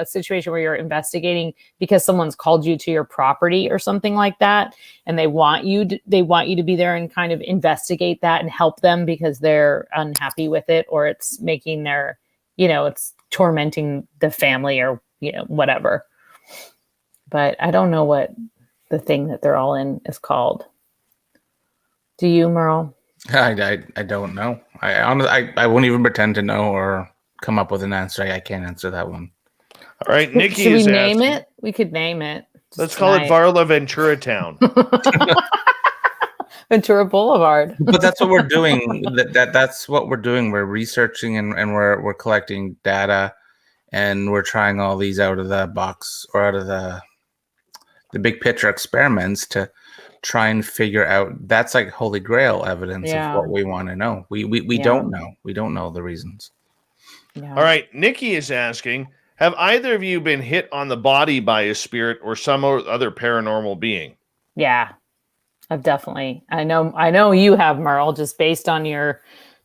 situation where you're investigating because someone's called you to your property or something like that, and they want you to be there and kind of investigate that and help them because they're unhappy with it, or it's making their, it's tormenting the family or whatever. But I don't know what the thing that they're all in is called. Do you, Merle? I don't know. I won't even pretend to know or come up with an answer. I can't answer that one. All right, Nikki. Should we name it? We could name it. Let's call it Varla Ventura Town. Ventura Boulevard. But that's what we're doing. That's what we're doing. We're researching and we're collecting data, and we're trying all these out of the box or out of the big picture experiments to try and figure out. That's like holy grail evidence of what we want to know. We don't know. We don't know the reasons. Yeah. All right. Nikki is asking, have either of you been hit on the body by a spirit or some other paranormal being? Yeah, I've definitely. I know you have, Merle, just based on your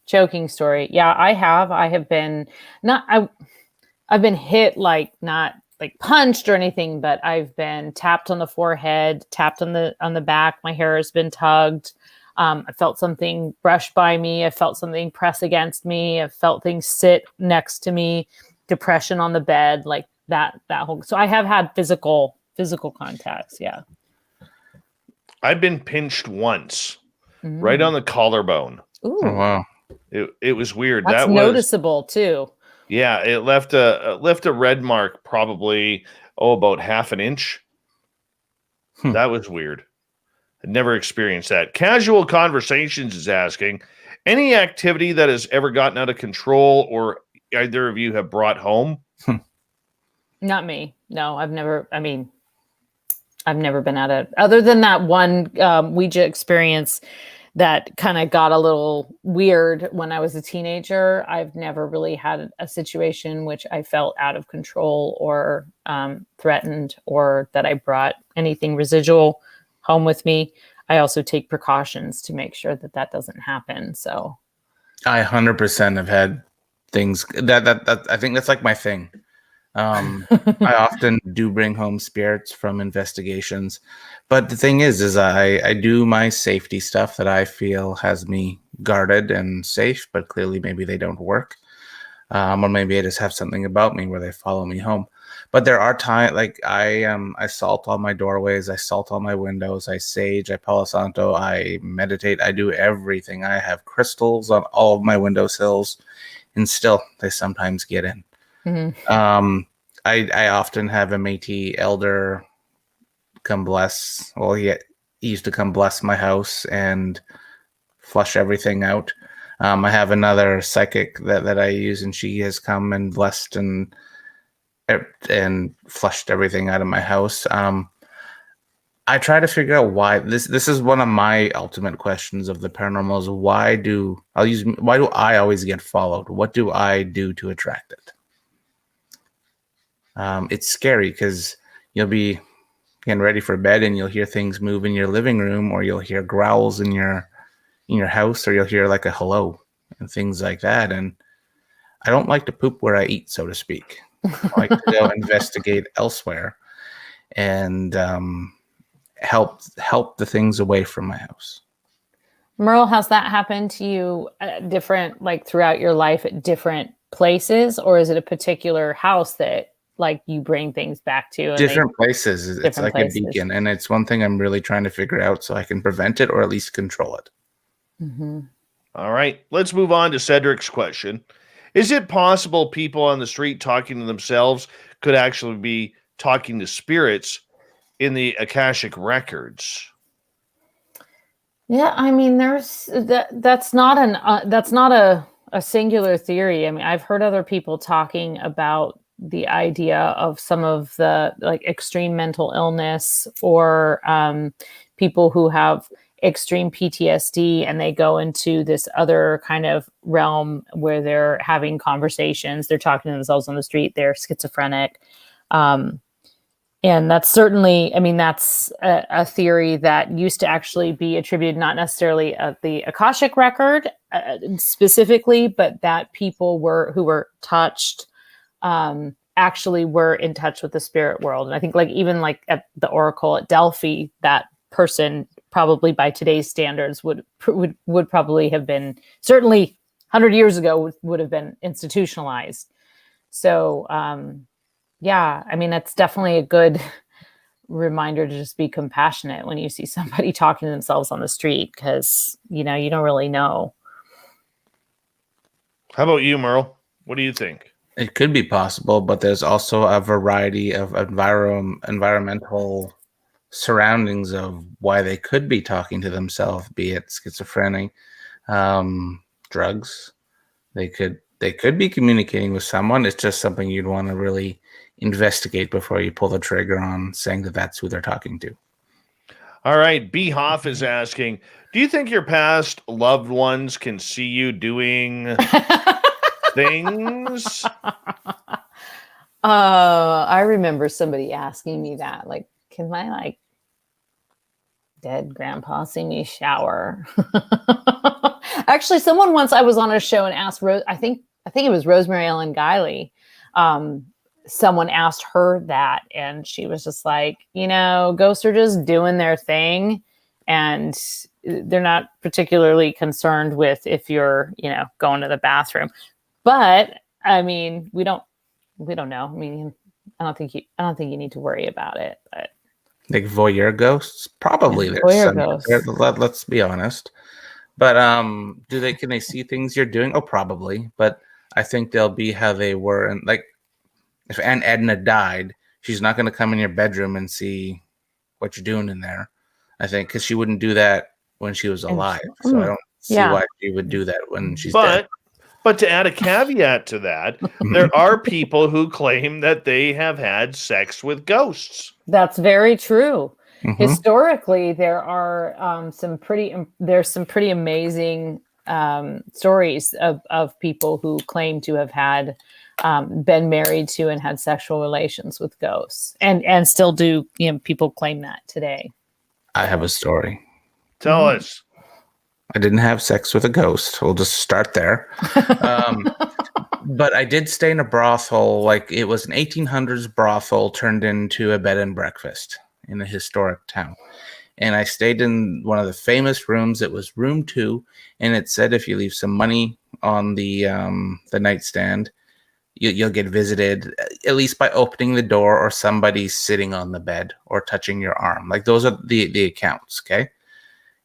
choking story. Yeah, I have. I have been I've been hit, like not like punched or anything, but I've been tapped on the forehead, tapped on the back. My hair has been tugged. I felt something brush by me. I felt something press against me. I felt things sit next to me. Depression on the bed, like that whole. So I have had physical contacts. Yeah. I've been pinched once, right on the collarbone. Ooh. Oh, wow. It was weird. That's noticeable too. Yeah, it left a red mark, probably about half an inch. That was weird. I'd never experienced that. Casual Conversations is asking, any activity that has ever gotten out of control or either of you have brought home? Not me. No, I've never been at it. Other than that one Ouija experience that kind of got a little weird when I was a teenager, I've never really had a situation which I felt out of control or threatened, or that I brought anything residual home with me. I also take precautions to make sure that doesn't happen. So I 100% have had things that I think that's like my thing. I often do bring home spirits from investigations, but the thing is I do my safety stuff that I feel has me guarded and safe, but clearly maybe they don't work. Or maybe I just have something about me where they follow me home. But there are times, like I salt all my doorways, I salt all my windows, I sage, I Palo Santo, I meditate, I do everything. I have crystals on all of my windowsills, and still they sometimes get in. Mm-hmm. I often have a Métis elder come bless. Well, he used to come bless my house and flush everything out. I have another psychic that I use, and she has come and blessed and flushed everything out of my house. I try to figure out why. This is one of my ultimate questions of the paranormal is why do I always get followed? What do I do to attract it? It's scary because you'll be getting ready for bed and you'll hear things move in your living room, or you'll hear growls in your house, or you'll hear like a hello and things like that. And I don't like to poop where I eat, so to speak. I like to go investigate elsewhere and help the things away from my house. Merle, has that happened to you different, like throughout your life at different places, or is it a particular house that like you bring things back to? And different places. It's different like places. A beacon, and it's one thing I'm really trying to figure out so I can prevent it or at least control it. Mm-hmm. All right, let's move on to Cedric's question. Is it possible people on the street talking to themselves could actually be talking to spirits in the Akashic records? Yeah, I mean, there's that's not a singular theory. I mean, I've heard other people talking about the idea of some of the like extreme mental illness, or people who have extreme PTSD and they go into this other kind of realm where they're having conversations, they're talking to themselves on the street, they're schizophrenic. And that's certainly, I mean, that's a theory that used to actually be attributed, not necessarily the Akashic record specifically, but that people who were touched actually were in touch with the spirit world. And I think like even like at the Oracle at Delphi, that person probably by today's standards would probably have been, certainly 100 years ago would have been institutionalized. So yeah, I mean, it's definitely a good reminder to just be compassionate when you see somebody talking to themselves on the street, because, you know, you don't really know. How about you, Merle? What do you think? It could be possible, but there's also a variety of environmental surroundings of why they could be talking to themselves, be it schizophrenia, drugs. They could be communicating with someone. It's just something you'd want to really investigate before you pull the trigger on saying that that's who they're talking to. All right. B. Hoff is asking, do you think your past loved ones can see you doing things? I remember somebody asking me that, like, can my like dead grandpa see me shower? Actually, someone once, I was on a show and asked I think it was Rosemary Ellen Guiley. Someone asked her that, and she was just like, ghosts are just doing their thing, and they're not particularly concerned with if you're, going to the bathroom. But I mean, we don't know. I mean, I don't think you need to worry about it. But like voyeur ghosts, probably there's voyeur some. ghosts. Let's be honest. But can they see things you're doing? Oh, probably. But I think they'll be how they were, and like if Aunt Edna died, she's not going to come in your bedroom and see what you're doing in there. I think because she wouldn't do that when she was alive. So I don't see why she would do that when she's dead. But to add a caveat to that, there are people who claim that they have had sex with ghosts. That's very true. Mm-hmm. Historically, there are some pretty amazing stories of people who claim to have had been married to and had sexual relations with ghosts, and still do. People claim that today. I have a story. Tell us. I didn't have sex with a ghost. We'll just start there. But I did stay in a brothel. Like it was an 1800s brothel turned into a bed and breakfast in a historic town. And I stayed in one of the famous rooms. It was room 2. And it said if you leave some money on the nightstand, you'll get visited, at least by opening the door or somebody sitting on the bed or touching your arm. Like those are the accounts, okay?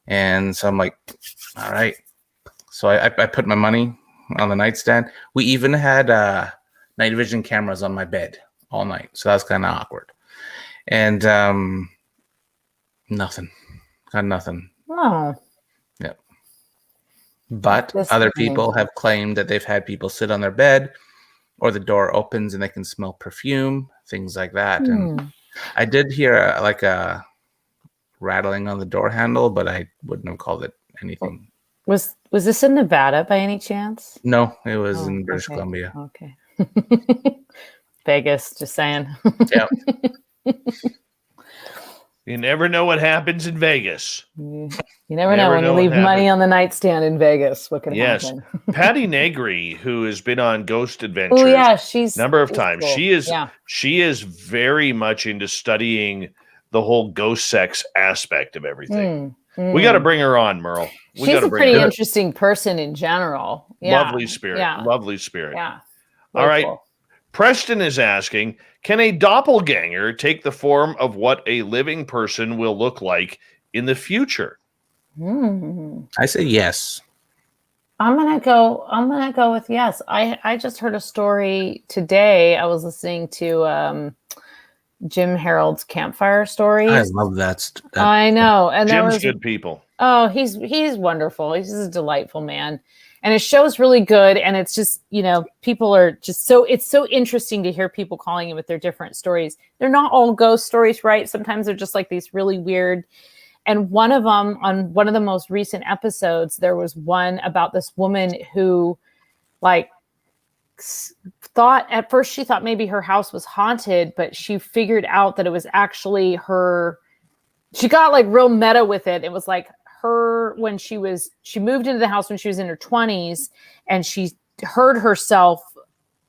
And so I'm like, all right. So I put my money on the nightstand. We even had night vision cameras on my bed all night. So that was kind of awkward. And nothing. Got nothing. Oh. Yep. But other people have claimed that they've had people sit on their bed, or the door opens and they can smell perfume, things like that. And I did hear a rattling on the door handle, but I wouldn't have called it anything. Was this in Nevada by any chance? No, it was in British Columbia. Okay. Vegas, just saying. Yeah. You never know what happens in Vegas. You never know when you leave money on the nightstand in Vegas. What can happen? Patty Negri, who has been on Ghost Adventures, she's number of times. Cool. She is very much into studying the whole ghost sex aspect of everything. We got to bring her on, Merle. She's a pretty interesting person in general. Yeah. Lovely spirit. Yeah. Lovely spirit. Yeah. All right. Cool. Preston is asking, can a doppelganger take the form of what a living person will look like in the future? I say yes. I'm gonna go with yes. I just heard a story today. I was listening to Jim Harold's campfire stories. I love that. I know, and Jim's good people. Oh, he's wonderful. He's just a delightful man. And his show's really good. And it's just, people are just it's so interesting to hear people calling it with their different stories. They're not all ghost stories, right? Sometimes they're just like these really weird. And one of them, on one of the most recent episodes, there was one about this woman who at first she thought maybe her house was haunted, but she figured out that it was actually her. She got real meta with it. It was like her when she moved into the house when she was in her 20s, and she heard herself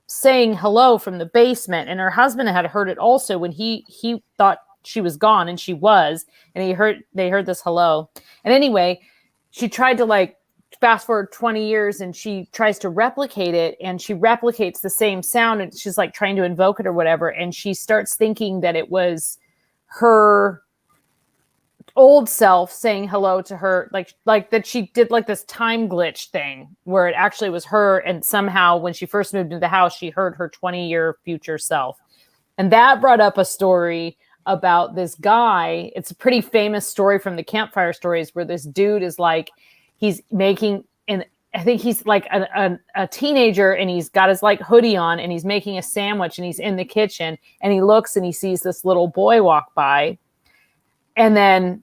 saying hello from the basement, and her husband had heard it also when he thought she was gone, and she was, and they heard this hello. And anyway, she tried to fast forward 20 years, and she tries to replicate it, and she replicates the same sound, and she's trying to invoke it or whatever, and she starts thinking that it was her old self saying hello to her, like that she did this time glitch thing where it actually was her, and somehow when she first moved into the house she heard her 20-year future self. And that brought up a story about this guy. It's a pretty famous story from the campfire stories where this dude is like, he's making, and I think he's like a teenager, and he's got his like hoodie on, and he's making a sandwich, and he's in the kitchen, and he looks and he sees this little boy walk by, and then,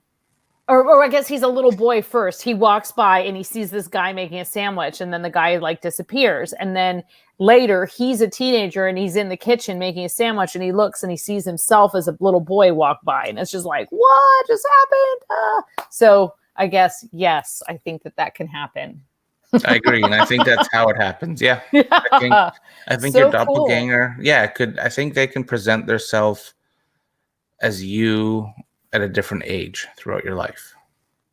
or I guess he's a little boy first. He walks by and he sees this guy making a sandwich, and then the guy like disappears. And then later he's a teenager and he's in the kitchen making a sandwich, and he looks and he sees himself as a little boy walk by, and it's just like, what just happened? So I guess, yes, I think that can happen. I agree, and I think that's how it happens. Yeah, I think So your doppelganger. cool. Yeah, I think they can present themselves as you at a different age throughout your life.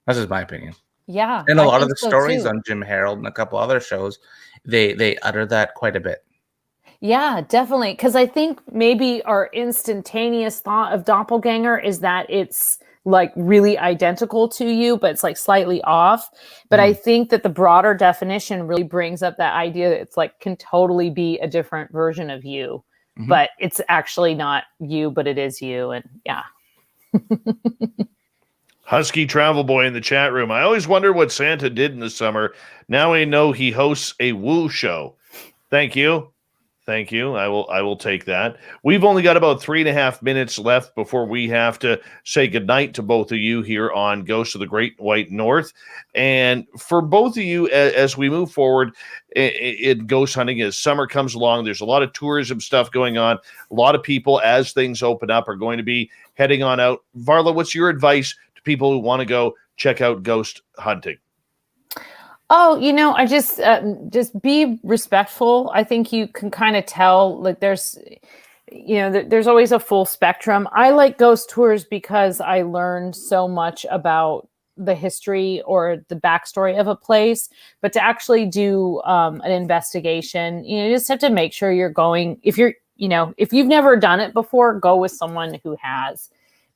That's just my opinion. Yeah. And a I lot of think the so stories too. on Jim Harold and a couple other shows, they utter that quite a bit. Yeah, definitely. Because I think maybe our instantaneous thought of doppelganger is that it's like really identical to you, but it's like slightly off. But I think that the broader definition really brings up that idea that it's like can totally be a different version of you, but it's actually not you, but it is you. And yeah. Husky Travel Boy in the chat room. I always wondered what Santa did in the summer. Now I know he hosts a woo show. Thank you. Thank you. I will take that. We've only got about 3.5 minutes left before we have to say goodnight to both of you here on Ghosts of the Great White North. And for both of you, as we move forward in ghost hunting, as summer comes along, there's a lot of tourism stuff going on. A lot of people, as things open up, are going to be heading on out. Varla, what's your advice to people who want to go check out ghost hunting? Oh, I just be respectful. I think you can kind of tell, like there's always a full spectrum. I like ghost tours because I learned so much about the history or the backstory of a place, but to actually do an investigation, you just have to make sure you're going, if you've never done it before, go with someone who has,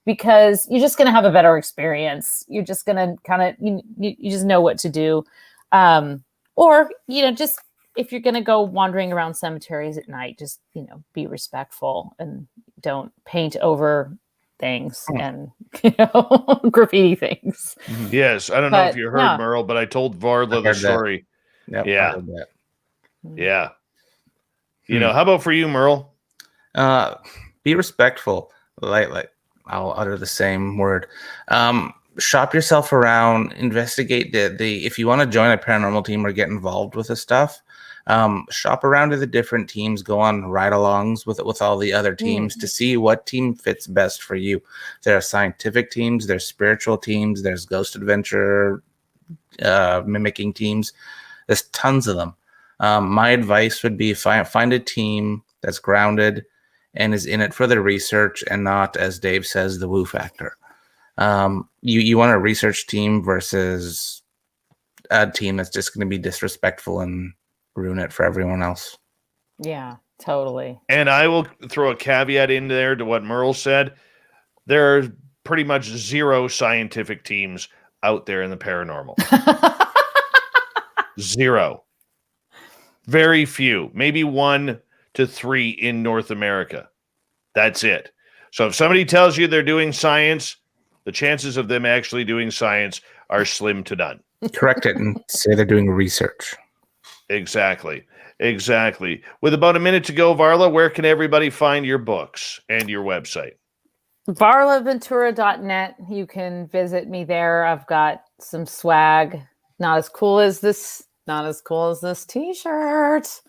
because you're just going to have a better experience. You're just going to kind of, you just know what to do. Or, just if you're going to go wandering around cemeteries at night, just, be respectful and don't paint over things and, graffiti things. Yes. I don't know if you heard, Merle, but I told Varla the story. Yep, yeah. I heard that. Yeah. How about for you, Merle? Be respectful. Like I'll utter the same word. Shop yourself around, investigate the if you want to join a paranormal team or get involved with this stuff, shop around to the different teams, go on ride-alongs with all the other teams to see what team fits best for you. There are scientific teams, there's spiritual teams, there's ghost adventure mimicking teams. There's tons of them. My advice would be find a team that's grounded and is in it for the research and not, as Dave says, the woo factor. You want a research team versus a team that's just going to be disrespectful and ruin it for everyone else. Yeah, totally. And I will throw a caveat in there to what Merle said. There are pretty much zero scientific teams out there in the paranormal. Zero. Very few. Maybe 1 to 3 in North America. That's it. So if somebody tells you they're doing science, the chances of them actually doing science are slim to none. Correct it and say they're doing research. Exactly. With about a minute to go, Varla, where can everybody find your books and your website? VarlaVentura.net. You can visit me there. I've got some swag. Not as cool as this t-shirt.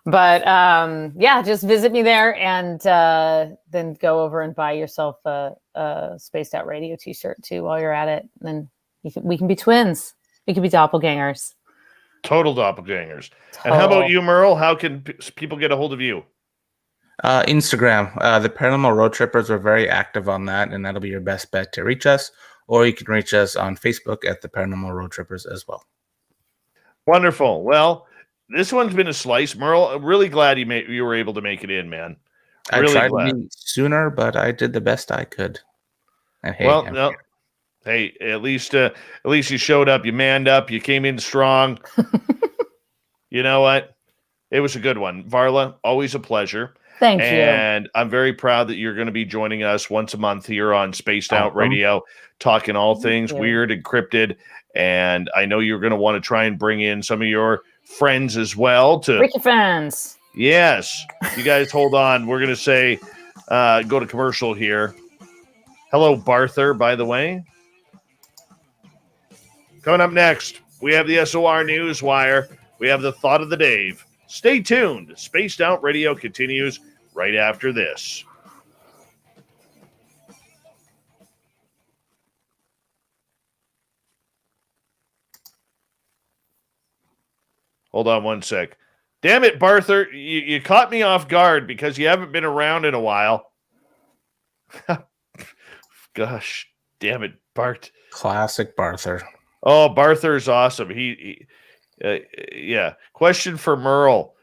But just visit me there and then go over and buy yourself a Spaced Out Radio t-shirt too while you're at it. And then we can be twins. We can be doppelgangers. Total doppelgangers. And how about you, Merle? How can people get a hold of you? Instagram. The Paranormal Road Trippers are very active on that, and that'll be your best bet to reach us. Or you can reach us on Facebook at the Paranormal Road Trippers as well. Wonderful. Well, this one's been a slice. Merle, I'm really glad you were able to make it in, man. Really I tried glad. to be sooner, but I did the best I could. And hey, hey, at least you showed up. You manned up. You came in strong. You know what? It was a good one. Varla, always a pleasure. Thank you. And I'm very proud that you're going to be joining us once a month here on Spaced Out Radio, talking all things weird and cryptid. And I know you're going to want to try and bring in some of your friends as well. Ricky fans. Yes. You guys hold on. We're going to say, go to commercial here. Hello, Barther, by the way. Coming up next, we have the SOR Newswire. We have the Thought of the Dave. Stay tuned. Spaced Out Radio continues right after this. Hold on one sec. Damn it, Barther. You caught me off guard because you haven't been around in a while. Gosh, damn it, Bart. Classic Barther. Oh, Barther's awesome. Yeah. Question for Merle.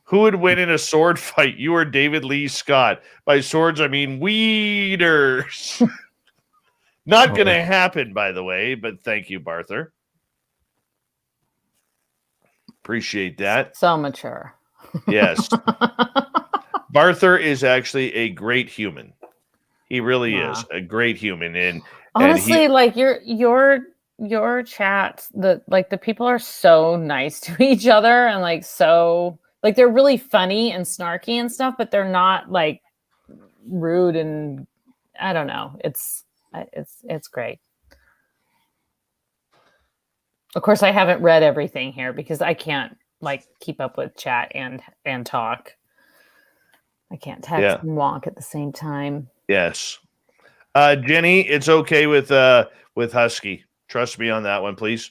Who would win in a sword fight, you or David Lee Scott? By swords, I mean weeders. Not going to happen, by the way, but thank you, Barther. Appreciate that. So mature. Yes. Barther is actually a great human. He really is a great human. And honestly, like your chat, the people are so nice to each other and like so like they're really funny and snarky and stuff, but they're not like rude and I don't know. It's great. Of course, I haven't read everything here because I can't like keep up with chat and talk. I can't text and walk at the same time. Yes. Jenny, it's okay with Husky. Trust me on that one, please.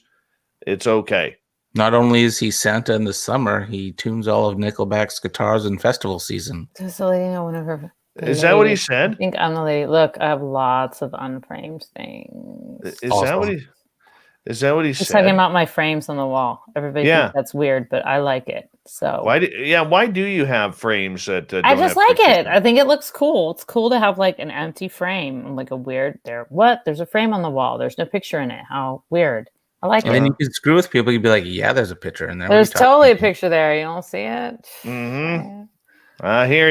It's okay. Not only is he Santa in the summer, he tunes all of Nickelback's guitars in festival season. Just to let you know, whenever. Is that what he said? I think I'm the lady. Look, I have lots of unframed things. Is that what he said? He's talking about my frames on the wall. Everybody thinks that's weird, but I like it. So why do you have frames that I just like it. I think it looks cool. It's cool to have like an empty frame, like a weird there's a frame on the wall. There's no picture in it. How weird. I like it. And then you can screw with people. You'd be like, yeah, there's a picture in there. There's totally a picture there. You don't see it? Mm-hmm. I hear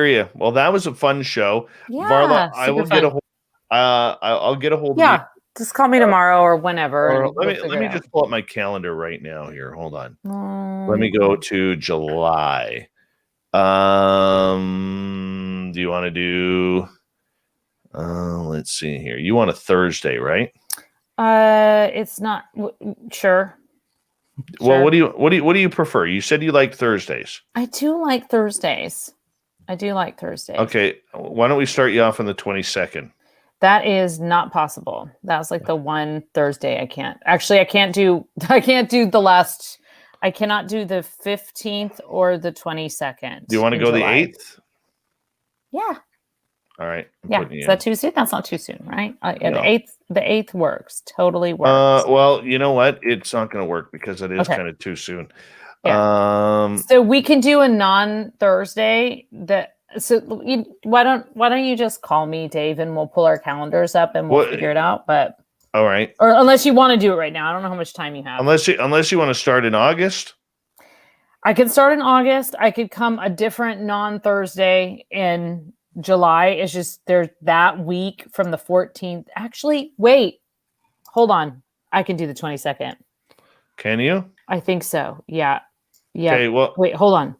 you. Well, that was a fun show. Yeah, Varla, I will get a hold. I'll get a hold of you. Just call me tomorrow or whenever. Or let me just pull up my calendar right now here. Hold on. Let me go to July. Do you want to do let's see here. You want a Thursday, right? It's not sure. Well, what do you prefer? You said you like Thursdays. I do like Thursdays. Okay. Why don't we start you off on the 22nd? That is not possible. That's like the one Thursday I can't. Actually, I cannot do the 15th or the 22nd. Do you want to go July. the 8th? Yeah. All right. Is that too soon? That's not too soon, right? No. The 8th works. Totally works. Well, you know what? It's not going to work because it is kind of too soon. Yeah. So we can do a non-Thursday why don't you just call me, Dave, and we'll pull our calendars up and we'll figure it out. But all right. Or unless you want to do it right now. I don't know how much time you have. Unless you want to start in August. I could start in August. I could come a different non-Thursday in July. It's just there's that week from the 14th. Actually, wait. Hold on. I can do the 22nd. Can you? I think so. Yeah. Okay, well, wait, hold on.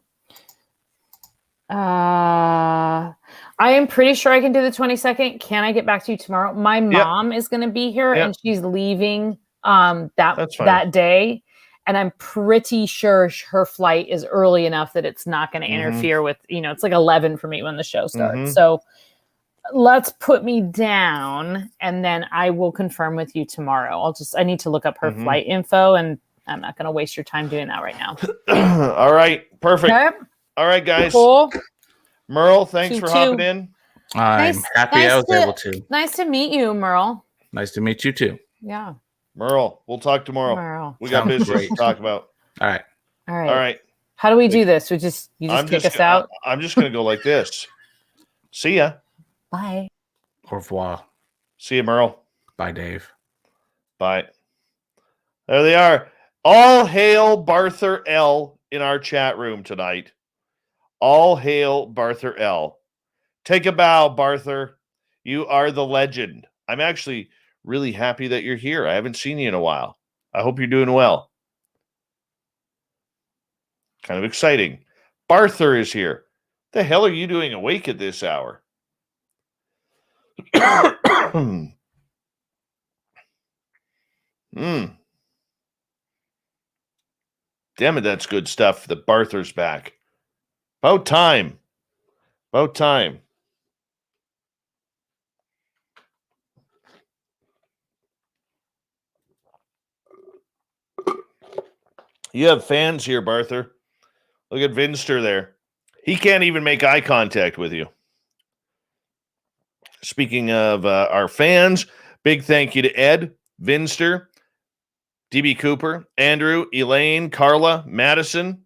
I am pretty sure I can do the 22nd. Can I get back to you tomorrow? My mom is going to be here and she's leaving that day. And I'm pretty sure her flight is early enough that it's not going to interfere with, it's like 11 for me when the show starts. So let's put me down and then I will confirm with you tomorrow. I need to look up her flight info and I'm not going to waste your time doing that right now. All right. Perfect. Okay. All right, guys. Cool. Merle, thanks for hopping in. I'm happy I was able to. Nice to meet you, Merle. Nice to meet you too. Yeah. Merle, we'll talk tomorrow. Merle. We got business to talk about. All right. All right. How do we do this? You just kick us out? I'm just going to go like this. See ya. Bye. Au revoir. See ya, Merle. Bye, Dave. Bye. There they are. All hail Barther L in our chat room tonight. All hail Barther L. Take a bow, Barther. You are the legend. I'm actually really happy that you're here. I haven't seen you in a while. I hope you're doing well. Kind of exciting. Barther is here. The hell are you doing awake at this hour? Damn it, that's good stuff. The Barther's back. About time. About time. You have fans here, Barther. Look at Vinster there. He can't even make eye contact with you. Speaking of our fans, big thank you to Ed, Vinster, DB Cooper, Andrew, Elaine, Carla, Madison,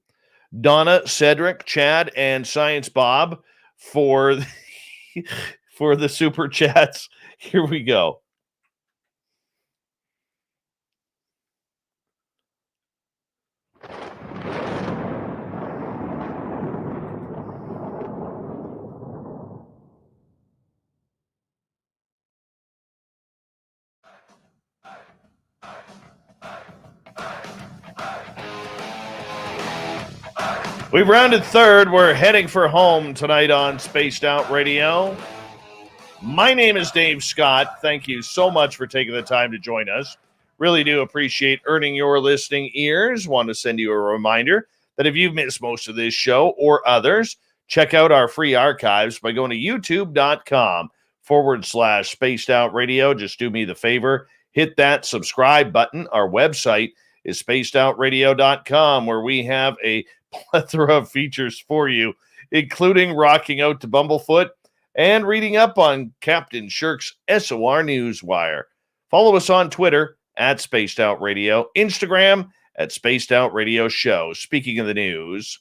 Donna, Cedric, Chad, and Science Bob for the super chats. Here we go. We've rounded third. We're heading for home tonight on Spaced Out Radio. My name is Dave Scott. Thank you so much for taking the time to join us. Really do appreciate earning your listening ears. Want to send you a reminder that if you've missed most of this show or others, check out our free archives by going to youtube.com/Spaced Out Radio. Just do me the favor. Hit that subscribe button. Our website is spacedoutradio.com, where we have a plethora of features for you, including rocking out to Bumblefoot and reading up on Captain Shirk's SOR Newswire. Follow us on Twitter at Spaced Out Radio, Instagram at Spaced Out Radio Show. Speaking of the news,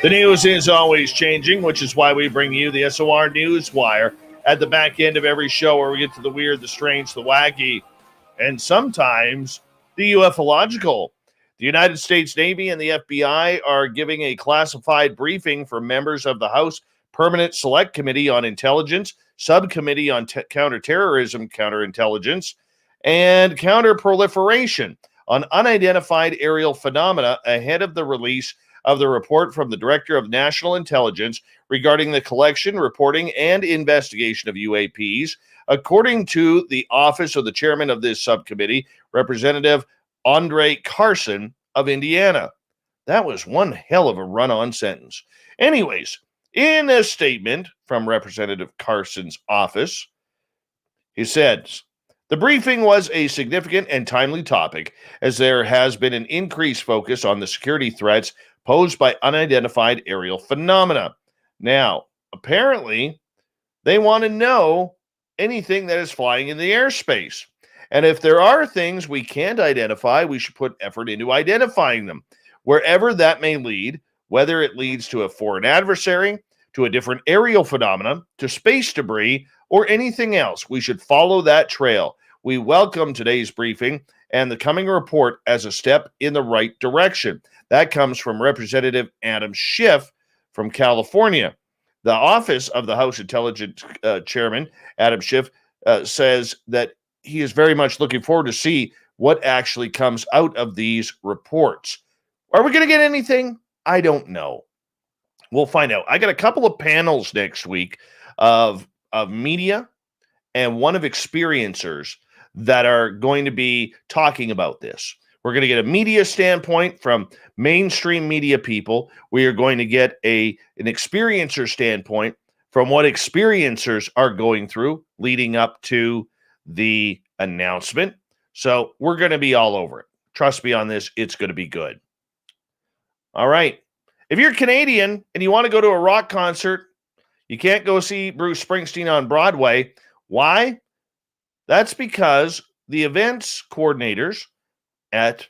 the news is always changing, which is why we bring you the SOR Newswire at the back end of every show, where we get to the weird, the strange, the wacky, and sometimes the ufological. The United States Navy and the FBI are giving a classified briefing for members of the House Permanent Select Committee on Intelligence, Subcommittee on Counterterrorism, Counterintelligence, and Counterproliferation on unidentified aerial phenomena ahead of the release of the report from the Director of National Intelligence regarding the collection, reporting, and investigation of UAPs. According to the office of the chairman of this subcommittee, Representative Andre Carson of Indiana. That was one hell of a run-on sentence. Anyways, in a statement from Representative Carson's office, he said, the briefing was a significant and timely topic, as there has been an increased focus on the security threats posed by unidentified aerial phenomena. Now, apparently, they want to know anything that is flying in the airspace. And if there are things we can't identify, we should put effort into identifying them, wherever that may lead, whether it leads to a foreign adversary, to a different aerial phenomenon, to space debris, or anything else. We should follow that trail. We welcome today's briefing and the coming report as a step in the right direction. That comes from Representative Adam Schiff from California. The office of the House Intelligence Chairman, Adam Schiff, says that he is very much looking forward to see what actually comes out of these reports. Are we going to get anything? I don't know. We'll find out. I got a couple of panels next week of media and one of experiencers that are going to be talking about this. We're going to get a media standpoint from mainstream media people. We are going to get an experiencer standpoint from what experiencers are going through leading up to the announcement. So we're going to be all over it. Trust me on this. It's going to be good. All right. If you're Canadian and you want to go to a rock concert, you can't go see Bruce Springsteen on Broadway. Why? That's because the events coordinators at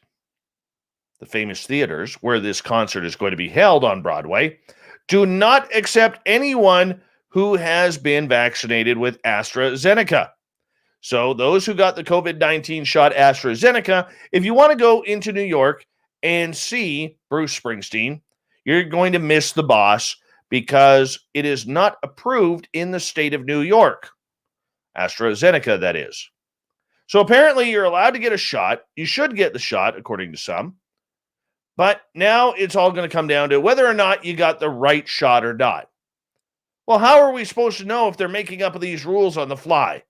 the famous theaters where this concert is going to be held on Broadway, do not accept anyone who has been vaccinated with AstraZeneca. So those who got the COVID-19 shot AstraZeneca, if you want to go into New York and see Bruce Springsteen, you're going to miss the boss because it is not approved in the state of New York. AstraZeneca, that is. So apparently you're allowed to get a shot. You should get the shot, according to some. But now it's all going to come down to whether or not you got the right shot or not. Well, how are we supposed to know if they're making up these rules on the fly?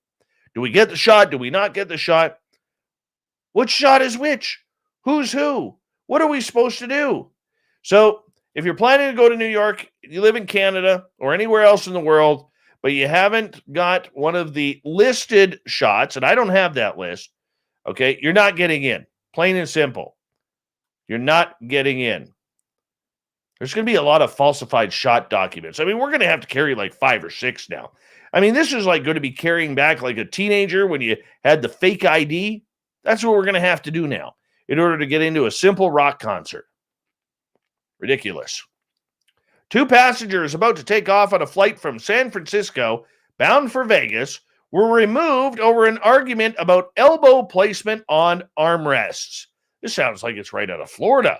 Do we get the shot? Do we not get the shot? Which shot is which? Who's who? What are we supposed to do? So if you're planning to go to New York, you live in Canada or anywhere else in the world, but you haven't got one of the listed shots, and I don't have that list, okay, you're not getting in. Plain and simple. You're not getting in. There's going to be a lot of falsified shot documents. I mean, we're going to have to carry like 5 or 6 now. I mean, this is like going to be carrying back like a teenager when you had the fake ID. That's what we're going to have to do now in order to get into a simple rock concert. Ridiculous. 2 passengers about to take off on a flight from San Francisco bound for Vegas were removed over an argument about elbow placement on armrests. This sounds like it's right out of Florida.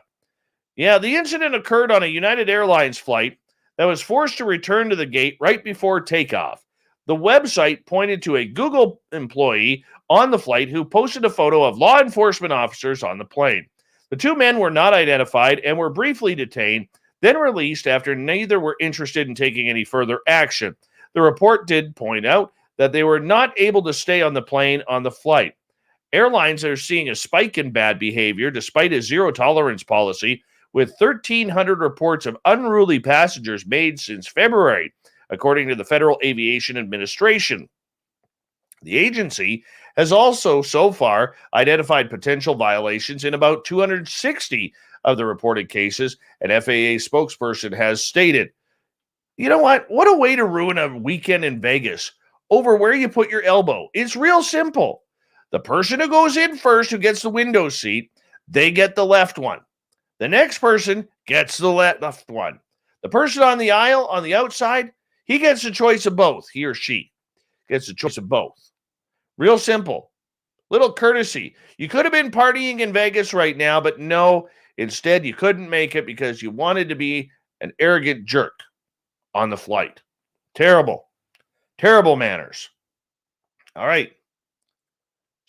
Yeah, the incident occurred on a United Airlines flight that was forced to return to the gate right before takeoff. The website pointed to a Google employee on the flight who posted a photo of law enforcement officers on the plane. The 2 men were not identified and were briefly detained, then released after neither were interested in taking any further action. The report did point out that they were not able to stay on the plane on the flight. Airlines are seeing a spike in bad behavior despite a zero-tolerance policy, with 1,300 reports of unruly passengers made since February, according to the Federal Aviation Administration. The agency has also so far identified potential violations in about 260 of the reported cases, an FAA spokesperson has stated. You know what? What a way to ruin a weekend in Vegas over where you put your elbow. It's real simple. The person who goes in first, who gets the window seat, they get the left one. The next person gets the left one. The person on the aisle on the outside, he gets a choice of both. He or she gets a choice of both. Real simple. Little courtesy. You could have been partying in Vegas right now, but no, instead you couldn't make it because you wanted to be an arrogant jerk on the flight. Terrible. Terrible manners. All right.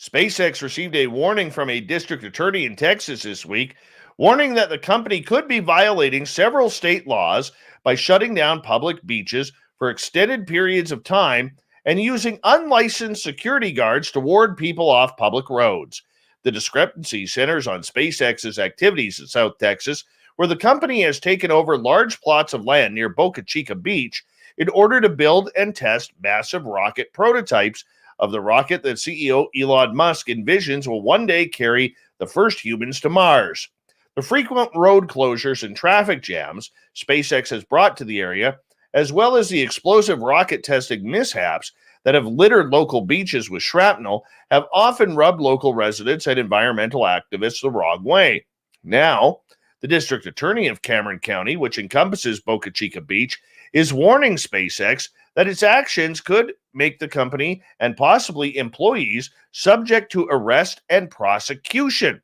SpaceX received a warning from a district attorney in Texas this week, warning that the company could be violating several state laws by shutting down public beaches for extended periods of time and using unlicensed security guards to ward people off public roads. The discrepancy centers on SpaceX's activities in South Texas, where the company has taken over large plots of land near Boca Chica Beach in order to build and test massive rocket prototypes of the rocket that CEO Elon Musk envisions will one day carry the first humans to Mars. The frequent road closures and traffic jams SpaceX has brought to the area, as well as the explosive rocket testing mishaps that have littered local beaches with shrapnel, have often rubbed local residents and environmental activists the wrong way. Now, the district attorney of Cameron County, which encompasses Boca Chica Beach, is warning SpaceX that its actions could make the company and possibly employees subject to arrest and prosecution.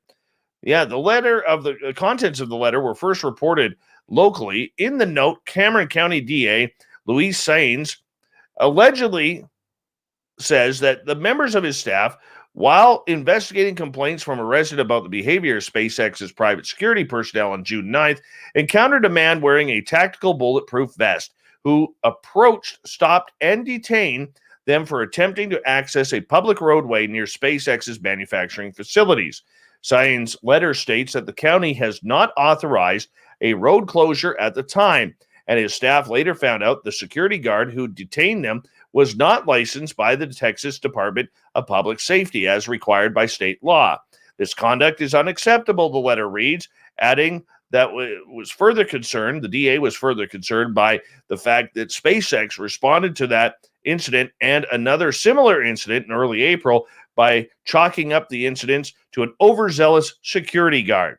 Yeah, the contents of the letter were first reported locally. In the note, Cameron County DA Luis Saenz allegedly says that the members of his staff, while investigating complaints from a resident about the behavior of SpaceX's private security personnel on June 9th, encountered a man wearing a tactical bulletproof vest who approached, stopped, and detained them for attempting to access a public roadway near SpaceX's manufacturing facilities. Saenz' letter states that the county has not authorized a road closure at the time, and his staff later found out the security guard who detained them was not licensed by the Texas Department of Public Safety as required by state law. This conduct is unacceptable, the letter reads, adding that the DA was further concerned by the fact that SpaceX responded to that incident and another similar incident in early April by chalking up the incidents to an overzealous security guard.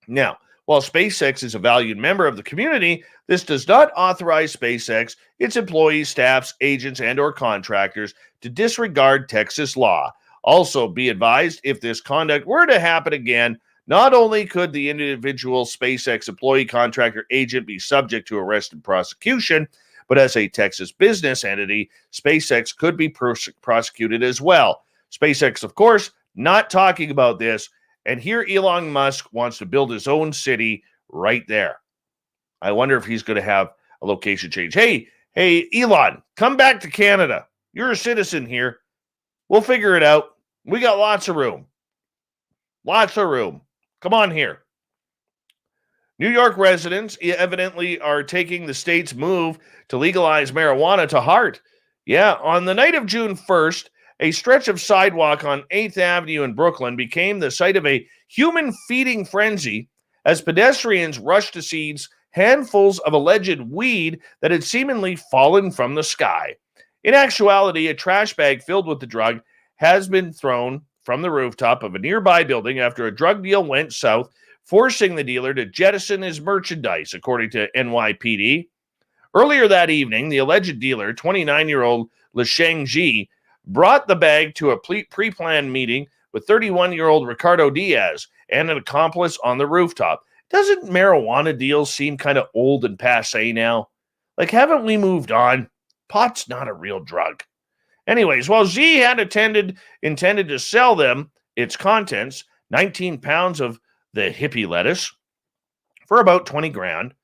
Now, while SpaceX is a valued member of the community, this does not authorize SpaceX, its employees, staffs, agents, and or contractors to disregard Texas law. Also, be advised, if this conduct were to happen again, not only could the individual SpaceX employee, contractor, agent be subject to arrest and prosecution, but as a Texas business entity, SpaceX could be prosecuted as well. SpaceX, of course, not talking about this, and here Elon Musk wants to build his own city right there. I wonder if he's going to have a location change. Hey, Elon, come back to Canada. You're a citizen here. We'll figure it out. We got lots of room. Lots of room. Come on here. New York residents evidently are taking the state's move to legalize marijuana to heart. Yeah, on the night of June 1st, a stretch of sidewalk on 8th Avenue in Brooklyn became the site of a human feeding frenzy as pedestrians rushed to seize handfuls of alleged weed that had seemingly fallen from the sky. In actuality, a trash bag filled with the drug has been thrown from the rooftop of a nearby building after a drug deal went south, forcing the dealer to jettison his merchandise, according to NYPD. Earlier that evening, the alleged dealer, 29-year-old Lesheng Ji, brought the bag to a pre-planned meeting with 31-year-old Ricardo Diaz and an accomplice on the rooftop. Doesn't marijuana deals seem kind of old and passé now? Like, haven't we moved on? Pot's not a real drug. Anyways, while Xi had intended to sell them its contents, 19 pounds of the hippie lettuce, for about 20 grand,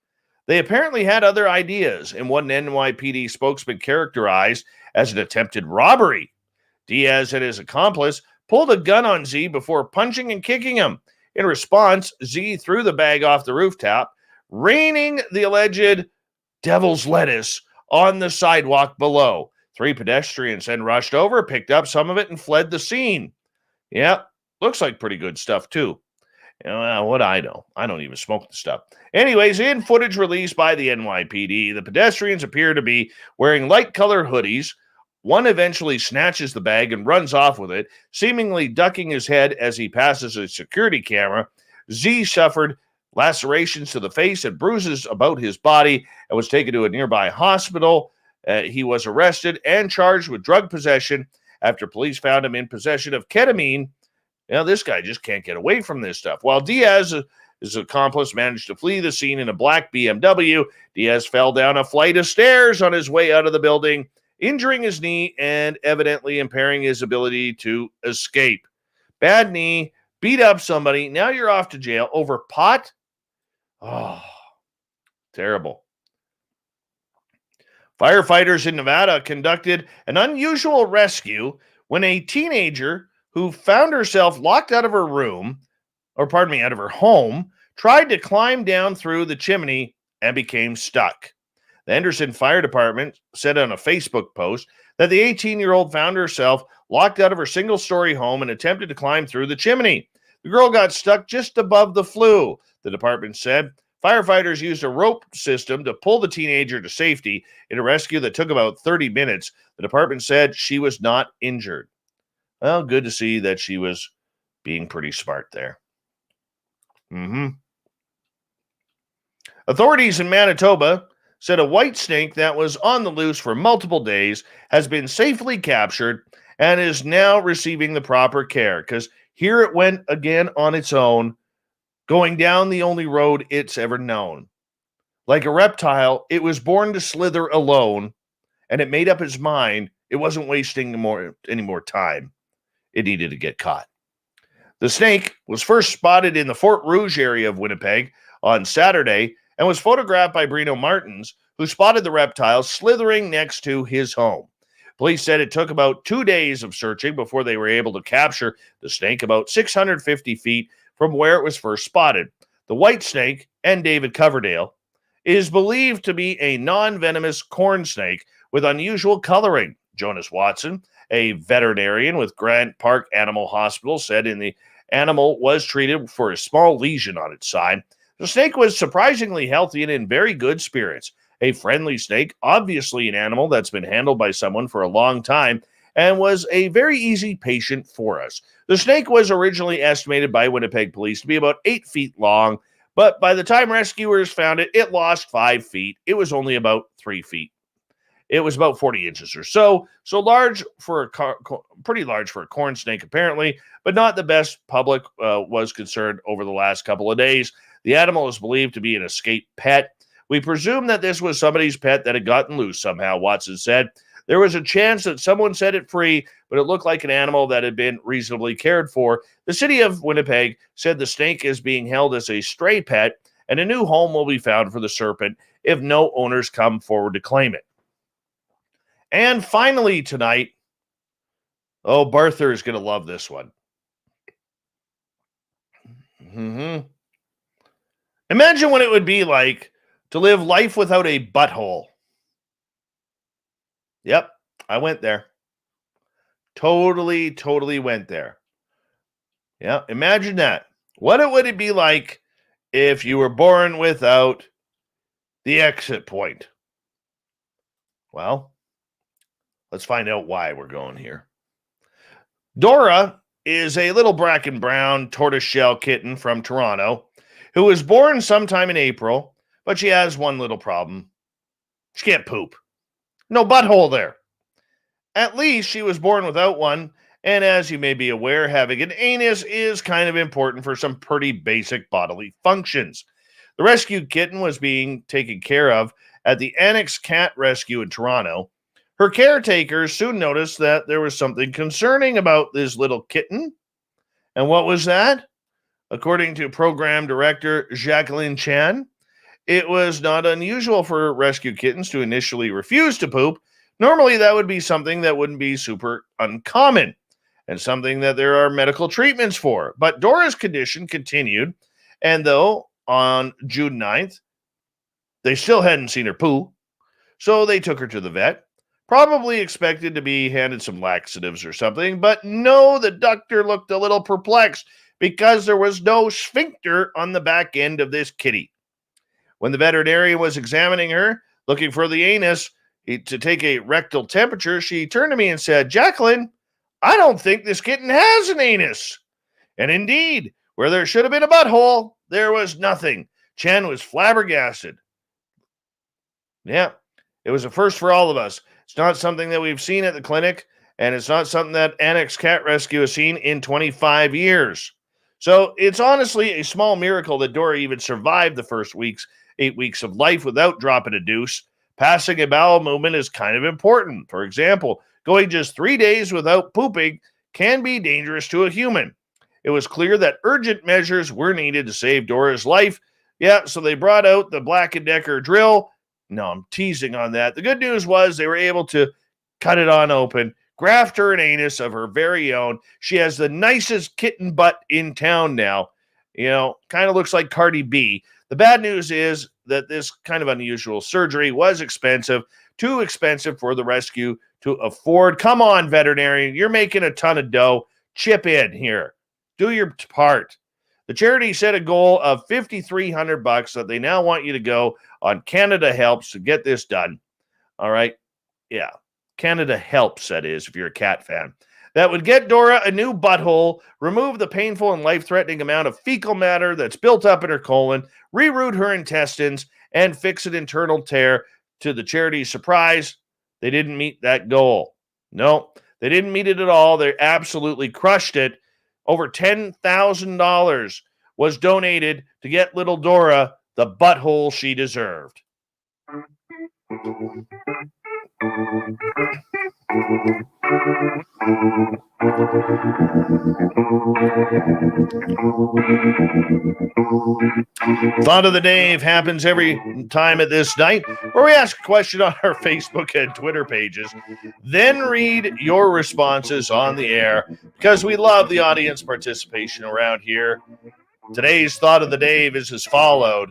they apparently had other ideas in what an NYPD spokesman characterized as an attempted robbery. Diaz and his accomplice pulled a gun on Z before punching and kicking him. In response, Z threw the bag off the rooftop, raining the alleged devil's lettuce on the sidewalk below. 3 pedestrians then rushed over, picked up some of it, and fled the scene. Yep, looks like pretty good stuff, too. What I know. I don't even smoke the stuff. Anyways, in footage released by the NYPD, the pedestrians appear to be wearing light-colored hoodies. One eventually snatches the bag and runs off with it, seemingly ducking his head as he passes a security camera. Z suffered lacerations to the face and bruises about his body and was taken to a nearby hospital. He was arrested and charged with drug possession after police found him in possession of ketamine. Now, this guy just can't get away from this stuff. While Diaz, his accomplice, managed to flee the scene in a black BMW, Diaz fell down a flight of stairs on his way out of the building, injuring his knee and evidently impairing his ability to escape. Bad knee, beat up somebody, now you're off to jail over pot? Oh, terrible. Firefighters in Nevada conducted an unusual rescue when a teenager who found herself locked out of her home, tried to climb down through the chimney and became stuck. The Henderson Fire Department said on a Facebook post that the 18-year-old found herself locked out of her single-story home and attempted to climb through the chimney. The girl got stuck just above the flue, the department said. Firefighters used a rope system to pull the teenager to safety in a rescue that took about 30 minutes. The department said she was not injured. Well, good to see that she was being pretty smart there. Authorities in Manitoba said a white snake that was on the loose for multiple days has been safely captured and is now receiving the proper care, because here it went again on its own, going down the only road it's ever known. Like a reptile, it was born to slither alone, and it made up its mind it wasn't wasting any more time. It needed to get caught. The snake was first spotted in the Fort Rouge area of Winnipeg on Saturday and was photographed by Bruno Martins, who spotted the reptile slithering next to his home. Police said it took about 2 days of searching before they were able to capture the snake about 650 feet from where it was first spotted. The white snake, and David Coverdale, is believed to be a non-venomous corn snake with unusual coloring. Jonas Watson, a veterinarian with Grant Park Animal Hospital, said the animal was treated for a small lesion on its side. The snake was surprisingly healthy and in very good spirits. A friendly snake, obviously an animal that's been handled by someone for a long time and was a very easy patient for us. The snake was originally estimated by Winnipeg police to be about 8 feet long, but by the time rescuers found it, it lost 5 feet. It was only about 3 feet. It was about 40 inches or so, large for pretty large for a corn snake apparently, but not the best public was concerned over the last couple of days. The animal is believed to be an escaped pet. We presume that this was somebody's pet that had gotten loose somehow, Watson said. There was a chance that someone set it free, but it looked like an animal that had been reasonably cared for. The city of Winnipeg said the snake is being held as a stray pet, and a new home will be found for the serpent if no owners come forward to claim it. And finally tonight, Barther is going to love this one. Imagine what it would be like to live life without a butthole. Yep, I went there. Totally went there. Yeah, imagine that. What would it be like if you were born without the exit point? Well, let's find out why we're going here. Dora is a little black and brown tortoiseshell kitten from Toronto who was born sometime in April, but she has one little problem. She can't poop. No butthole there. At least she was born without one, and as you may be aware, having an anus is kind of important for some pretty basic bodily functions. The rescued kitten was being taken care of at the Annex Cat Rescue in Toronto. Her caretakers soon noticed that there was something concerning about this little kitten. And what was that? According to program director Jacqueline Chan, it was not unusual for rescue kittens to initially refuse to poop. Normally, that would be something that wouldn't be super uncommon and something that there are medical treatments for. But Dora's condition continued, and though on June 9th, they still hadn't seen her poo, so they took her to the vet. Probably expected to be handed some laxatives or something, but no, the doctor looked a little perplexed because there was no sphincter on the back end of this kitty. When the veterinarian was examining her, looking for the anus to take a rectal temperature, she turned to me and said, "Jacqueline, I don't think this kitten has an anus." And indeed, where there should have been a butthole, there was nothing. Chen was flabbergasted. Yeah, it was a first for all of us. It's not something that we've seen at the clinic, and it's not something that Annex Cat Rescue has seen in 25 years. So it's honestly a small miracle that Dora even survived the first 8 weeks of life without dropping a deuce. Passing a bowel movement is kind of important. For example, going just 3 days without pooping can be dangerous to a human. It was clear that urgent measures were needed to save Dora's life. Yeah, so they brought out the Black & Decker drill. No, I'm teasing on that. The good news was they were able to cut it on open, graft her an anus of her very own. She has the nicest kitten butt in town now. You know, kind of looks like Cardi B. The bad news is that this kind of unusual surgery was expensive, too expensive for the rescue to afford. Come on, veterinarian, you're making a ton of dough. Chip in here. Do your part. The charity set a goal of $5,300 that they now want you to go on Canada Helps to get this done. All right. Yeah. Canada Helps, that is, if you're a cat fan. That would get Dora a new butthole, remove the painful and life-threatening amount of fecal matter that's built up in her colon, reroute her intestines, and fix an internal tear. To the charity's surprise, they didn't meet that goal. No, they didn't meet it at all. They absolutely crushed it. Over $10,000 was donated to get little Dora the butthole she deserved. Thought of the Day happens every time at this night, where we ask a question on our Facebook and Twitter pages, then read your responses on the air, because we love the audience participation around here. Today's Thought of the Day is as followed.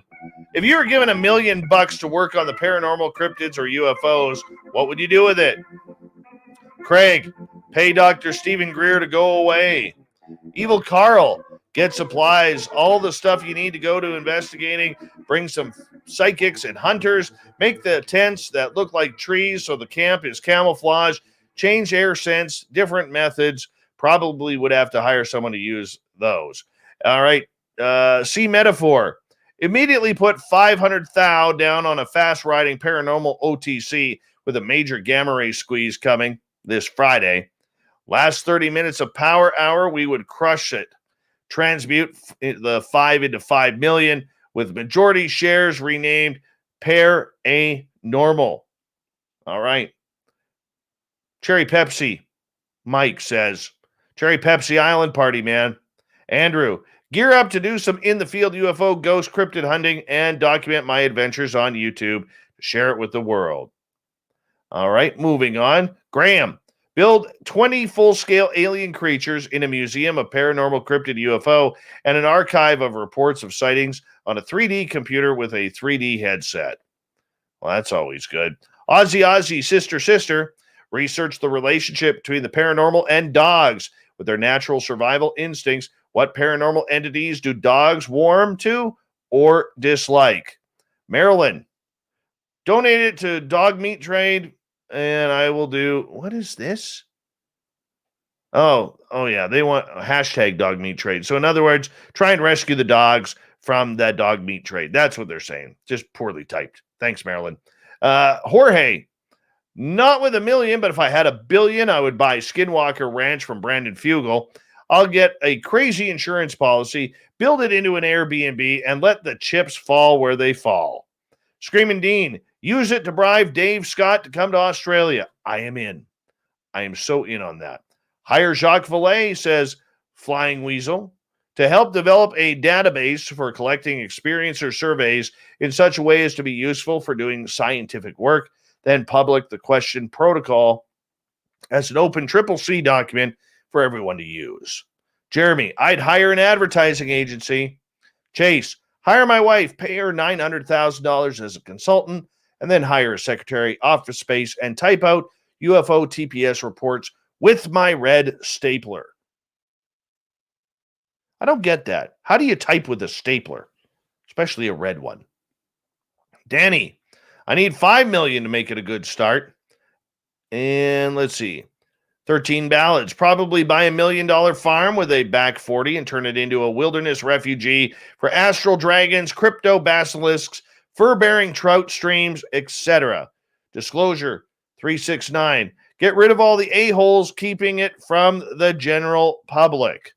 If you were given $1 million to work on the paranormal, cryptids, or UFOs, what would you do with it? Craig, pay Dr. Stephen Greer to go away. Evil Carl, get supplies, all the stuff you need to go to investigating, bring some psychics and hunters, make the tents that look like trees so the camp is camouflage. changed air sense, different methods. Probably would have to hire someone to use those. All right. See metaphor. Immediately put 500 thou down on a fast-riding paranormal OTC with a major gamma ray squeeze coming this Friday. Last 30 minutes of power hour, we would crush it. Transmute the 5 into 5 million with majority shares renamed Paranormal. All right. Cherry Pepsi. Mike says, Cherry Pepsi Island party, man. Andrew, gear up to do some in-the-field UFO ghost cryptid hunting and document my adventures on YouTube to share it with the world. All right, moving on. Graham, build 20 full-scale alien creatures in a museum of paranormal cryptid UFO and an archive of reports of sightings on a 3D computer with a 3D headset. Well, that's always good. Ozzy, sister, research the relationship between the paranormal and dogs with their natural survival instincts. What paranormal entities do dogs warm to or dislike? Marilyn, donate it to Dog Meat Trade, and I will do, what is this? Oh yeah, they want a hashtag Dog Meat Trade. So in other words, try and rescue the dogs from that dog meat trade. That's what they're saying. Just poorly typed. Thanks, Marilyn. Jorge, not with $1 million, but if I had $1 billion, I would buy Skinwalker Ranch from Brandon Fugel. I'll get a crazy insurance policy, build it into an Airbnb, and let the chips fall where they fall. Screaming Dean, use it to bribe Dave Scott to come to Australia. I am in. I am so in on that. Hire Jacques Vallée, says Flying Weasel, to help develop a database for collecting experiencer surveys in such a way as to be useful for doing scientific work, then public the question protocol as an open CCC document for everyone to use. Jeremy, I'd hire an advertising agency. Chase, hire my wife, pay her $900,000 as a consultant, and then hire a secretary, office space, and type out UFO TPS reports with my red stapler. I don't get that. How do you type with a stapler, especially a red one? Danny, I need $5 million to make it a good start. And let's see. 13 ballots. Probably buy $1 million farm with a back 40 and turn it into a wilderness refugee for astral dragons, crypto basilisks, fur-bearing trout streams, etc. Disclosure 369. Get rid of all the a-holes keeping it from the general public.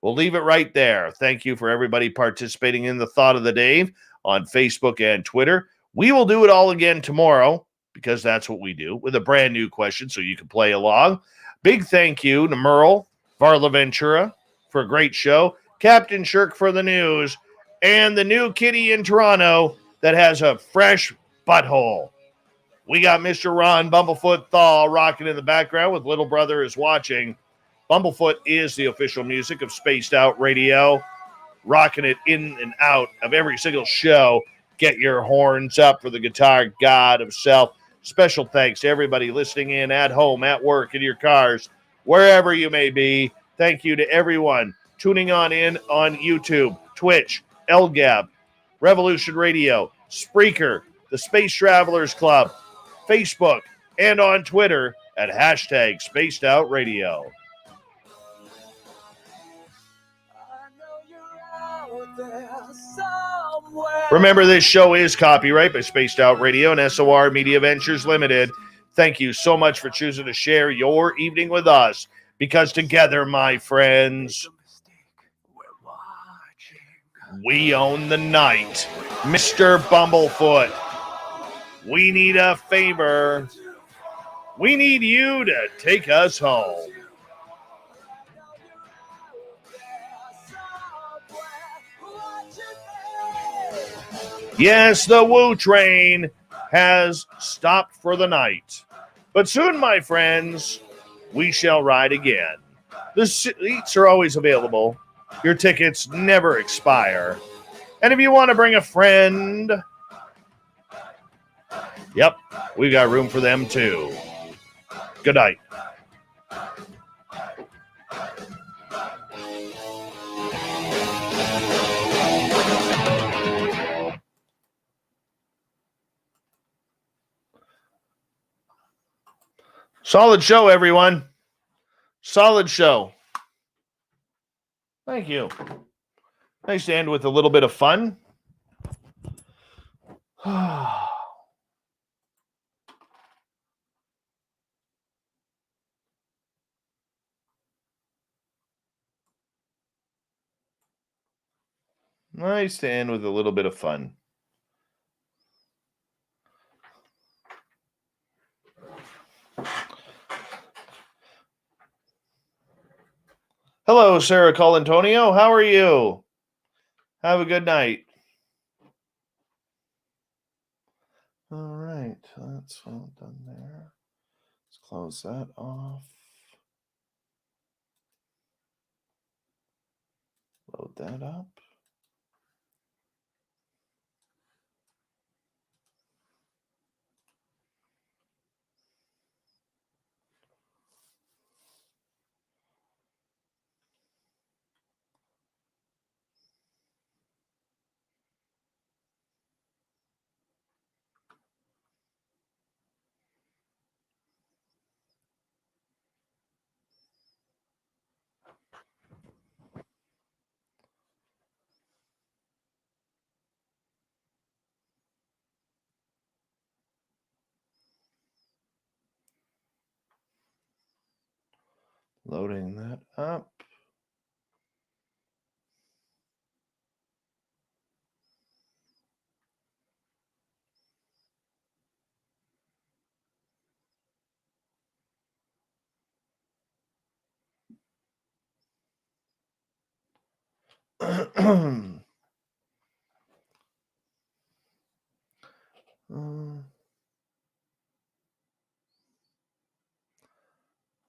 We'll leave it right there. Thank you for everybody participating in the Thought of the Day on Facebook and Twitter. We will do it all again tomorrow because that's what we do with a brand new question so you can play along. Big thank you to Merle, Varla Ventura for a great show, Captain Shirk for the news, and the new kitty in Toronto that has a fresh butthole. We got Mr. Ron Bumblefoot Thaw rocking in the background with Little Brother is watching. Bumblefoot is the official music of Spaced Out Radio, rocking it in and out of every single show. Get your horns up for the guitar god himself. Special thanks to everybody listening in at home, at work, in your cars, wherever you may be. Thank you to everyone tuning in on YouTube, Twitch, LGAB, Revolution Radio, Spreaker, the Space Travelers Club, Facebook, and on Twitter at hashtag Spaced Out Radio. Remember, this show is copyright by Spaced Out Radio and SOR Media Ventures Limited. Thank you so much for choosing to share your evening with us, because together, my friends, we own the night. Mr. Bumblefoot, we need a favor. We need you to take us home. Yes, the Woo train has stopped for the night. But soon, my friends, we shall ride again. The seats are always available. Your tickets never expire. And if you want to bring a friend, yep, we got room for them too. Good night. Solid show, everyone. Solid show. Thank you. Nice to end with a little bit of fun. Nice to end with a little bit of fun. Hello, Sarah Colantonio. How are you? Have a good night. All right, that's all done there. Let's close that off. Load that up. Loading that up.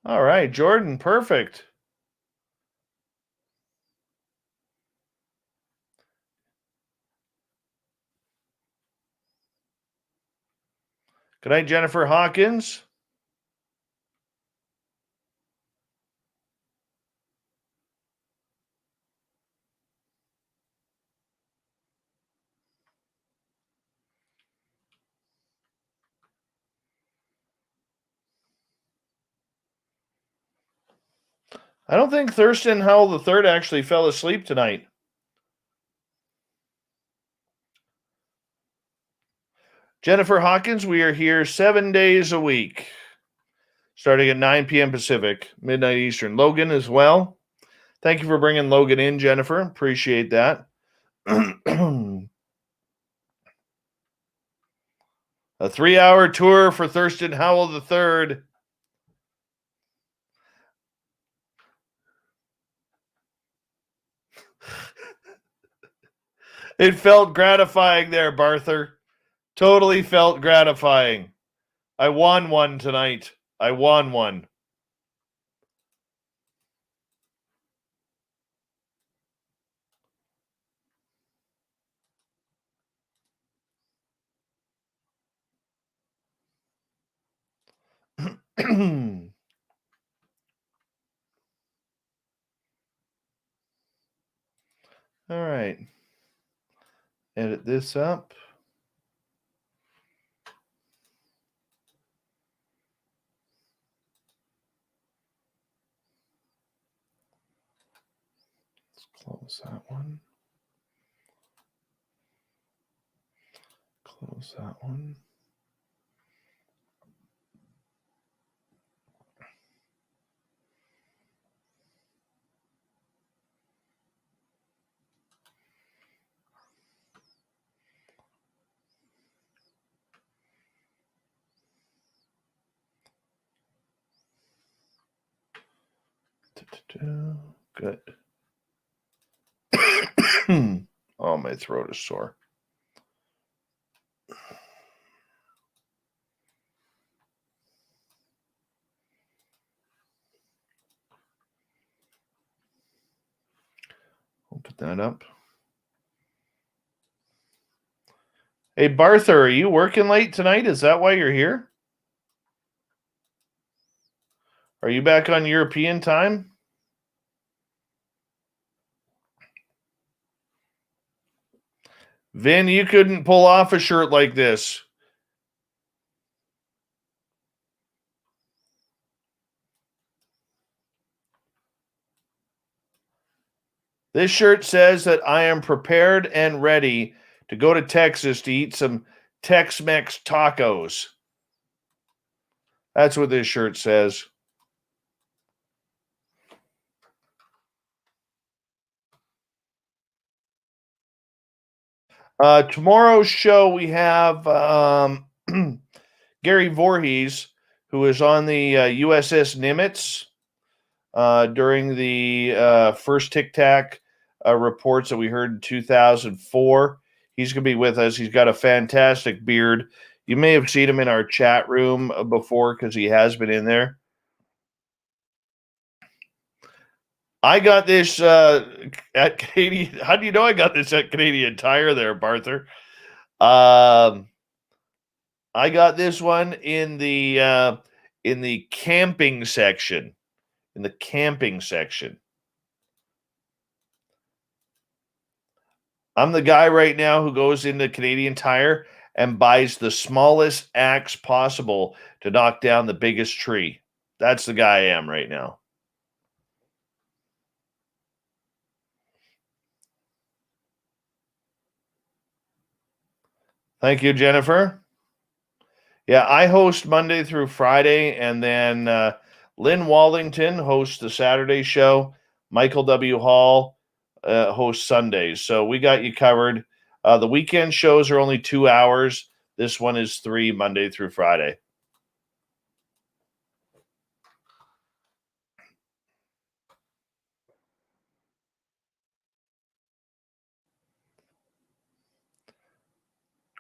All right, Jordan, perfect. Good night, Jennifer Hawkins. I don't think Thurston Howell III actually fell asleep tonight. Jennifer Hawkins, we are here 7 days a week, starting at 9 p.m. Pacific, midnight Eastern. Logan as well. Thank you for bringing Logan in, Jennifer. Appreciate that. A 3-hour tour for Thurston Howell III. It felt gratifying there, Barther. Totally felt gratifying. I won one tonight. I won one. All right. Edit this up. Let's close that one. Close that one. Good. Oh, my throat is sore. Open that up. Hey, Barther, are you working late tonight? Is that why you're here? Are you back on European time? Vin, you couldn't pull off a shirt like this. This shirt says that I am prepared and ready to go to Texas to eat some Tex-Mex tacos. That's what this shirt says. Tomorrow's show, we have Gary Voorhees, who is on the USS Nimitz during the first Tic Tac reports that we heard in 2004. He's going to be with us. He's got a fantastic beard. You may have seen him in our chat room before because he has been in there. I got this at Canadian. How do you know I got this at Canadian Tire there, Barther? I got this one in the camping section. In the camping section. I'm the guy right now who goes into Canadian Tire and buys the smallest axe possible to knock down the biggest tree. That's the guy I am right now. Thank you, Jennifer. Yeah, I host Monday through Friday, and then Lynn Wallington hosts the Saturday show. Michael W. Hall hosts Sundays. So we got you covered. The weekend shows are only 2 hours. This one is 3, Monday through Friday.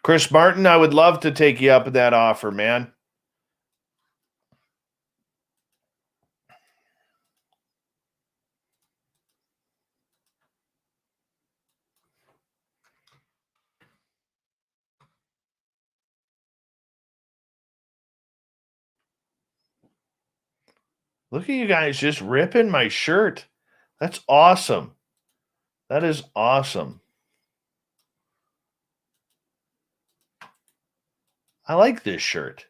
Chris Martin, I would love to take you up in that offer, man. Look at you guys just ripping my shirt. That's awesome. That is awesome. I like this shirt.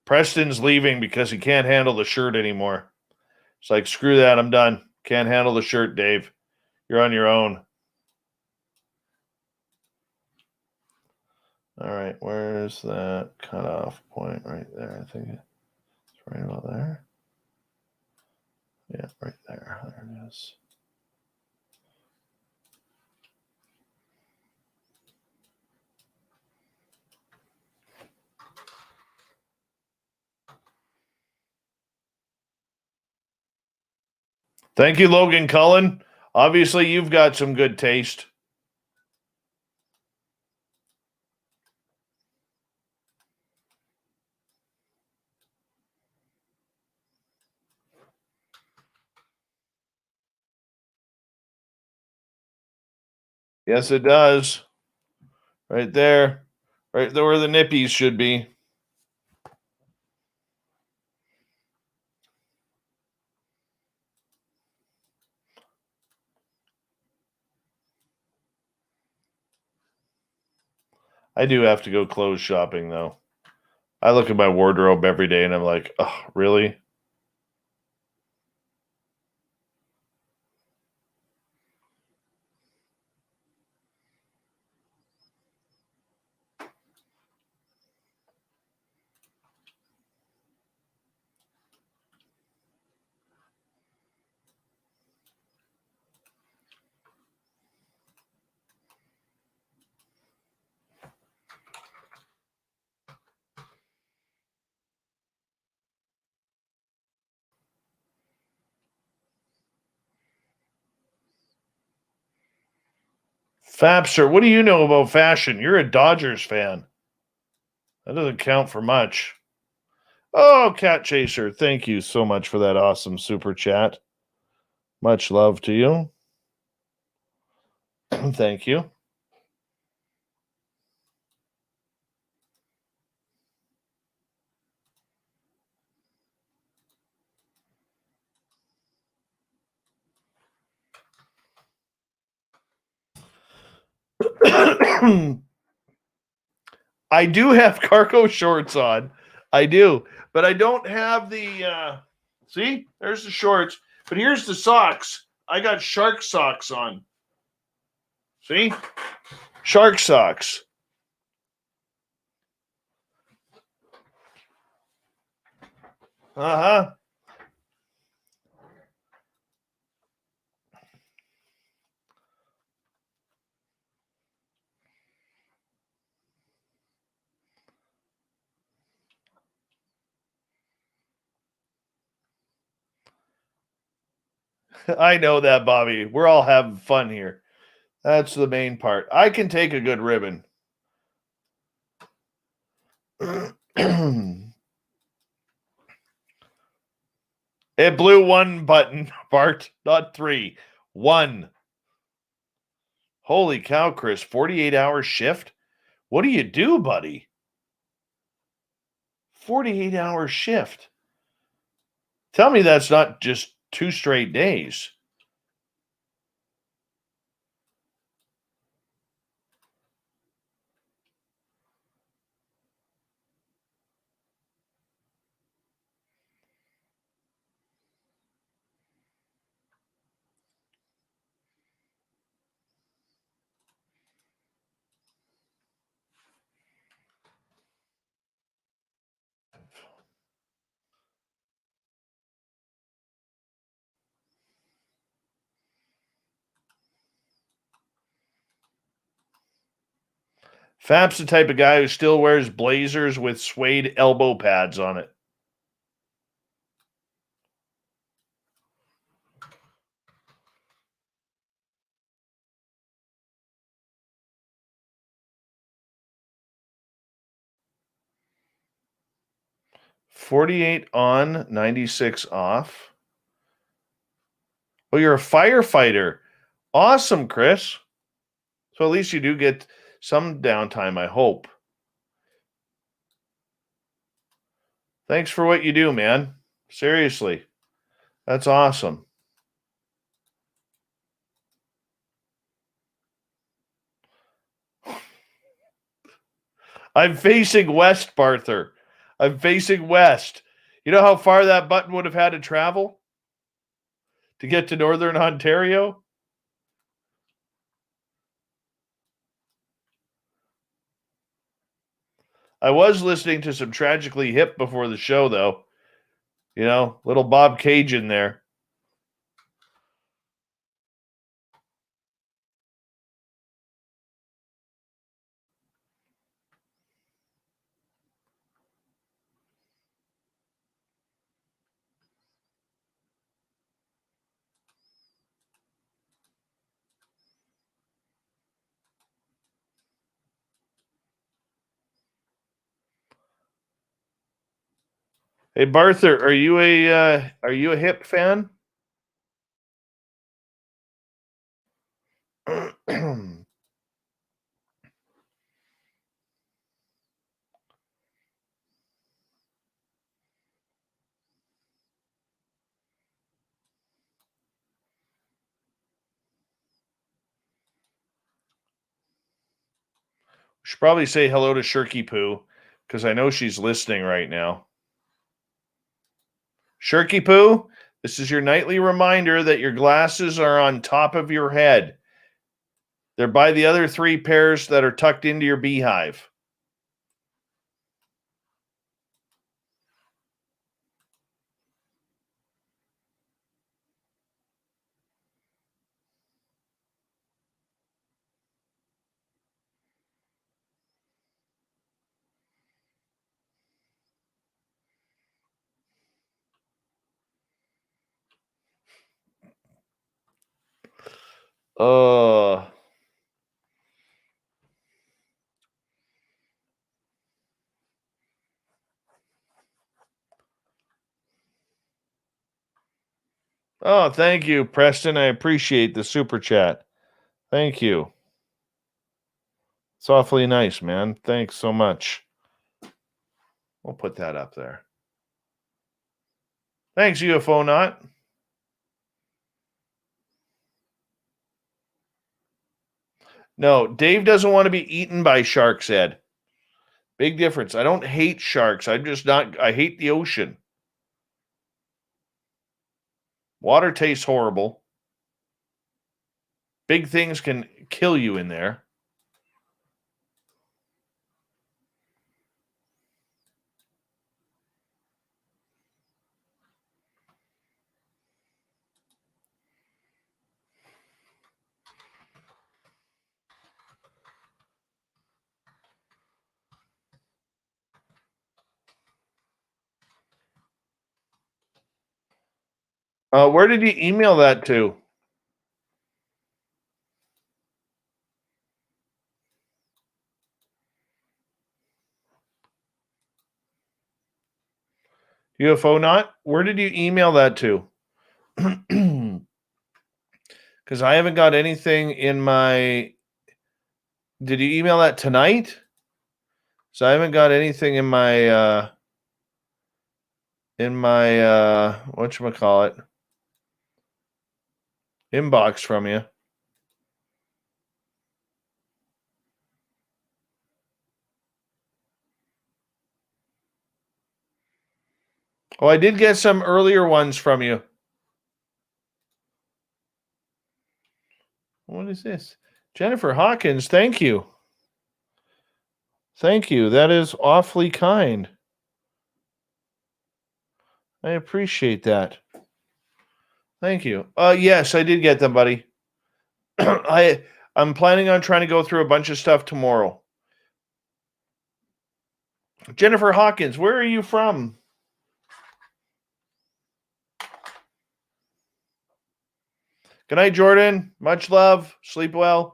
Preston's leaving because he can't handle the shirt anymore. It's like, screw that, I'm done. Can't handle the shirt, Dave. You're on your own. All right, where's that cutoff point right there? I think it's right about there. Yeah, right there. There it is. Thank you, Logan Cullen. Obviously, you've got some good taste. Yes, it does. Right there. Right there where the nippies should be. I do have to go clothes shopping, though. I look at my wardrobe every day and I'm like, oh, really? Fabster, what do you know about fashion? You're a Dodgers fan. That doesn't count for much. Oh, Cat Chaser, thank you so much for that awesome super chat. Much love to you. Thank you. I do have cargo shorts on. I do. But I don't have the see? There's the shorts. But here's the socks. I got shark socks on. See? Shark socks. Uh-huh. I know that, Bobby. We're all having fun here. That's the main part. I can take a good ribbon. It blew one button, Bart, not 3. 1. Holy cow, Chris. 48-hour shift? What do you do, buddy? 48-hour shift. Tell me that's not just 2 straight days. Fap's the type of guy who still wears blazers with suede elbow pads on it. $48 on, $96 off. Oh, you're a firefighter. Awesome, Chris. So at least you do get some downtime, I hope. Thanks for what you do, man. Seriously. That's awesome. I'm facing west, Barther. I'm facing west. You know how far that button would have had to travel to get to Northern Ontario? I was listening to some Tragically Hip before the show, though. You know, little Bob Cage in there. Hey, Barther, are you a Hip fan? Should probably say hello to Shirky Poo because I know she's listening right now. Shirky Poo, this is your nightly reminder that your glasses are on top of your head. They're by the other 3 pairs that are tucked into your beehive. Oh, thank you, Preston. I appreciate the super chat. Thank you. It's awfully nice, man. Thanks so much. We'll put that up there. Thanks, UFO Not. No, Dave doesn't want to be eaten by sharks, Ed. Big difference. I don't hate sharks. I hate the ocean. Water tastes horrible. Big things can kill you in there. Where did you email that to? UFO not? Where did you email that to? Because I haven't got anything in my. Did you email that tonight? So I haven't got anything in my whatchamacallit inbox from you. Oh, I did get some earlier ones from you. What is this? Jennifer Hawkins, thank you. Thank you. That is awfully kind. I appreciate that. Thank you. Yes, I did get them, buddy. I'm planning on trying to go through a bunch of stuff tomorrow. Jennifer Hawkins, where are you from? Good night, Jordan. Much love. Sleep well.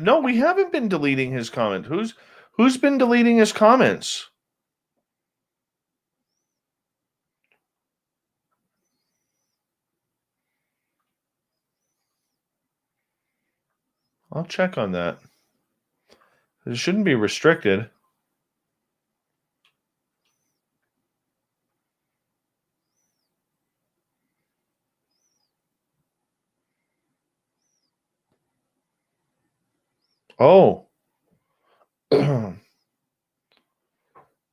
No, we haven't been deleting his comment. Who's been deleting his comments? I'll check on that. It shouldn't be restricted. Oh.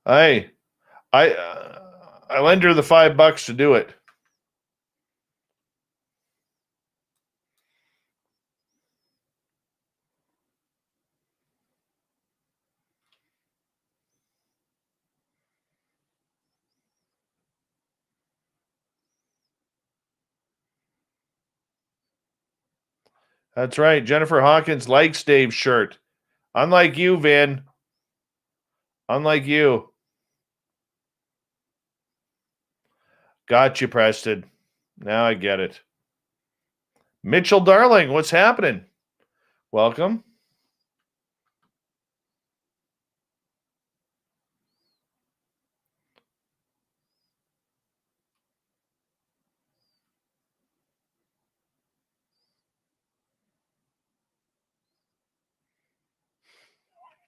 I lend her the $5 to do it. That's right. Jennifer Hawkins likes Dave's shirt. Unlike you, Vin. Unlike you. Got you, Preston. Now I get it. Mitchell Darling, what's happening? Welcome.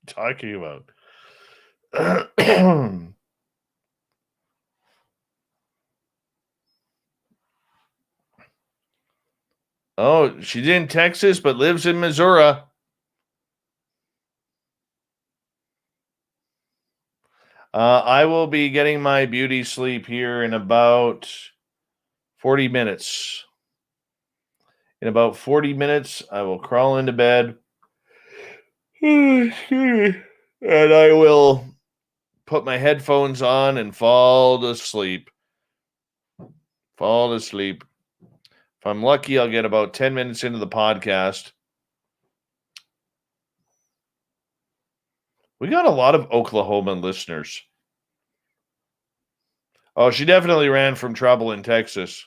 Talking about. Oh, she's in Texas but lives in Missouri. I will be getting my beauty sleep here in about 40 minutes. In about 40 minutes, I will crawl into bed. And I will put my headphones on and fall to sleep. Fall to sleep. If I'm lucky, I'll get about 10 minutes into the podcast. We got a lot of Oklahoma listeners. Oh, she definitely ran from trouble in Texas.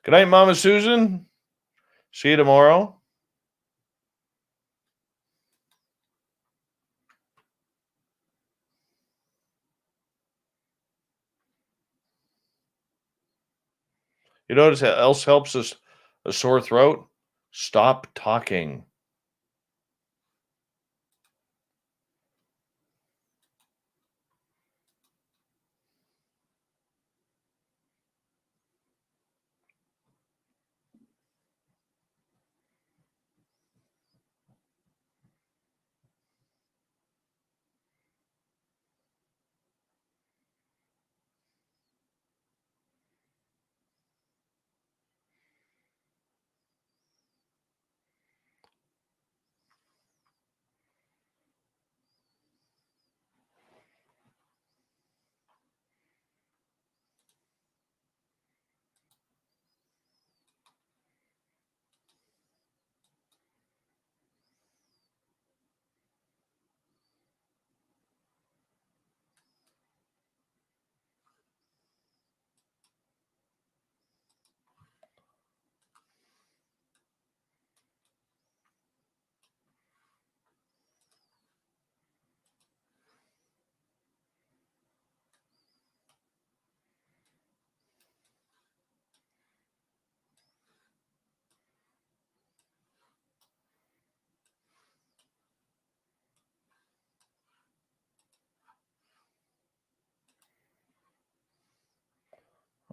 Good night, Mama Susan. See you tomorrow. You know what else helps us a sore throat? Stop talking.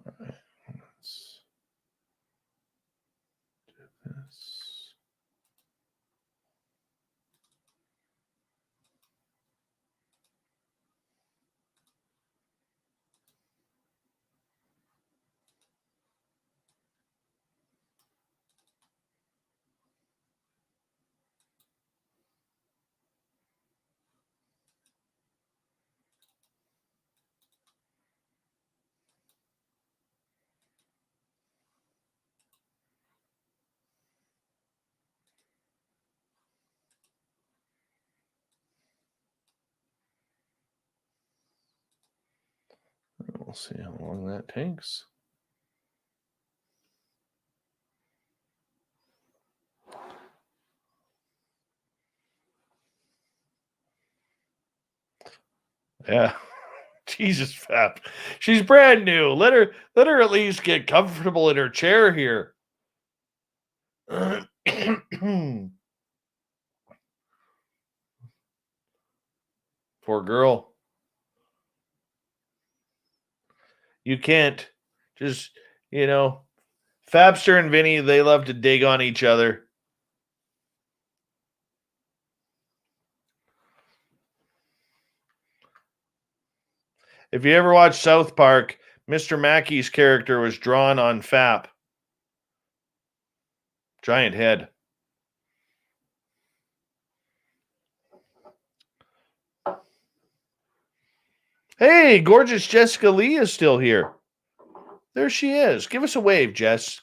Let's do this. We'll see how long that takes. Yeah. Jesus, Fap. She's brand new. Let her at least get comfortable in her chair here. Poor girl. You can't just, Fabster and Vinny, they love to dig on each other. If you ever watch South Park, Mr. Mackey's character was drawn on Fap. Giant head. Hey, gorgeous Jessica Lee is still here. There she is. Give us a wave, Jess.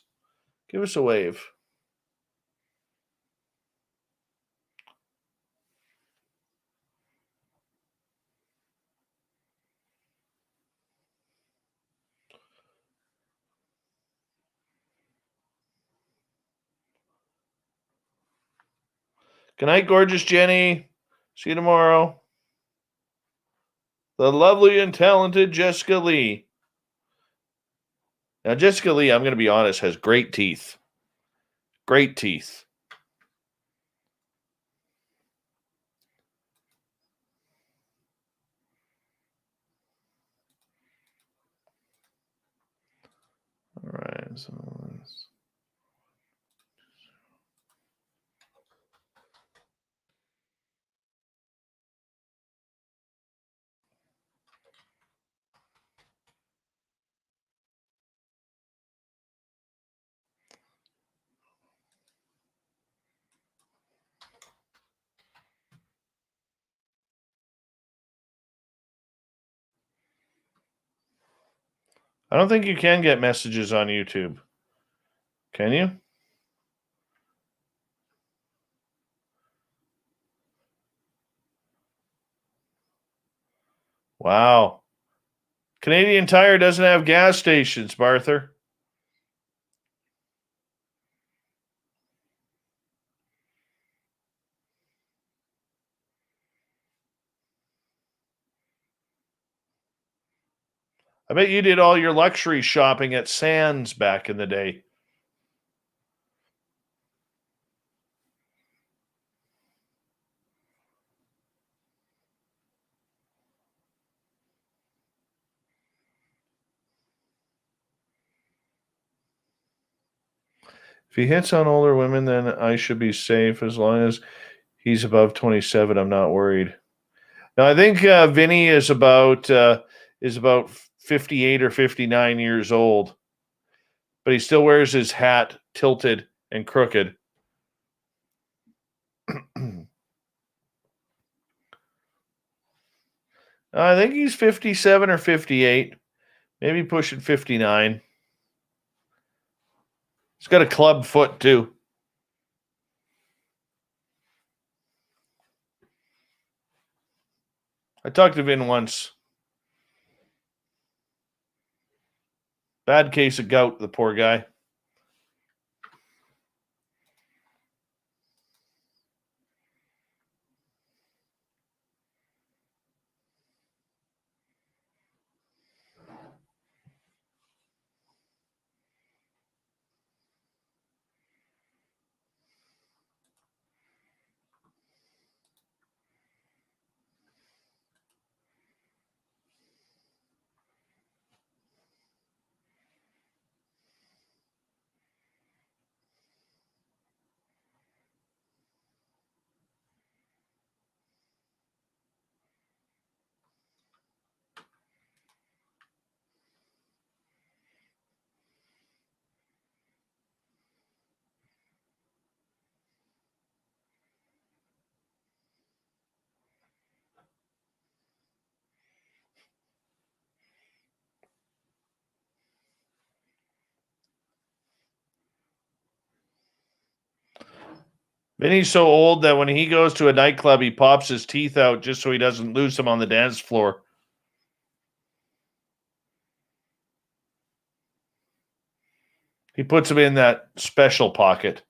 Give us a wave. Good night, gorgeous Jenny. See you tomorrow. The lovely and talented Jessica Lee. Now, Jessica Lee, I'm going to be honest, has great teeth. Great teeth. All right. So let's... I don't think you can get messages on YouTube. Can you? Wow. Canadian Tire doesn't have gas stations, Barther. I bet you did all your luxury shopping at Sands back in the day. If he hits on older women, then I should be safe as long as he's above 27. I'm not worried. Now, I think Vinny is about 58 or 59 years old, but he still wears his hat tilted and crooked. I think he's 57 or 58, maybe pushing 59. He's got a club foot, too. I talked to Vin once. Bad case of gout, the poor guy. Vinny's so old that when he goes to a nightclub, he pops his teeth out just so he doesn't lose them on the dance floor. He puts them in that special pocket.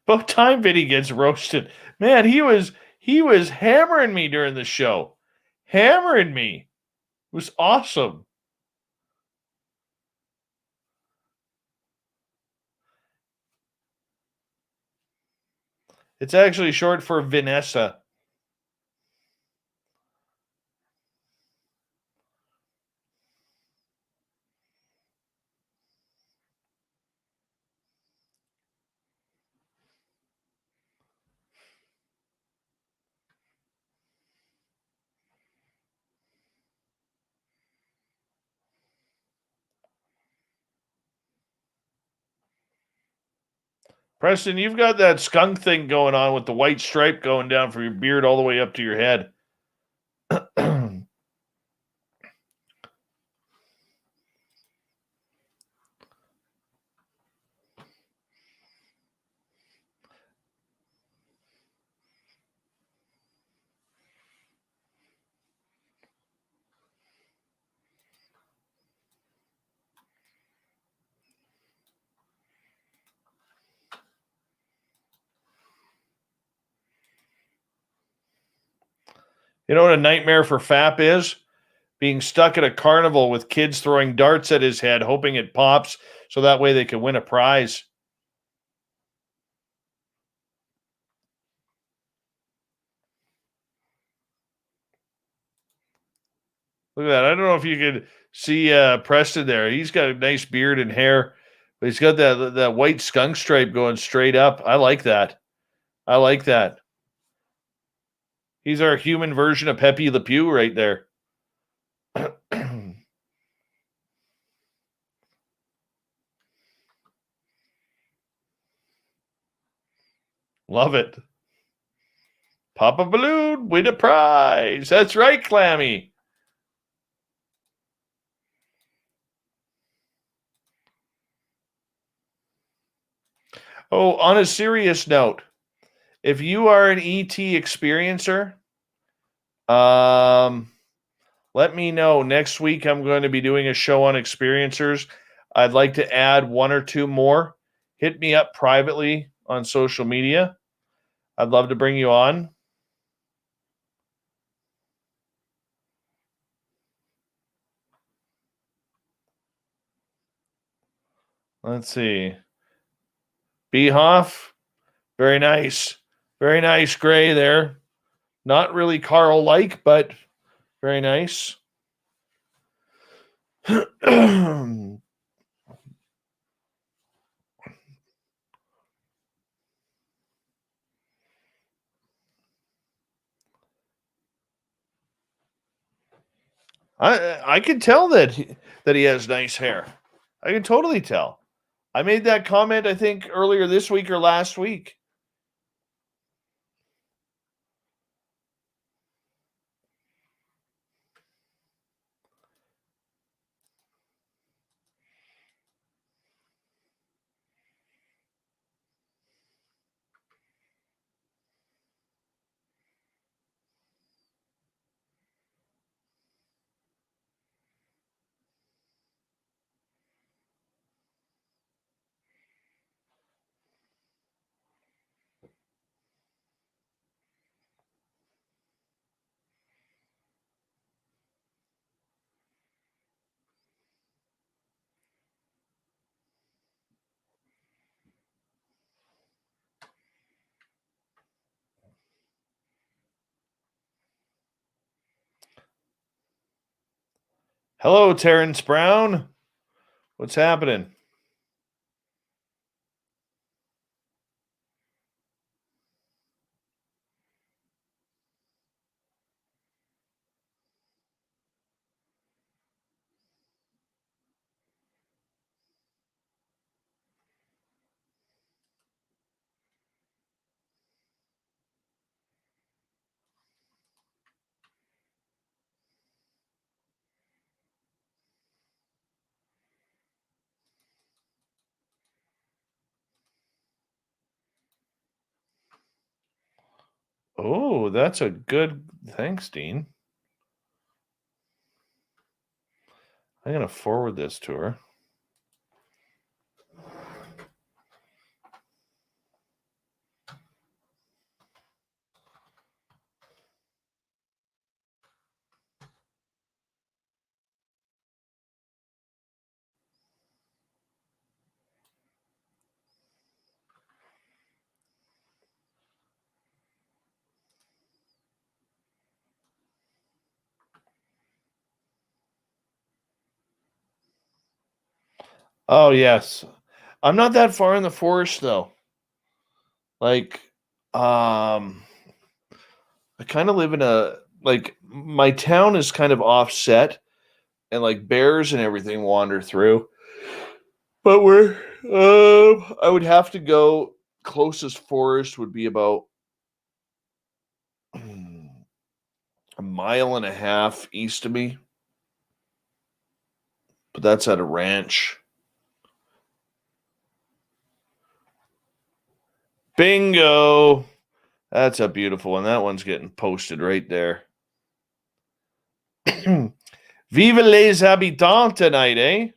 Both time Vinny gets roasted. Man, he was hammering me during the show. Hammering me. It was awesome. It's actually short for Vanessa. Preston, you've got that skunk thing going on with the white stripe going down from your beard all the way up to your head. You know what a nightmare for Fap is? Being stuck at a carnival with kids throwing darts at his head, hoping it pops so that way they can win a prize. Look at that. I don't know if you could see Preston there. He's got a nice beard and hair, but he's got that white skunk stripe going straight up. I like that. I like that. He's our human version of Pepe Le Pew right there. Love it. Pop a balloon, win a prize. That's right, Clammy. Oh, on a serious note, if you are an ET experiencer, let me know. Next week, I'm going to be doing a show on experiencers. I'd like to add one or two more. Hit me up privately on social media. I'd love to bring you on. Let's see. Behoff, very nice. Very nice gray there. Not really Carl-like, but very nice. I can tell that he has nice hair. I can totally tell. I made that comment, I think, earlier this week or last week. Hello, Terrence Brown. What's happening? Oh, that's a good. Thanks, Dean. I'm going to forward this to her. Oh, yes. I'm not that far in the forest, though. Like, I kind of live in my town is kind of offset, and like bears and everything wander through. But I would have to go. Closest forest would be about a mile and a half east of me. But that's at a ranch. Bingo. That's a beautiful one. That one's getting posted right there. Vive les habitants tonight, eh?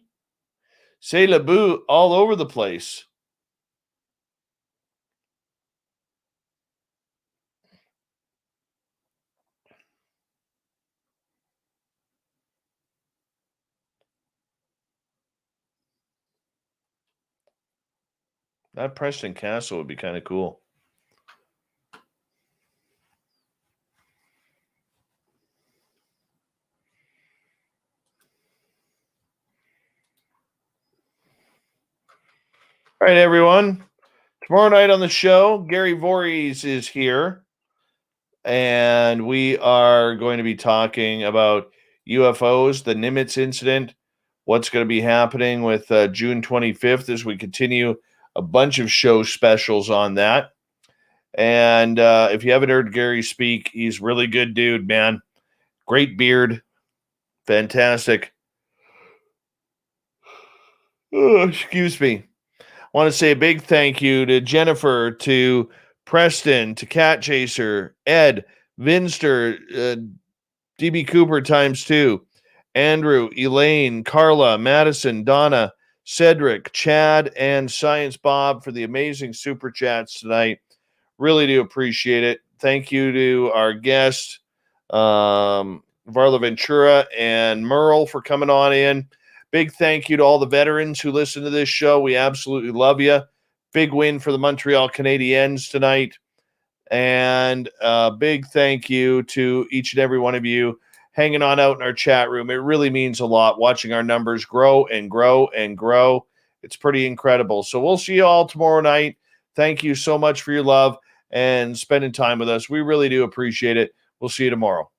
C'est le bout all over the place. That Preston Castle would be kind of cool. All right, everyone. Tomorrow night on the show, Gary Voorhees is here. And we are going to be talking about UFOs, the Nimitz incident, what's going to be happening with June 25th as we continue a bunch of show specials on that. And if you haven't heard Gary speak, he's really good dude, man. Great beard. Fantastic. Oh, excuse me. Want to say a big thank you to Jennifer, to Preston, to Cat Chaser, Ed, Vinster, DB Cooper ×2, Andrew, Elaine, Carla, Madison, Donna, Cedric, Chad, and Science Bob for the amazing super chats tonight. Really do appreciate it. Thank you to our guest, Varla Ventura and Merle, for coming on in. Big thank you to all the veterans who listen to this show. We absolutely love you. Big win for the Montreal Canadiens tonight. And a big thank you to each and every one of you hanging on out in our chat room. It really means a lot watching our numbers grow and grow and grow. It's pretty incredible. So we'll see you all tomorrow night. Thank you so much for your love and spending time with us. We really do appreciate it. We'll see you tomorrow.